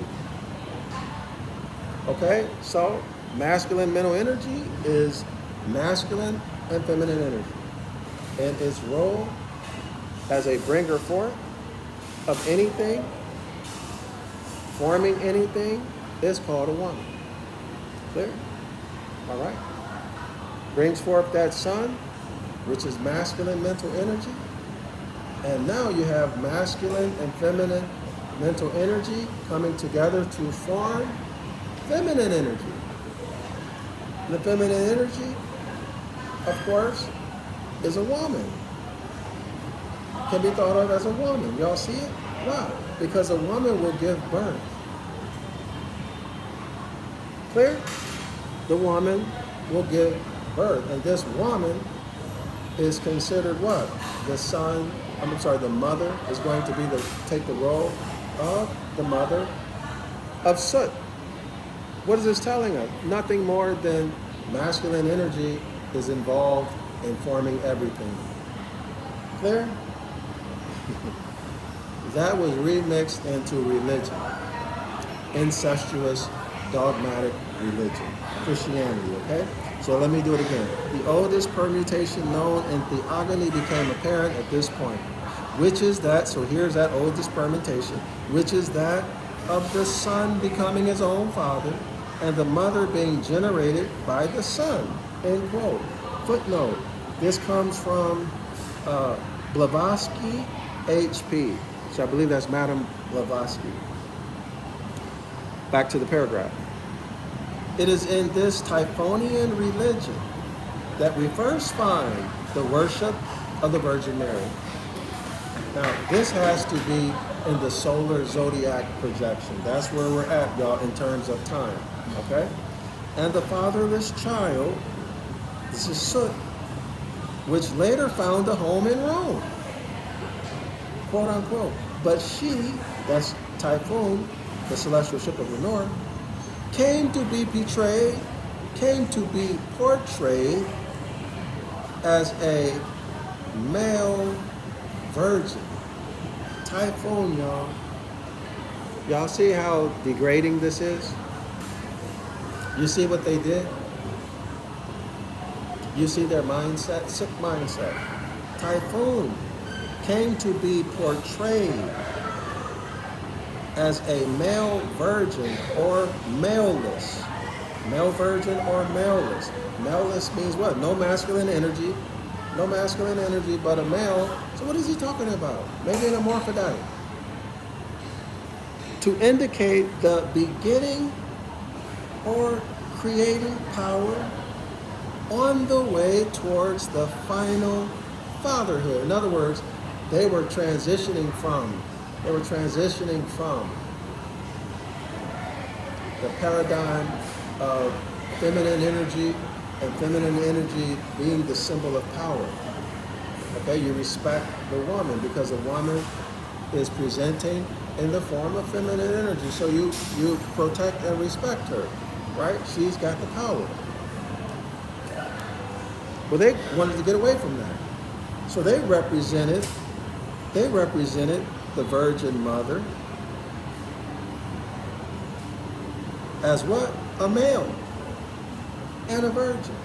A: Okay? So masculine mental energy is masculine and feminine energy. And its role as a bringer forth of anything, forming anything, is called a woman. Clear? All right? Brings forth that son, which is masculine mental energy. And now you have masculine and feminine mental energy coming together to form feminine energy. The feminine energy, of course, is a woman. Can be thought of as a woman. Y'all see it? Why? Because a woman will give birth. Clear? The woman will give birth. And this woman is considered what? The mother is going to take the role of the mother of Sut. What is this telling us? Nothing more than masculine energy is involved in forming everything. Clear? That was remixed into religion. Incestuous, dogmatic religion. Christianity, okay? So let me do it again. The oldest permutation known in theogony became apparent at this point, which is that, so here's that oldest permutation, which is that of the son becoming his own father and the mother being generated by the son, end quote. Footnote, this comes from Blavatsky, HP. So I believe that's Madame Blavatsky. Back to the paragraph. It is in this Typhonian religion that we first find the worship of the Virgin Mary. Now, this has to be in the solar zodiac projection. That's where we're at, y'all, in terms of time, okay? And the fatherless child, this is Sut, which later found a home in Rome, quote unquote. But she, that's Typhoon, the celestial ship of the north, came to be portrayed as a male virgin. Typhoon, y'all. Y'all see how degrading this is? You see what they did? You see their mindset? Sick mindset. Typhoon came to be portrayed as a male virgin or maleless. Male virgin or maleless. Maleless means what? No masculine energy. No masculine energy, but a male. So what is he talking about? Maybe an hermaphrodite. To indicate the beginning or creating power on the way towards the final fatherhood. In other words, they were transitioning from the paradigm of feminine energy, and feminine energy being the symbol of power. Okay, you respect the woman because the woman is presenting in the form of feminine energy. So you protect and respect her, right? She's got the power. Well, they wanted to get away from that. So they represented the Virgin Mother as what? A male and a virgin,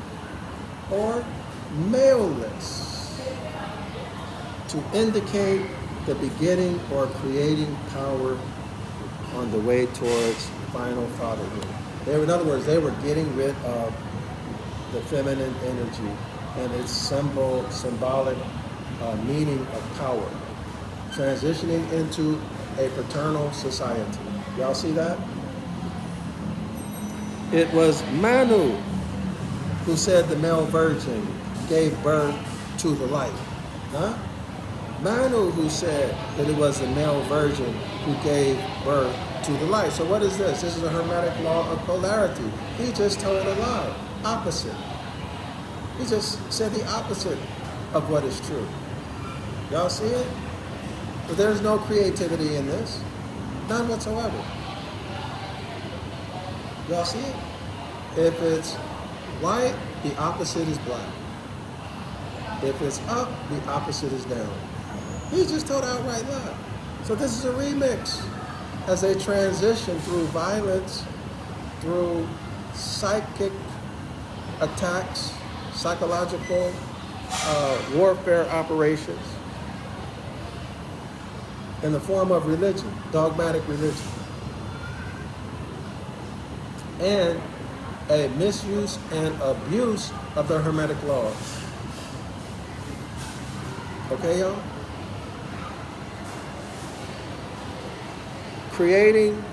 A: or maleless, to indicate the beginning or creating power on the way towards final fatherhood. In other words, they were getting rid of the feminine energy and its symbolic meaning of power, transitioning into a paternal society. Y'all see that? It was Manu who said the male virgin gave birth to the light. Huh? Manu who said that it was the male virgin who gave birth to the light. So what is this? This is a Hermetic law of polarity. He just told a lie, opposite. He just said the opposite of what is true. Y'all see it? But there's no creativity in this. None whatsoever. Y'all see it? If it's white, the opposite is black. If it's up, the opposite is down. He just told outright lie. So this is a remix as they transition through violence, through psychic attacks, psychological warfare operations in the form of religion, dogmatic religion, and a misuse and abuse of the Hermetic laws. Okay, y'all? Creating,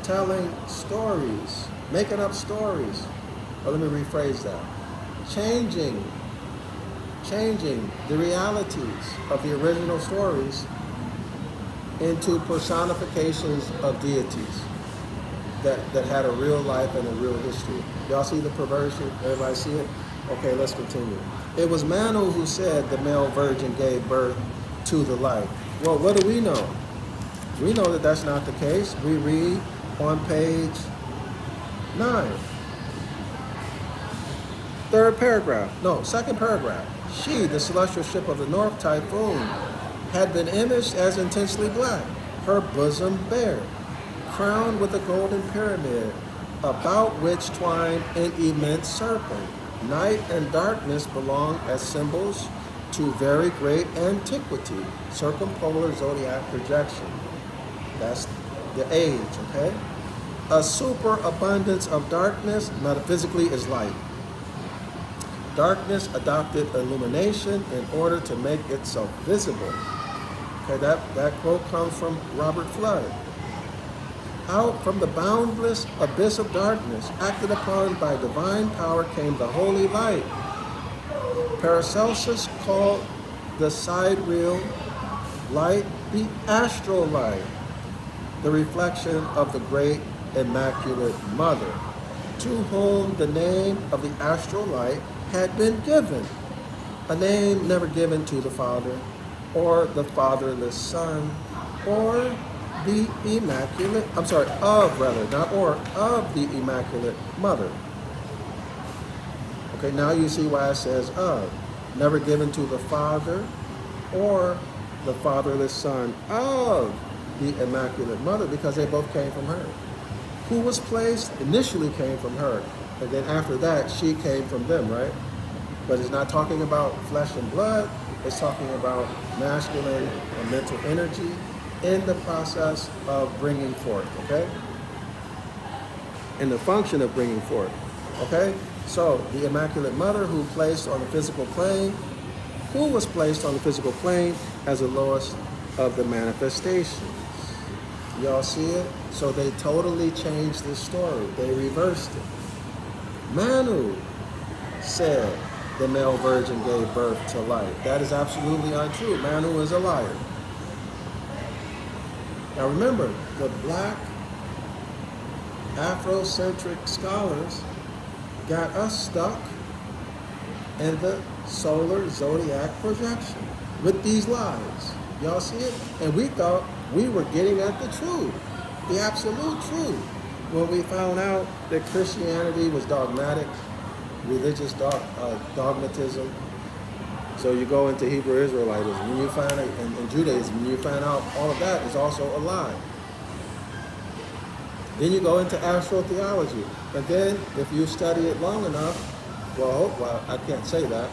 A: telling stories, making up stories. Or let me rephrase that. Changing the realities of the original stories into personifications of deities that had a real life and a real history. Y'all see the perversion? Everybody see it? Okay, let's continue. It was Manu who said the male virgin gave birth to the light. Well, what do we know? We know that that's not the case. We read on page 9. Second paragraph. She, the celestial ship of the North Typhoon, had been imaged as intensely black, her bosom bare, crowned with a golden pyramid, about which twined an immense serpent. Night and darkness belong as symbols to very great antiquity, circumpolar zodiac projection. That's the age, okay? A superabundance of darkness, metaphysically, is light. Darkness adopted illumination in order to make itself visible. Okay, that quote comes from Robert Flood. Out from the boundless abyss of darkness, acted upon by divine power, came the holy light. Paracelsus called the sidereal light the astral light, the reflection of the great Immaculate Mother, to whom the name of the astral light had been given, a name never given to the Father, or the fatherless Son, or the Immaculate, of the Immaculate Mother. Okay, now you see why it says of. Never given to the Father or the fatherless Son, of the Immaculate Mother because they both came from her. Who was placed initially came from her, and then after that, she came from them, right? But it's not talking about flesh and blood. It's talking about masculine or mental energy in the process of bringing forth, okay? In the function of bringing forth, okay? So the Immaculate Mother who placed on the physical plane, who was placed on the physical plane as the lowest of the manifestations. Y'all see it? So they totally changed the story. They reversed it. Manu said the male virgin gave birth to life. That is absolutely untrue. Manu is a liar. Now remember, the black Afrocentric scholars got us stuck in the solar zodiac projection with these lies. Y'all see it? And we thought we were getting at the truth, the absolute truth. When we found out that Christianity was dogmatic, religious dogmatism. So you go into Hebrew Israelitism, when you find out, and Judaism, when you find out all of that is also a lie. Then you go into astrotheology. And then if you study it long enough, well, I can't say that.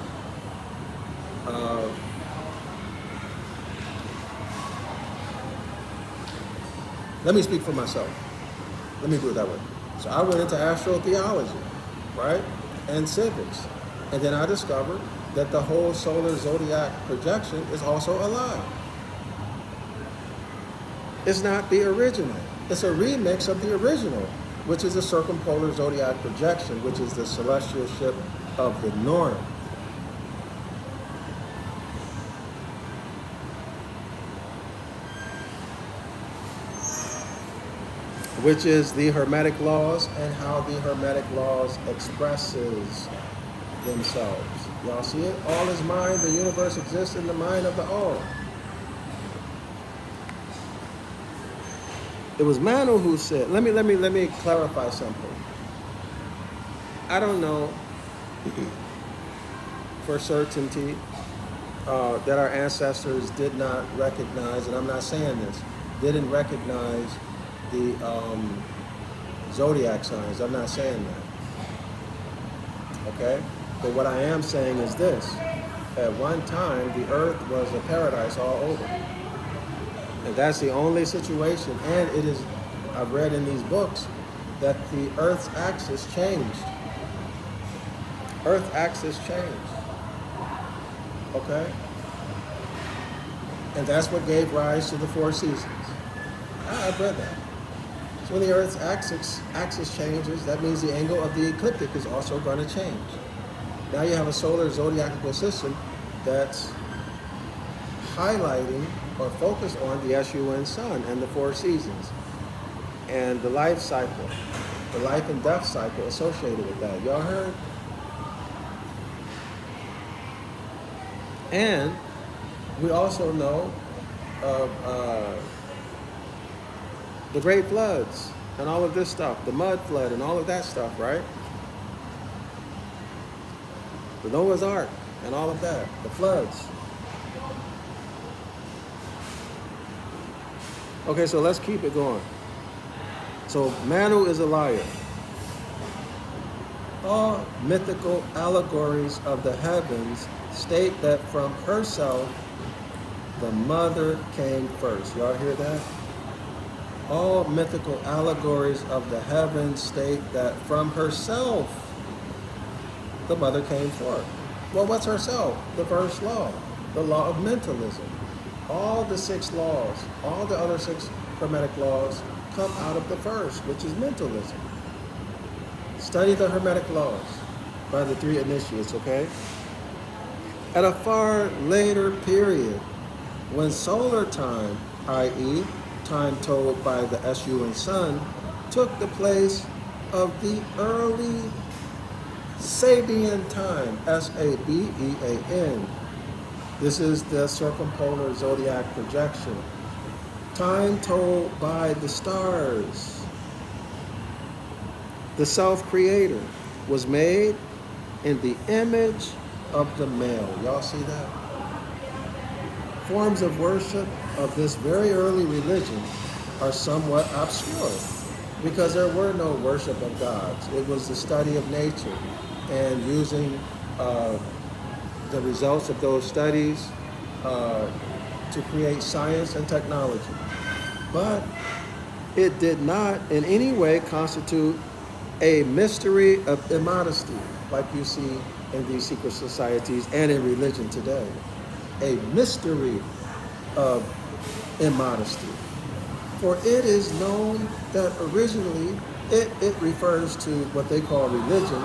A: Let me speak for myself. Let me do it that way. So I went into astrotheology, right? And civics. And then I discovered that the whole solar zodiac projection is also a lie. It's not the original. It's a remix of the original, which is the circumpolar zodiac projection, which is the celestial ship of the north. Which is the Hermetic laws and how the Hermetic laws expresses themselves. Y'all see it? All is mind. The universe exists in the mind of the all. It was Manu who said, let me clarify something. I don't know for certainty that our ancestors did not recognize, and I'm not saying this, didn't recognize the zodiac signs. I'm not saying that. Okay? But what I am saying is this. At one time, the earth was a paradise all over. And that's the only situation. And it is, I've read in these books, that the earth's axis changed. Earth axis changed. Okay? And that's what gave rise to the four seasons. I've read that. So when the Earth's axis changes, that means the angle of the ecliptic is also going to change. Now you have a solar zodiacal system that's highlighting or focused on the SUN sun and the four seasons and the life cycle, the life and death cycle associated with that. Y'all heard? And we also know of the great floods and all of this stuff, the mud flood and all of that stuff, right? The Noah's Ark and all of that, the floods. Okay, so let's keep it going. So Manu is a liar. All mythical allegories of the heavens state that from herself, the mother came first. Y'all hear that? All mythical allegories of the heavens state that from herself, the mother came forth. Well, what's herself? The first law, the law of mentalism. All the 6 laws, all the other 6 Hermetic laws come out of the first, which is mentalism. Study the Hermetic laws by the 3 initiates, okay? At a far later period, when solar time, i.e., time told by the SUN sun, took the place of the early Sabian time, Sabean. This is the circumpolar zodiac projection. Time told by the stars. The self-creator was made in the image of the male. Y'all see that? forms of worship of this very early religion are somewhat obscure because there were no worship of gods. It was the study of nature and using the results of those studies to create science and technology. But it did not in any way constitute a mystery of immodesty like you see in these secret societies and in religion today. A mystery of immodesty. For it is known that originally it refers to what they call religion,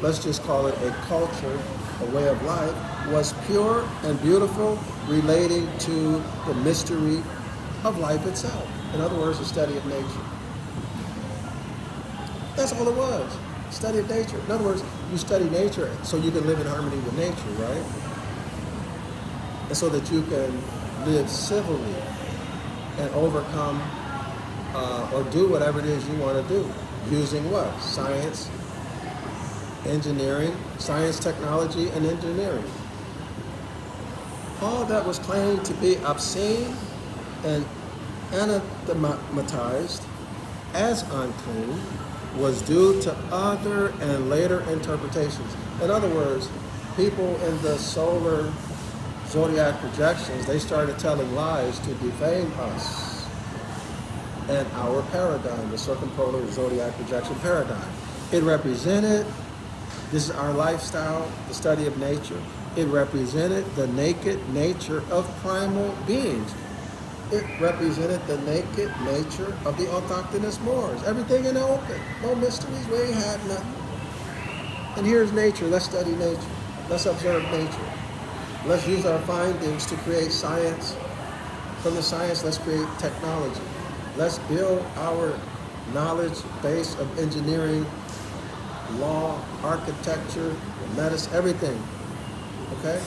A: let's just call it a culture, a way of life, was pure and beautiful, relating to the mystery of life itself. In other words, the study of nature. That's all it was, study of nature. In other words, you study nature so you can live in harmony with nature, right? And so that you can live civilly and overcome or do whatever it is you want to do. Using what? Science, engineering, science, technology, and engineering. All that was claimed to be obscene and anathematized as unclean was due to other and later interpretations. In other words, people in the solar zodiac projections, they started telling lies to defame us and our paradigm, the circumpolar zodiac projection paradigm. It represented, this is our lifestyle, the study of nature. It represented the naked nature of primal beings. It represented the naked nature of the autochthonous Moors. Everything in the open, no mysteries, we ain't had nothing. And here's nature, let's study nature. Let's observe nature. Let's use our findings to create science. From the science, let's create technology. Let's build our knowledge base of engineering, law, architecture, medicine, everything. Okay?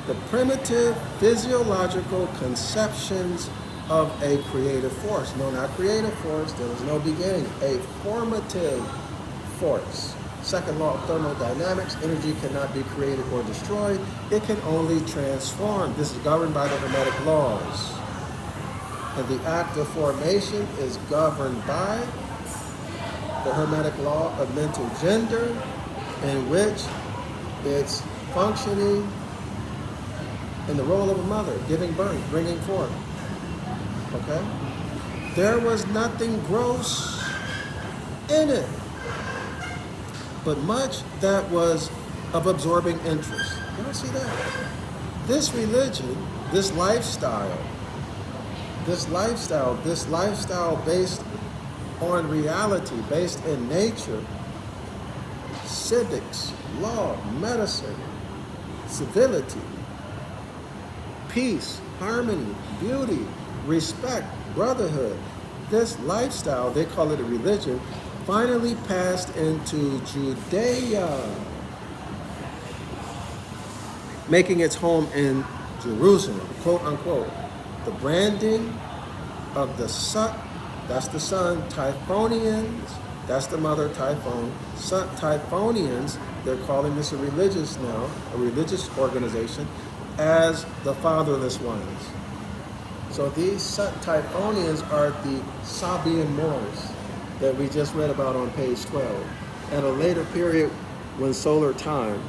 A: The primitive physiological conceptions of a creative force. No, not creative force, there was no beginning. A formative force. Second law of thermodynamics, energy cannot be created or destroyed. It can only transform. This is governed by the Hermetic laws. And the act of formation is governed by the Hermetic law of mental gender, in which it's functioning in the role of a mother, giving birth, bringing forth. Okay? There was nothing gross in it, but much that was of absorbing interest. You don't see that? This religion, this lifestyle based on reality, based in nature, civics, law, medicine, civility, peace, harmony, beauty, respect, brotherhood. This lifestyle, they call it a religion, finally passed into Judea, making its home in Jerusalem, quote unquote. The branding of the sun, that's the sun, Typhonians, that's the mother, Typhon. Typhonians, they're calling this a religious organization, as the fatherless ones. So these Typhonians are the Sabian Moors that we just read about on page 12. At a later period when solar time,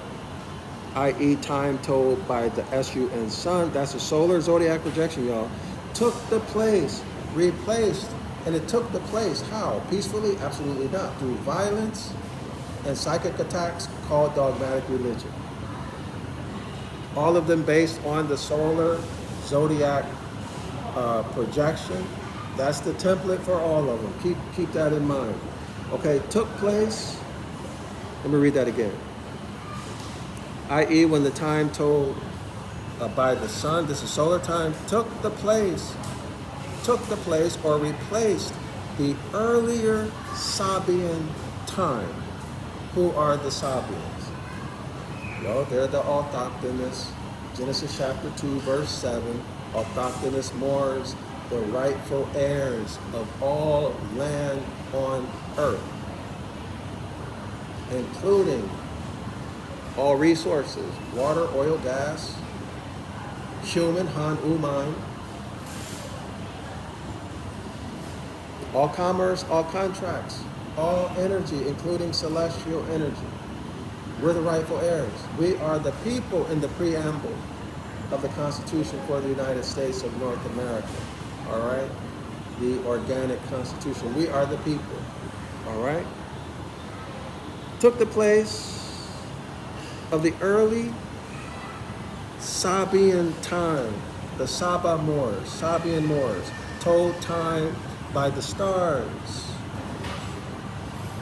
A: i.e. time told by the SUN sun, that's a solar zodiac projection, y'all, took the place, replaced, and it took the place, how? Peacefully? Absolutely not. Through violence and psychic attacks called dogmatic religion. All of them based on the solar zodiac projection. That's the template for all of them. Keep that in mind. Okay, took place, let me read that again. I.e. when the time told by the sun, this is solar time, took the place or replaced the earlier Sabian time. Who are the Sabians? Well, they're the autochthonous, Genesis chapter 2, verse 7, autochthonous Moors, the rightful heirs of all land on earth, including all resources, water, oil, gas, human, Han Uman. All commerce, all contracts, all energy, including celestial energy. We're the rightful heirs. We are the people in the preamble of the Constitution for the United States of North America. All right? The organic Constitution. We are the people. All right? Took the place of the early Sabian time, the Saba Moors, Sabian Moors, told time by the stars,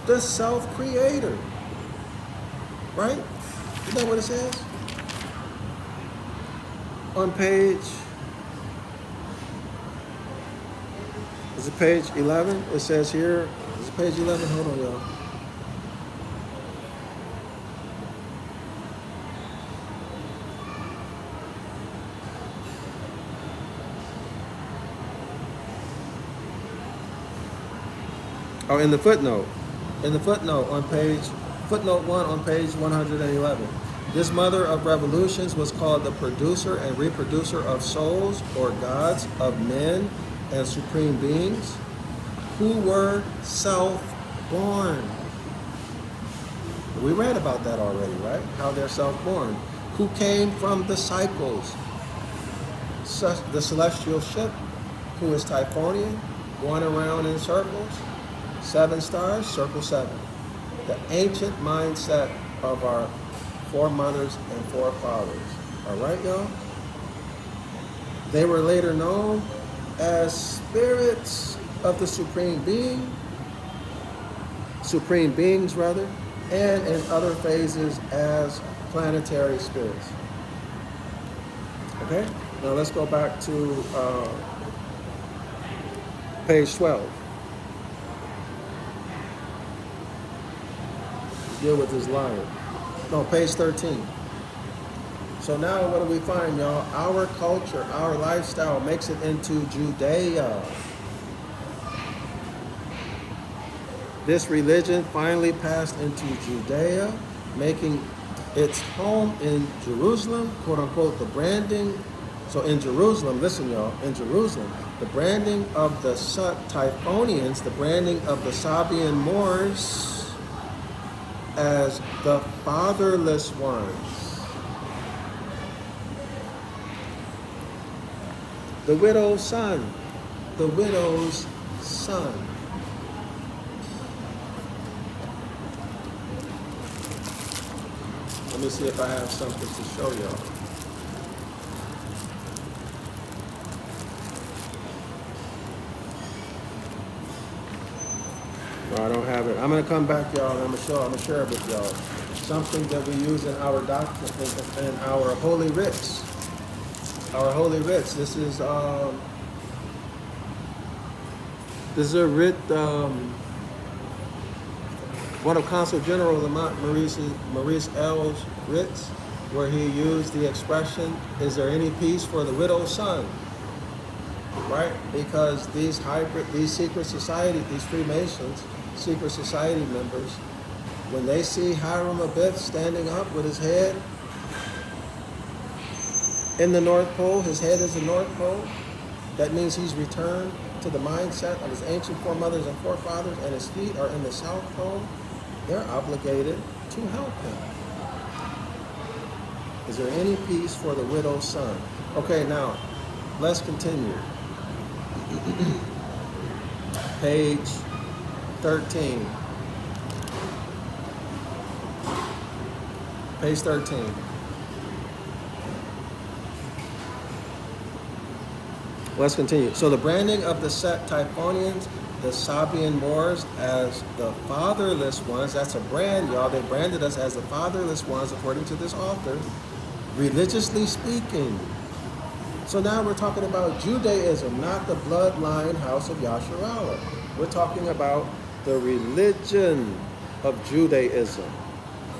A: the self-creator, right? Isn't that what it says? On page, is it page 11? It says here, is it page 11? Hold on, y'all. Oh, in the footnote on page, footnote 1 on page 111. This mother of revolutions was called the producer and reproducer of souls or gods of men and supreme beings who were self-born. We read about that already, right? How they're self-born. Who came from the cycles. The celestial ship, who is Typhonian, going around in circles. 7 stars, circle 7. The ancient mindset of our foremothers and forefathers. All right, y'all? They were later known as spirits of the supreme being, supreme beings rather, and in other phases as planetary spirits. Okay? Now let's go back to page 12. Deal with this lion. No, page 13. So now what do we find, y'all? Our culture, our lifestyle makes it into Judea. This religion finally passed into Judea, making its home in Jerusalem, quote unquote, the branding. So in Jerusalem, listen, y'all, in Jerusalem, the branding of the Typhonians, the branding of the Sabian Moors, as the fatherless ones. The widow's son. The widow's son. Let me see if I have something to show y'all. No, I don't have it. I'm going to come back, y'all, and I'm going to share it with y'all. Something that we use in our doctrine, in our holy writs. Our holy writs. This is a writ, one of Consul General Lamont Maurice L's writs, where he used the expression, "Is there any peace for the widow's son?" Right? Because these secret society, these Freemasons, secret society members, when they see Hiram Abiff standing up with his head in the North Pole, his head is the North Pole, that means he's returned to the mindset of his ancient foremothers and forefathers, and his feet are in the South Pole. They're obligated to help him. Is there any peace for the widow's son? Okay, now, let's continue. Page 13. Page 13. Let's continue. So the branding of the Typhonians, the Sabian Moors, as the fatherless ones, that's a brand, y'all. They branded us as the fatherless ones, according to this author, religiously speaking. So now we're talking about Judaism, not the bloodline house of Yasharallah. We're talking about the religion of Judaism,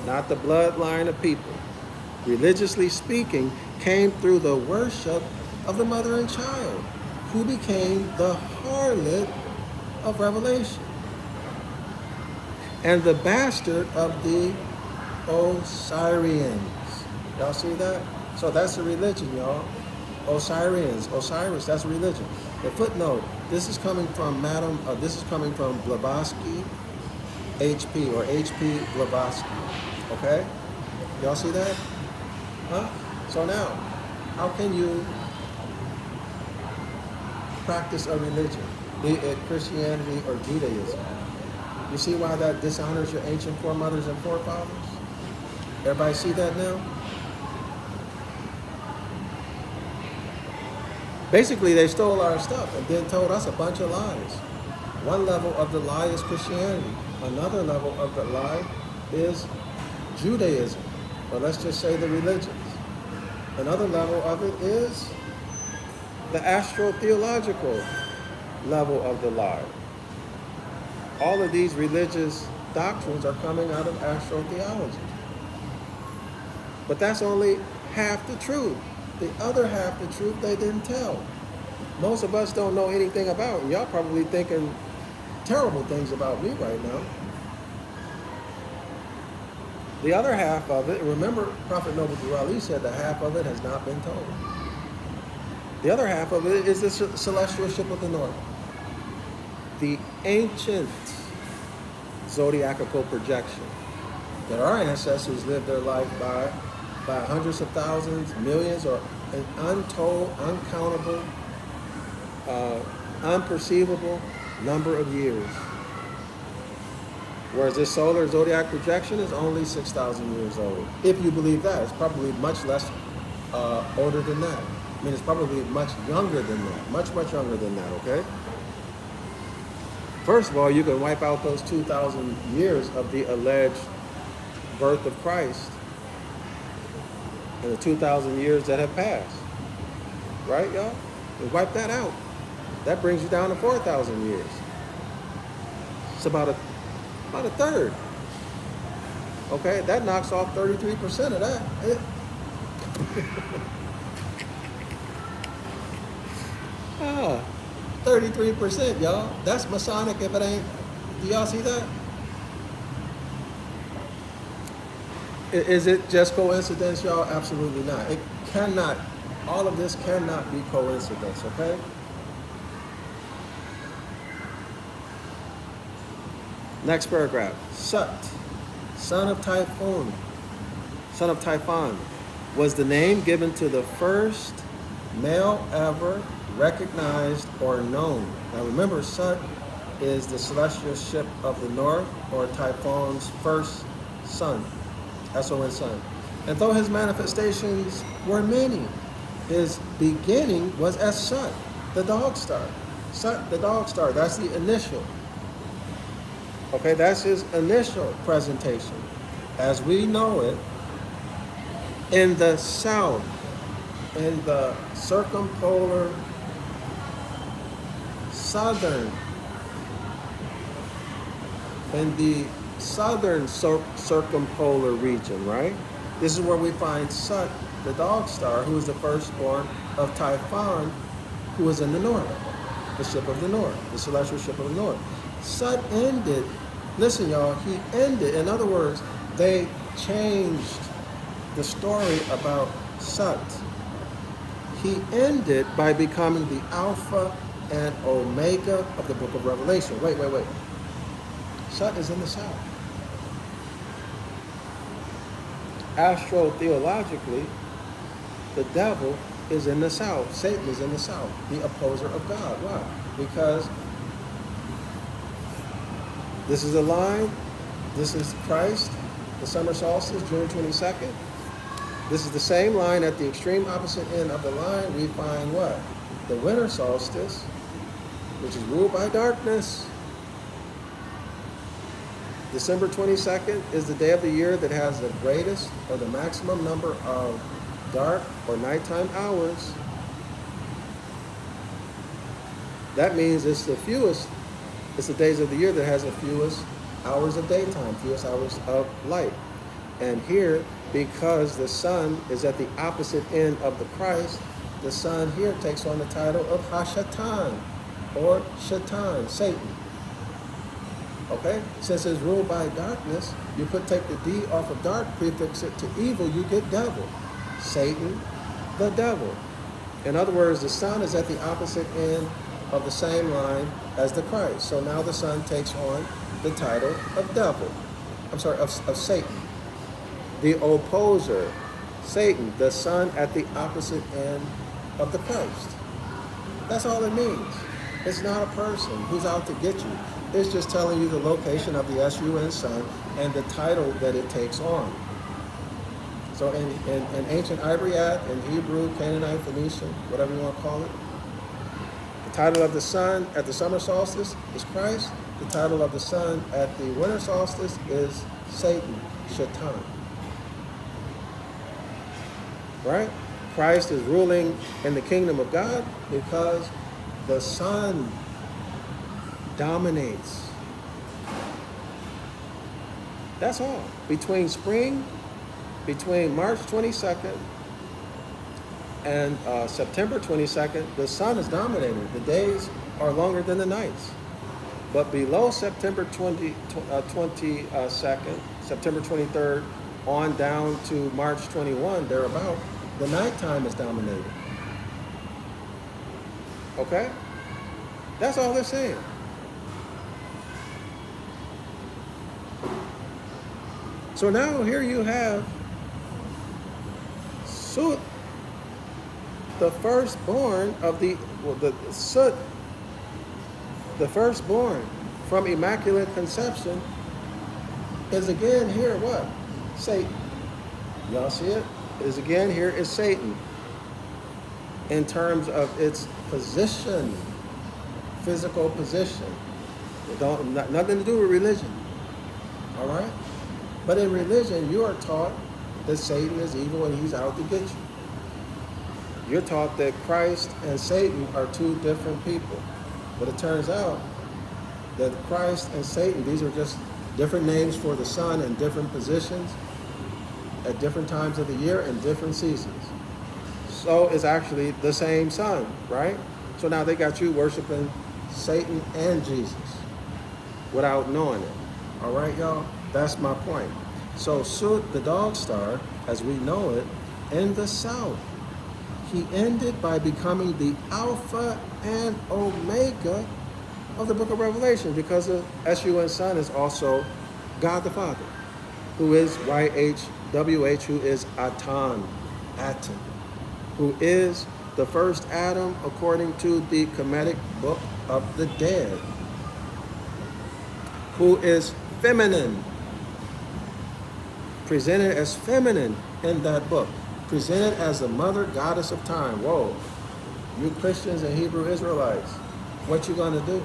A: not the bloodline of people. Religiously speaking, came through the worship of the mother and child, who became the harlot of Revelation and the bastard of the Osirians. Y'all see that? So that's the religion, y'all. Osirians, Osiris, that's religion. The footnote, this is coming from this is coming from Blavatsky, HP, or HP Blavatsky. Okay? Y'all see that? Huh? So now, how can you practice a religion, be it Christianity or Judaism? You see why that dishonors your ancient foremothers and forefathers? Everybody see that now? Basically, they stole our stuff and then told us a bunch of lies. One level of the lie is Christianity. Another level of the lie is Judaism, or let's just say the religions. Another level of it is the astro-theological level of the lie. All of these religious doctrines are coming out of astro-theology. But that's only half the truth. The other half the truth they didn't tell. Most of us don't know anything about, and y'all probably thinking terrible things about me right now. The other half of it, remember Prophet Noble Drew Ali said the half of it has not been told. The other half of it is the celestial ship of the north. The ancient zodiacal projection that our ancestors lived their life by hundreds of thousands, millions, or an untold, uncountable, unperceivable number of years. Whereas this solar zodiac projection is only 6,000 years old. If you believe that, it's probably much less older than that. I mean, it's probably much younger than that. Much, much younger than that, okay? First of all, you can wipe out those 2,000 years of the alleged birth of Christ and the 2,000 years that have passed. Right, y'all? You wipe that out. That brings you down to 4,000 years. It's about a third. Okay, that knocks off 33% of that. 33%, y'all. That's Masonic if it ain't. Do y'all see that? Is it just coincidence, y'all? Absolutely not. It cannot, all of this cannot be coincidence, okay? Next paragraph. Sut, son of Typhon, was the name given to the first male ever recognized or known. Now remember, Sut is the celestial ship of the north, or Typhon's first son, S-O-N son. And though his manifestations were many, his beginning was as Sut, the dog star. Sut, the dog star, that's the initial. Okay, that's his initial presentation. As we know it, in the south, in the circumpolar southern, in the southern circumpolar region, right? This is where we find Sut, the dog star, who is the firstborn of Typhon, who is in the north, the ship of the north, the celestial ship of the north. Sut ended, listen y'all, he ended, in other words, they changed the story about Sut. He ended by becoming the Alpha and Omega of the book of Revelation. Wait. Sut is in the south. Astro-theologically, the devil is in the south. Satan is in the south, the opposer of God. Why? Because this is a line. This is Christ, the summer solstice, June 22nd. This is the same line. At the extreme opposite end of the line, we find what? The winter solstice, which is ruled by darkness. December 22nd is the day of the year that has the greatest or the maximum number of dark or nighttime hours. That means it's the fewest, it's the days of the year that has the fewest hours of daytime, fewest hours of light. And here, because the sun is at the opposite end of the Christ, the sun here takes on the title of Hashatan, or Shaitan, Satan. Okay? Since it's ruled by darkness, you could take the D off of dark, prefix it to evil, you get devil. Satan, the devil. In other words, the Son is at the opposite end of the same line as the Christ. So now the Son takes on the title of devil. Of Satan. The opposer, Satan, the Son at the opposite end of the Christ. That's all it means. It's not a person who's out to get you. It's just telling you the location of the S-U-N Son and the title that it takes on. So in ancient Ibriat, in Hebrew, Canaanite, Phoenician, whatever you want to call it, the title of the sun at the summer solstice is Christ. The title of the sun at the winter solstice is Satan, Shaitan. Right? Christ is ruling in the kingdom of God because the sun dominates. That's all. Between March 22nd and September 22nd, the sun is dominating. The days are longer than the nights. But below September 22nd, September 23rd, on down to March 21, thereabout, the nighttime is dominating. Okay? That's all they're saying. So now here you have Sut, the firstborn of the firstborn from Immaculate Conception is again here what? Satan. Y'all see it? Is again here is Satan in terms of its position, physical position. Nothing to do with religion. All right? But in religion, you are taught that Satan is evil and he's out to get you. You're taught that Christ and Satan are two different people. But it turns out that Christ and Satan, these are just different names for the sun in different positions at different times of the year and different seasons. So it's actually the same sun, right? So now they got you worshiping Satan and Jesus without knowing it. All right, y'all? That's my point. So Sut, the dog star, as we know it, in the south, he ended by becoming the Alpha and Omega of the book of Revelation, because the S-U-N Son is also God the Father, who is YHWH, who is Aton, who is the first Adam according to the Kemetic Book of the Dead, who is feminine, presented as feminine in that book, presented as the mother goddess of time. Whoa, you Christians and Hebrew Israelites, what you gonna do?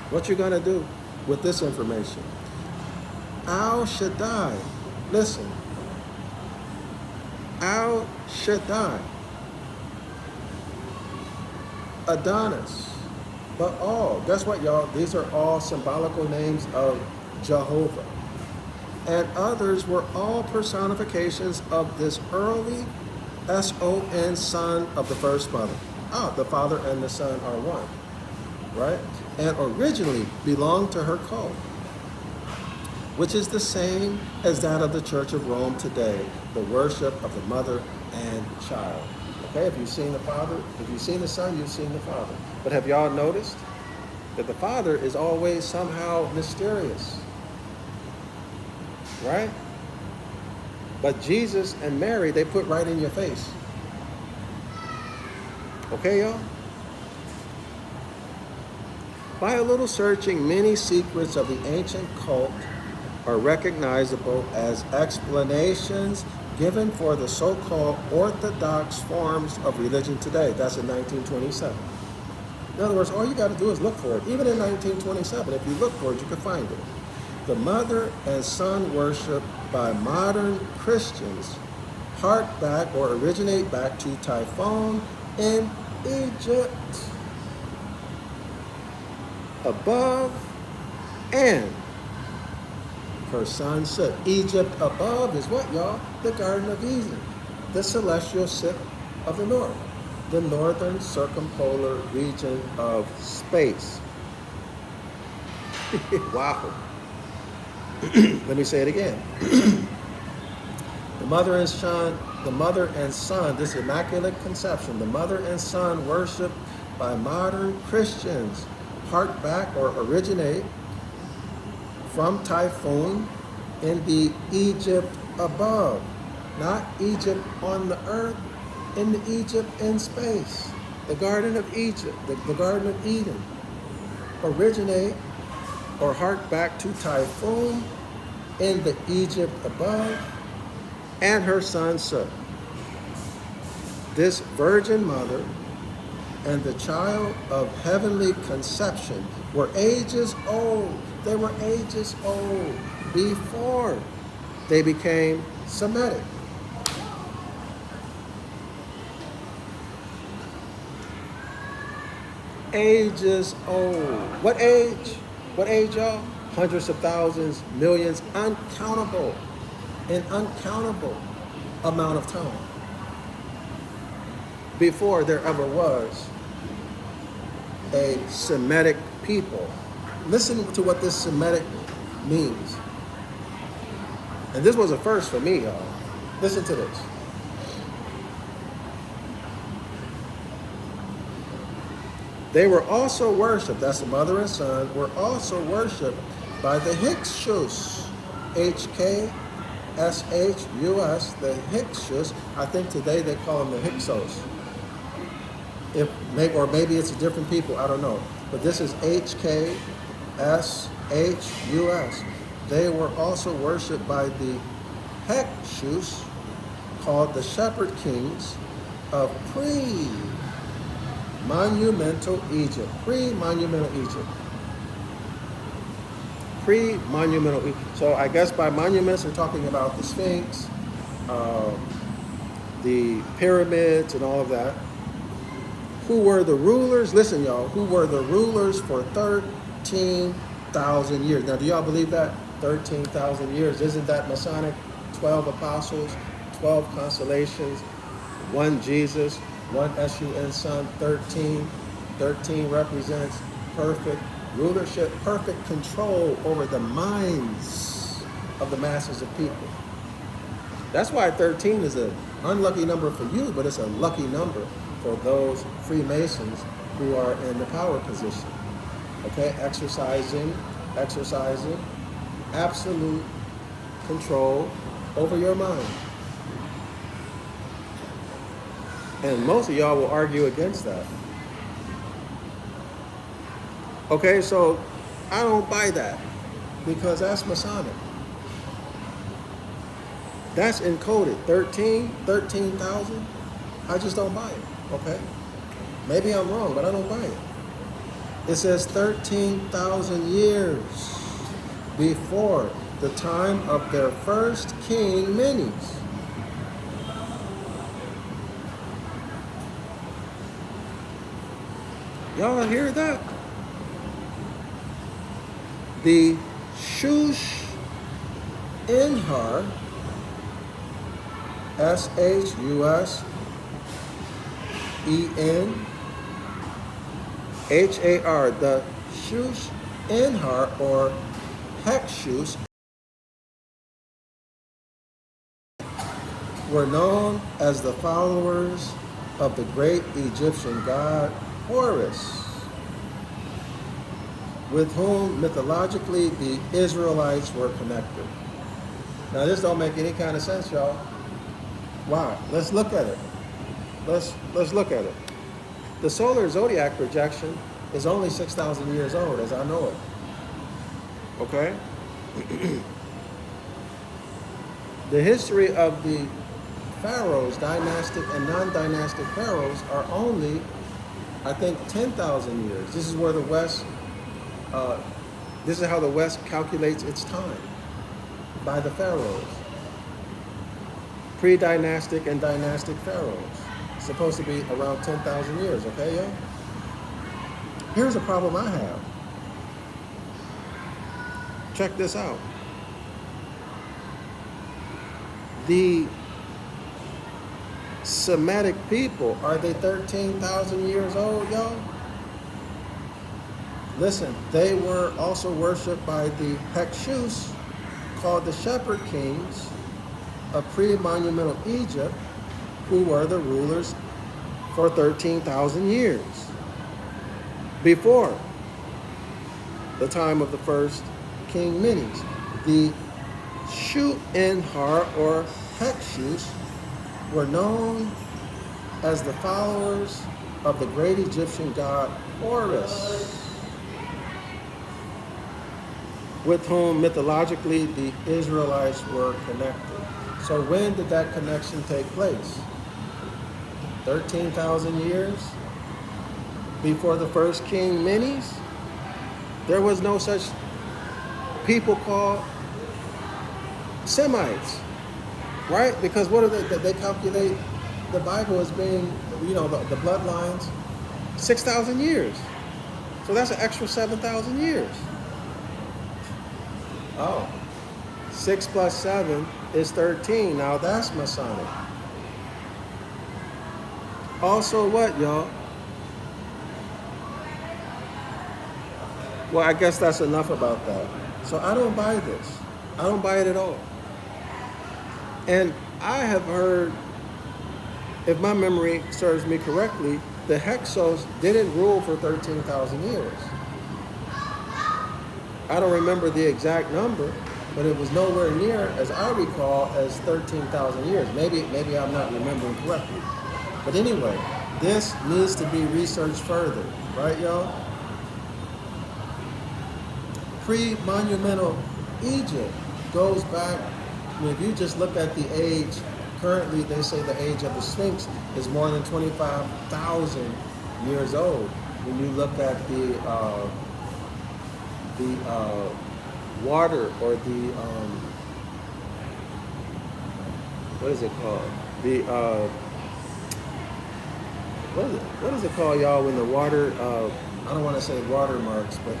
A: What you gonna do with this information? Al Shaddai, listen, Al Shaddai, Adonis, Baal. Guess what, y'all? These are all symbolical names of Jehovah. And others were all personifications of this early S-O-N Son of the first mother. The Father and the Son are one, right? And originally belonged to her cult, which is the same as that of the Church of Rome today, the worship of the mother and child. Okay, if you've seen the Father, if you've seen the Son, you've seen the Father. But have y'all noticed that the Father is always somehow mysterious, right? But Jesus and Mary, they put right in your face. Okay, y'all? By a little searching, many secrets of the ancient cult are recognizable as explanations given for the so-called orthodox forms of religion today. That's in 1927. In other words, all you got to do is look for it. Even in 1927, if you look for it, you can find it. The mother and son worship by modern Christians hark back or originate back to Typhon in Egypt. Above and her son Sut. Egypt above is what, y'all? The Garden of Eden, the celestial ship of the north, the northern circumpolar region of space. Wow. Let me say it again. The The mother and son, this immaculate conception, the mother and son worship by modern Christians hark back or originate from Typhoon in the Egypt above, not Egypt on the earth, in the Egypt in space. The Garden of Egypt, the Garden of Eden, originate or hark back to Typhoon in the Egypt above and her son Sut. This virgin mother and the child of heavenly conception were ages old. They were ages old before they became Semitic. Ages old. What age? What age, y'all? Hundreds of thousands, millions, uncountable, an uncountable amount of time before there ever was a Semitic people. Listen to what this Semitic means. And this was a first for me, y'all. Listen to this. They were also worshipped, that's the mother and son, were also worshipped by the Hyksos, H-K-S-H-U-S, the Hyksos. I think today they call them the Hyksos. Or maybe it's a different people, I don't know. But this is H-K-S-H-U-S. They were also worshipped by the Hyksos, called the shepherd kings of pre-monumental Egypt. Pre-monumental Egypt. Pre-monumental Egypt. So I guess by monuments they're talking about the Sphinx, the pyramids and all of that. Who were the rulers? Listen, y'all. Who were the rulers for 13,000 years? Now, do y'all believe that? 13,000 years. Isn't that Masonic? 12 apostles, 12 constellations, one Jesus, one S-U-N son, 13. 13 represents perfect rulership, perfect control over the minds of the masses of people. That's why 13 is an unlucky number for you, but it's a lucky number for those Freemasons who are in the power position. Okay, exercising absolute control over your mind. And most of y'all will argue against that. Okay, so I don't buy that because that's Masonic. That's encoded. 13,000. I just don't buy it. Okay? Maybe I'm wrong, but I don't buy it. It says 13,000 years before the time of their first king, Menes. Y'all hear that? The Shush-Enhar, S-H-U-S-E-N-H-A-R, the Shush-Enhar or Hyksos were known as the followers of the great Egyptian god Horus, with whom mythologically the Israelites were connected. Now this don't make any kind of sense, y'all. Why? Let's look at it. Let's look at it. The solar zodiac projection is only 6,000 years old, as I know it. Okay? The history of the pharaohs, dynastic and non-dynastic pharaohs, are only, I think, 10,000 years. This is where the West, this is how the West calculates its time, by the pharaohs. Pre-dynastic and dynastic pharaohs. It's supposed to be around 10,000 years, okay, y'all? Here's a problem I have. Check this out. The Semitic people, are they 13,000 years old, y'all? Listen, they were also worshipped by the Hyksos, called the shepherd kings of pre-monumental Egypt, who were the rulers for 13,000 years before the time of the first King Menes. The Shu-en-Har, or Hyksos, were known as the followers of the great Egyptian god Horus, with whom mythologically the Israelites were connected. So when did that connection take place? 13,000 years before the first King Menes? There was no such people called Semites, right? Because what are they calculate the Bible as being, the bloodlines, 6,000 years. So that's an extra 7,000 years. Oh, 6 plus 7 is 13. Now that's Masonic. Also what, y'all? Well, I guess that's enough about that. So I don't buy this. I don't buy it at all. And I have heard, if my memory serves me correctly, the Hyksos didn't rule for 13,000 years. I don't remember the exact number, but it was nowhere near, as I recall, as 13,000 years. Maybe I'm not remembering correctly. But anyway, this needs to be researched further, right, y'all? Pre-monumental Egypt goes back, if you just look at the age, currently they say the age of the Sphinx is more than 25,000 years old. When you look at the water, or the, what is it called? What is it called, y'all, when the water, I don't want to say watermarks, but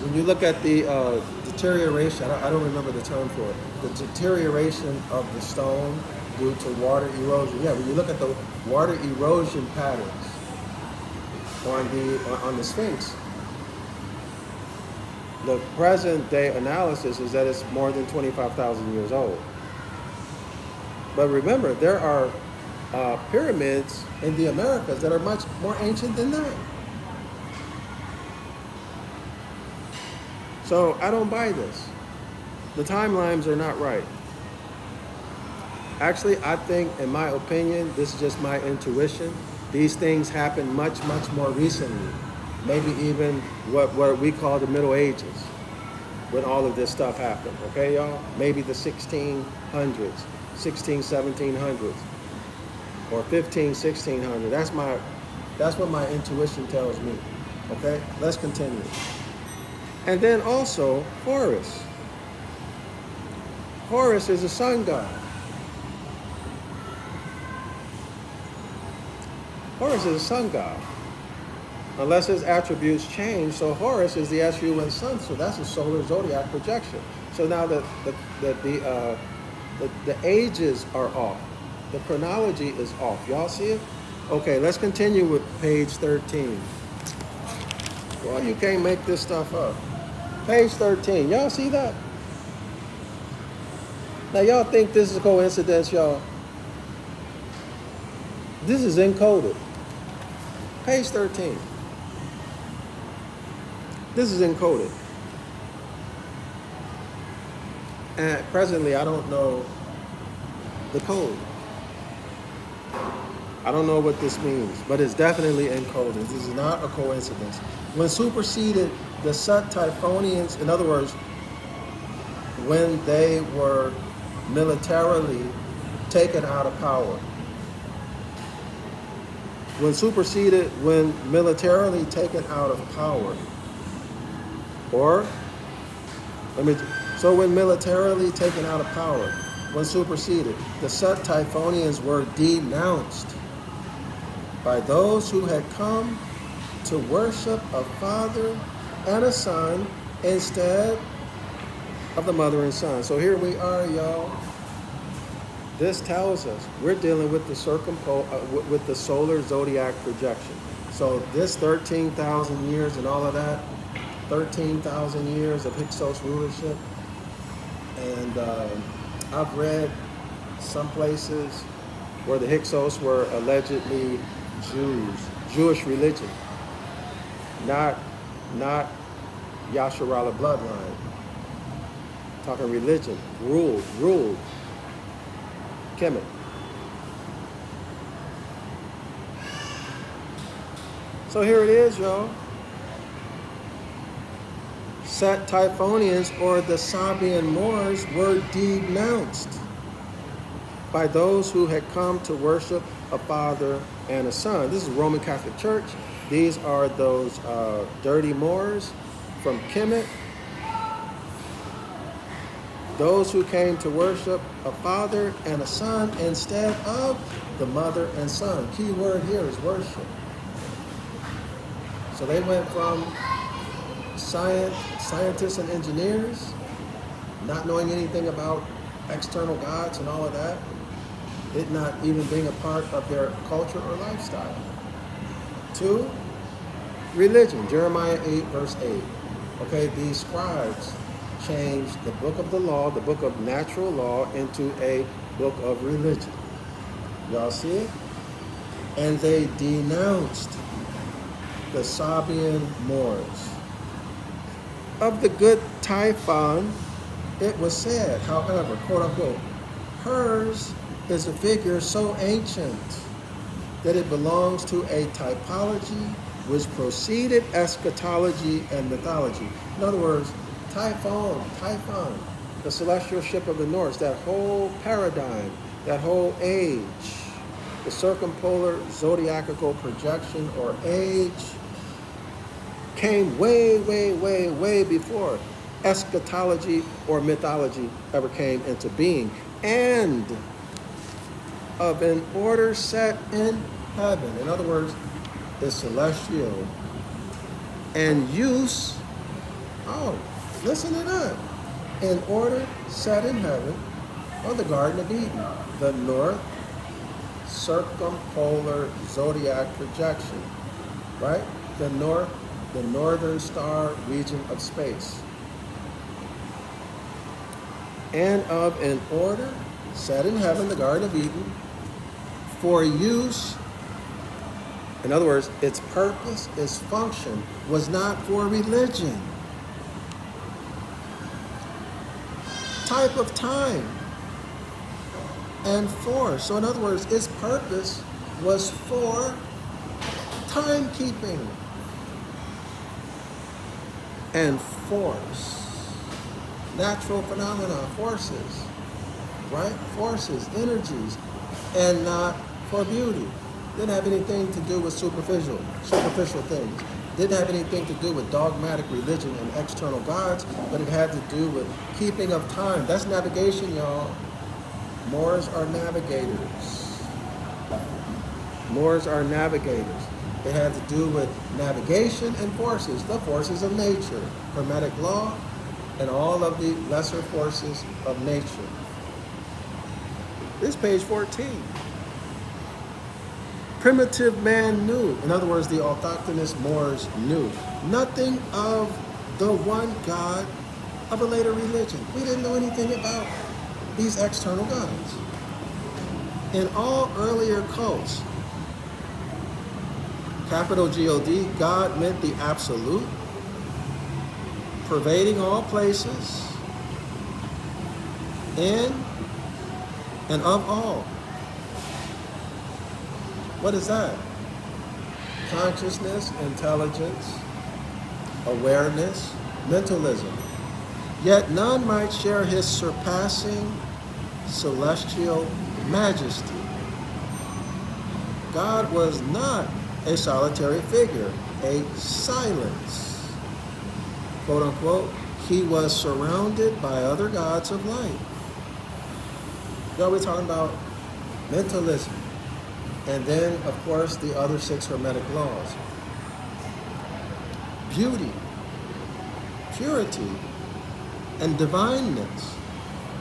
A: when you look at the deterioration, I don't remember the term for it, the deterioration of the stone due to water erosion. Yeah, when you look at the water erosion patterns on the Sphinx, the present day analysis is that it's more than 25,000 years old. But remember, there are pyramids in the Americas that are much more ancient than that. So I don't buy this. The timelines are not right. Actually, I think, in my opinion, this is just my intuition, these things happen much, much more recently. Maybe even what we call the Middle Ages, when all of this stuff happened. Okay, y'all? Maybe the 1600s, 1700s, or 1600. That's what my intuition tells me. Okay, let's continue. And then also Horus. Horus is a sun god. Horus is a sun god, unless his attributes change. So Horus is the SUN sun, so that's a solar zodiac projection. So now the ages are off. The chronology is off. Y'all see it? Okay, let's continue with page 13. Well, you can't make this stuff up. Page 13. Y'all see that? Now, y'all think this is a coincidence, y'all? This is encoded. Page 13. This is encoded. And presently, I don't know the code. I don't know what this means, but it's definitely encoded. This is not a coincidence. When superseded the Sut-Typhonians, in other words, when they were militarily taken out of power. When militarily taken out of power. When militarily taken out of power, when superseded, the Sut-Typhonians were denounced by those who had come to worship a father and a son instead of the mother and son. So here we are, y'all. This tells us we're dealing with with the solar zodiac projection. So this 13,000 years and all of that, 13,000 years of Hyksos rulership, And I've read some places where the Hyksos were allegedly Jews, Jewish religion, not Yasharala bloodline. Talking religion, ruled Kemet. So here it is, y'all. Set Typhonians, or the Sabian Moors, were denounced by those who had come to worship a father and a son. This is Roman Catholic Church. These are those dirty Moors from Kemet. Those who came to worship a father and a son instead of the mother and son. Key word here is worship. So they went from scientists and engineers, not knowing anything about external gods and all of that, it not even being a part of their culture or lifestyle. 2, religion, Jeremiah 8, verse 8. Okay, these scribes changed the book of the law, the book of natural law, into a book of religion. Y'all see it? And they denounced the Sabian Moors. Of the good Typhon, it was said, however, quote unquote, hers is a figure so ancient that it belongs to a typology which preceded eschatology and mythology. In other words, Typhon, the celestial ship of the North, that whole paradigm, that whole age, the circumpolar zodiacal projection or age, came way before eschatology or mythology ever came into being, and of an order set in heaven. In other words, is celestial and use, listen to that, in order set in heaven on the Garden of Eden, the north circumpolar zodiac projection, right? The northern star region of space. And of an order set in heaven, the Garden of Eden, for use. In other words, its purpose, its function was not for religion. Type of time and force. So in other words, its purpose was for timekeeping and force. Natural phenomena, forces, right? Forces, energies, and not for beauty. Didn't have anything to do with superficial things. Didn't have anything to do with dogmatic religion and external gods, but it had to do with keeping of time. That's navigation, y'all. Moors are navigators. Moors are navigators. It had to do with navigation and forces, the forces of nature, Hermetic law, and all of the lesser forces of nature. This is page 14. Primitive man knew, in other words, the autochthonous Moors knew nothing of the one God of a later religion. We didn't know anything about these external gods. In all earlier cults, capital G-O-D, God meant the absolute, pervading all places, in and of all. What is that? Consciousness, intelligence, awareness, mentalism. Yet none might share his surpassing celestial majesty. God was not a solitary figure, a silence. Quote unquote, he was surrounded by other gods of light. Y'all, we're talking about mentalism. And then, of course, the other 6 Hermetic laws. Beauty, purity, and divineness,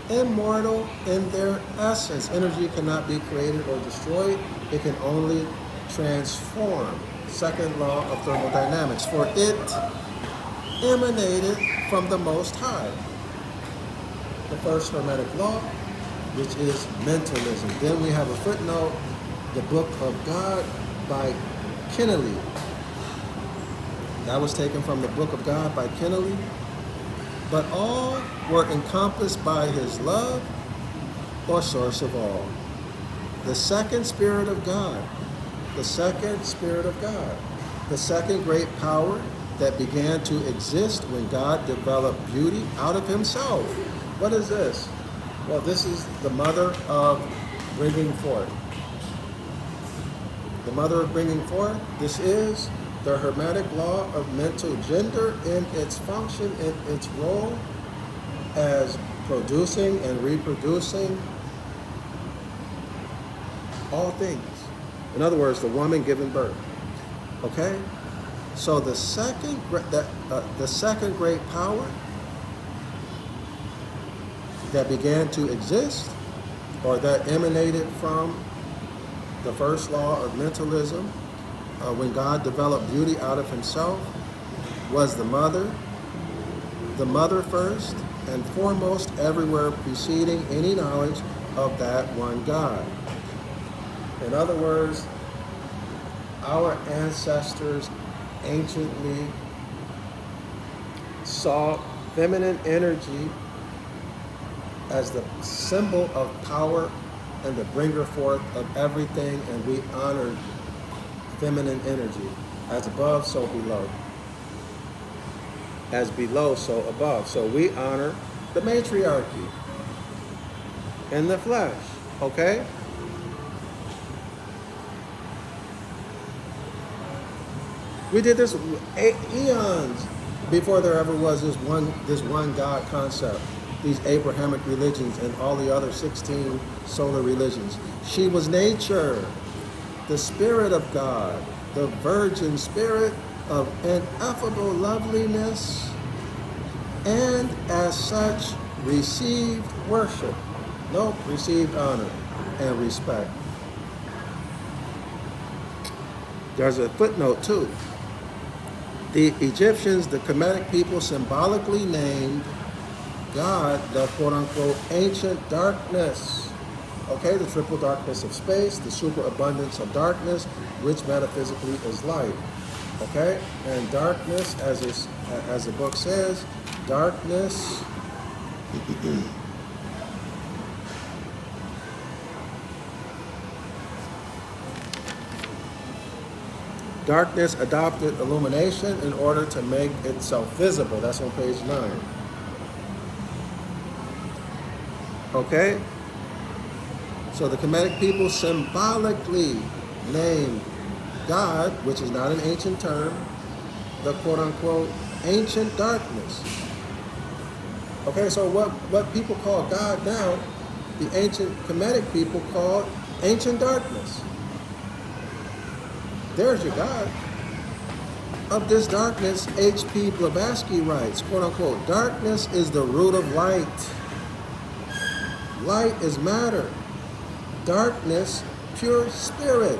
A: immortal in their essence. Energy cannot be created or destroyed. It can only transform. Second law of thermodynamics. For it emanated from the Most High. the first Hermetic law, which is mentalism. Then we have a footnote, the Book of God by Kennelly. That was taken from the Book of God by Kennelly. But all were encompassed by his love, or source of all. The second Spirit of God, the second Spirit of God, the second great power that began to exist when God developed beauty out of himself. What is this? Well, this is the mother of bringing forth. The mother of bringing forth, this is the Hermetic law of mental gender in its function, in its role as producing and reproducing all things. In other words, the woman giving birth. Okay? So the second great power that began to exist, or that emanated from the first law of mentalism, when God developed beauty out of himself, was the mother first and foremost everywhere, preceding any knowledge of that one God. In other words, our ancestors anciently saw feminine energy as the symbol of power and the bringer forth of everything, and we honored feminine energy. As above, so below. As below, so above. So we honor the matriarchy in the flesh, okay? We did this eons before there ever was this one God concept, these Abrahamic religions and all the other 16 solar religions. She was nature, the Spirit of God, the virgin spirit of ineffable loveliness, and as such received worship. Nope, received honor and respect. There's a footnote too. The Egyptians, the Kemetic people, symbolically named God the quote-unquote ancient darkness. Okay, the triple darkness of space, the superabundance of darkness, which metaphysically is light. Okay, and darkness, as the book says, darkness darkness adopted illumination in order to make itself visible. That's on page 9. Okay? So the Kemetic people symbolically named God, which is not an ancient term, the quote-unquote ancient darkness. Okay, so what people call God now, the ancient Kemetic people called ancient darkness. There's your God. Of this darkness, H.P. Blavatsky writes, quote-unquote, darkness is the root of light. Light is matter. Darkness, pure spirit.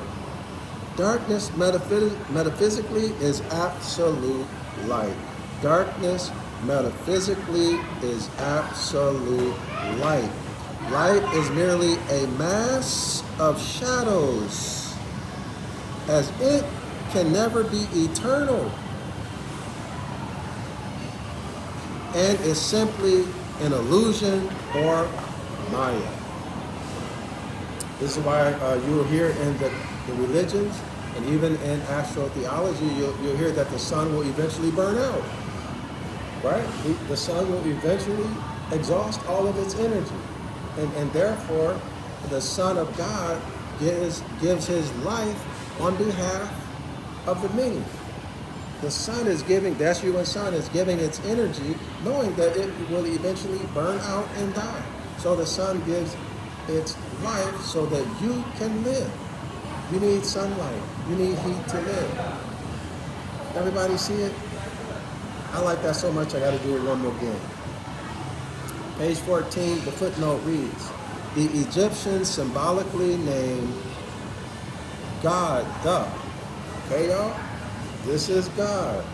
A: Darkness, metaphysically, is absolute light. Darkness, metaphysically, is absolute light. Light is merely a mass of shadows, as it can never be eternal and is simply an illusion or Maya. This is why you'll hear in the religions and even in astrotheology, you'll hear that the sun will eventually burn out, right? The sun will eventually exhaust all of its energy. And therefore, the Son of God gives his life on behalf of the many. The sun is giving, the SUN sun is giving its energy, knowing that it will eventually burn out and die. So the sun gives its life so that you can live. You need sunlight. You need heat to live. Everybody see it? I like that so much I got to do it one more again. Page 14, the footnote reads, the Egyptians symbolically named God the. Okay, y'all? This is God.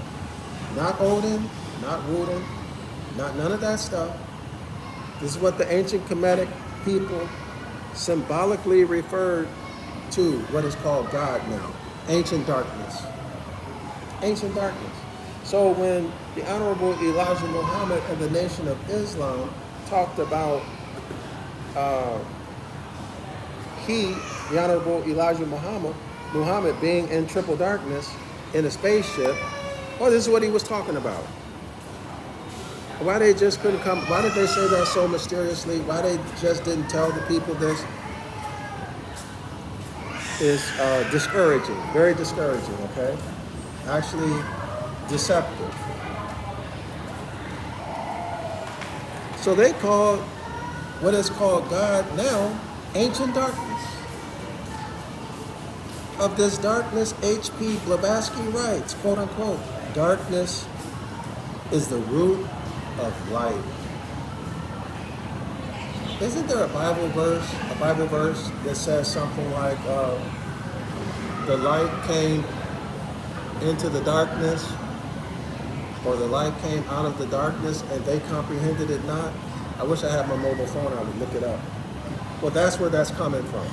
A: Not Odin, not Woden, not none of that stuff. This is what the ancient Kemetic people symbolically referred to what is called God now. Ancient darkness. Ancient darkness. So when the Honorable Elijah Muhammad of the Nation of Islam talked about the Honorable Elijah Muhammad being in triple darkness in a spaceship, well, this is what he was talking about. Why they just couldn't come, why did they say that so mysteriously? Why they just didn't tell the people this is discouraging, very discouraging, okay? Actually deceptive. So they call what is called God now ancient darkness. Of this darkness, H.P. Blavatsky writes, quote unquote, darkness is the root of light. Isn't there a Bible verse that says something like, the light came into the darkness, or the light came out of the darkness and they comprehended it not? I wish I had my mobile phone, I would look it up. Well, that's where that's coming from.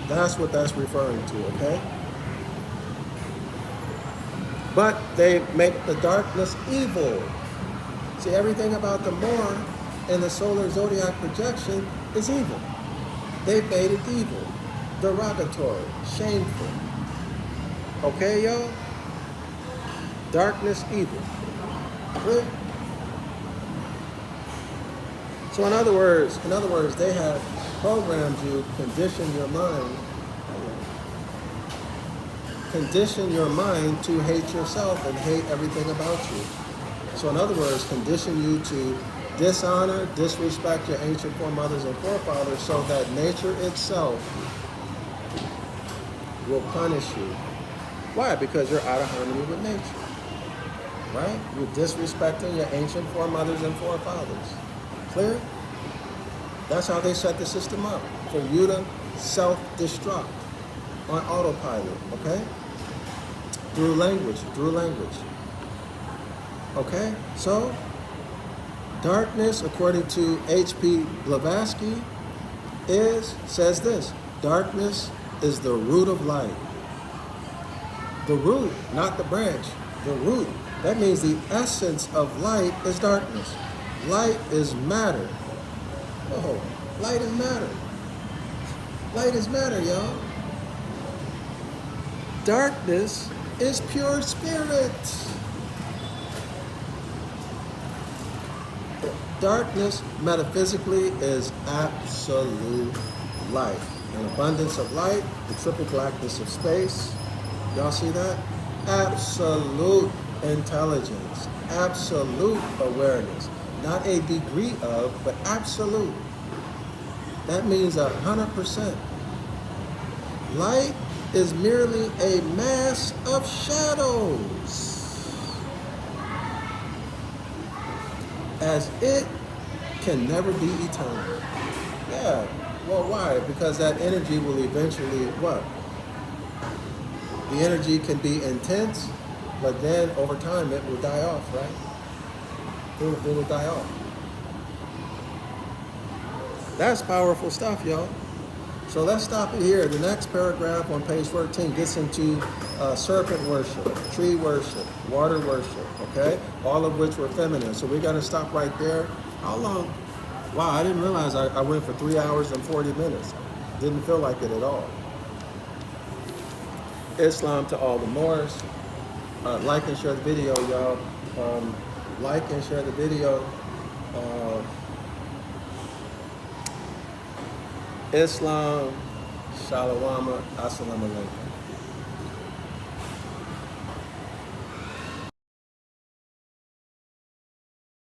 A: That's what that's referring to, okay? But they make the darkness evil. See, everything about the Moor and the solar zodiac projection is evil. They've made it evil, derogatory, shameful. Okay, y'all? Darkness, evil. Clear? So in other words, they have programmed you, conditioned your mind to hate yourself and hate everything about you. So in other words, condition you to dishonor, disrespect your ancient foremothers and forefathers so that nature itself will punish you. Why? Because you're out of harmony with nature. Right? You're disrespecting your ancient foremothers and forefathers. Clear? That's how they set the system up, for you to self-destruct on autopilot, okay? Through language. Okay? So, darkness, according to H.P. Blavatsky, says this, darkness is the root of light. The root, not the branch, the root. That means the essence of light is darkness. Light is matter. Oh, light is matter. Light is matter, y'all. Darkness is pure spirit. Darkness, metaphysically, is absolute light. An abundance of light, the triple blackness of space. Y'all see that? Absolute intelligence, absolute awareness. Not a degree of, but absolute. That means 100%. Light is merely a mass of shadows, as it can never be eternal. Yeah, well, why? Because that energy will eventually, what? The energy can be intense, but then over time it will die off, right? It will die off. That's powerful stuff, y'all. So let's stop it here. The next paragraph on page 14 gets into serpent worship, tree worship, water worship, okay? All of which were feminine. So we're going to stop right there. How long? Wow, I didn't realize I went for 3 hours and 40 minutes. Didn't feel like it at all. Islam to all the Moors. Like and share the video, y'all. Like and share the video. Islam, Shalom, Assalamu alaikum.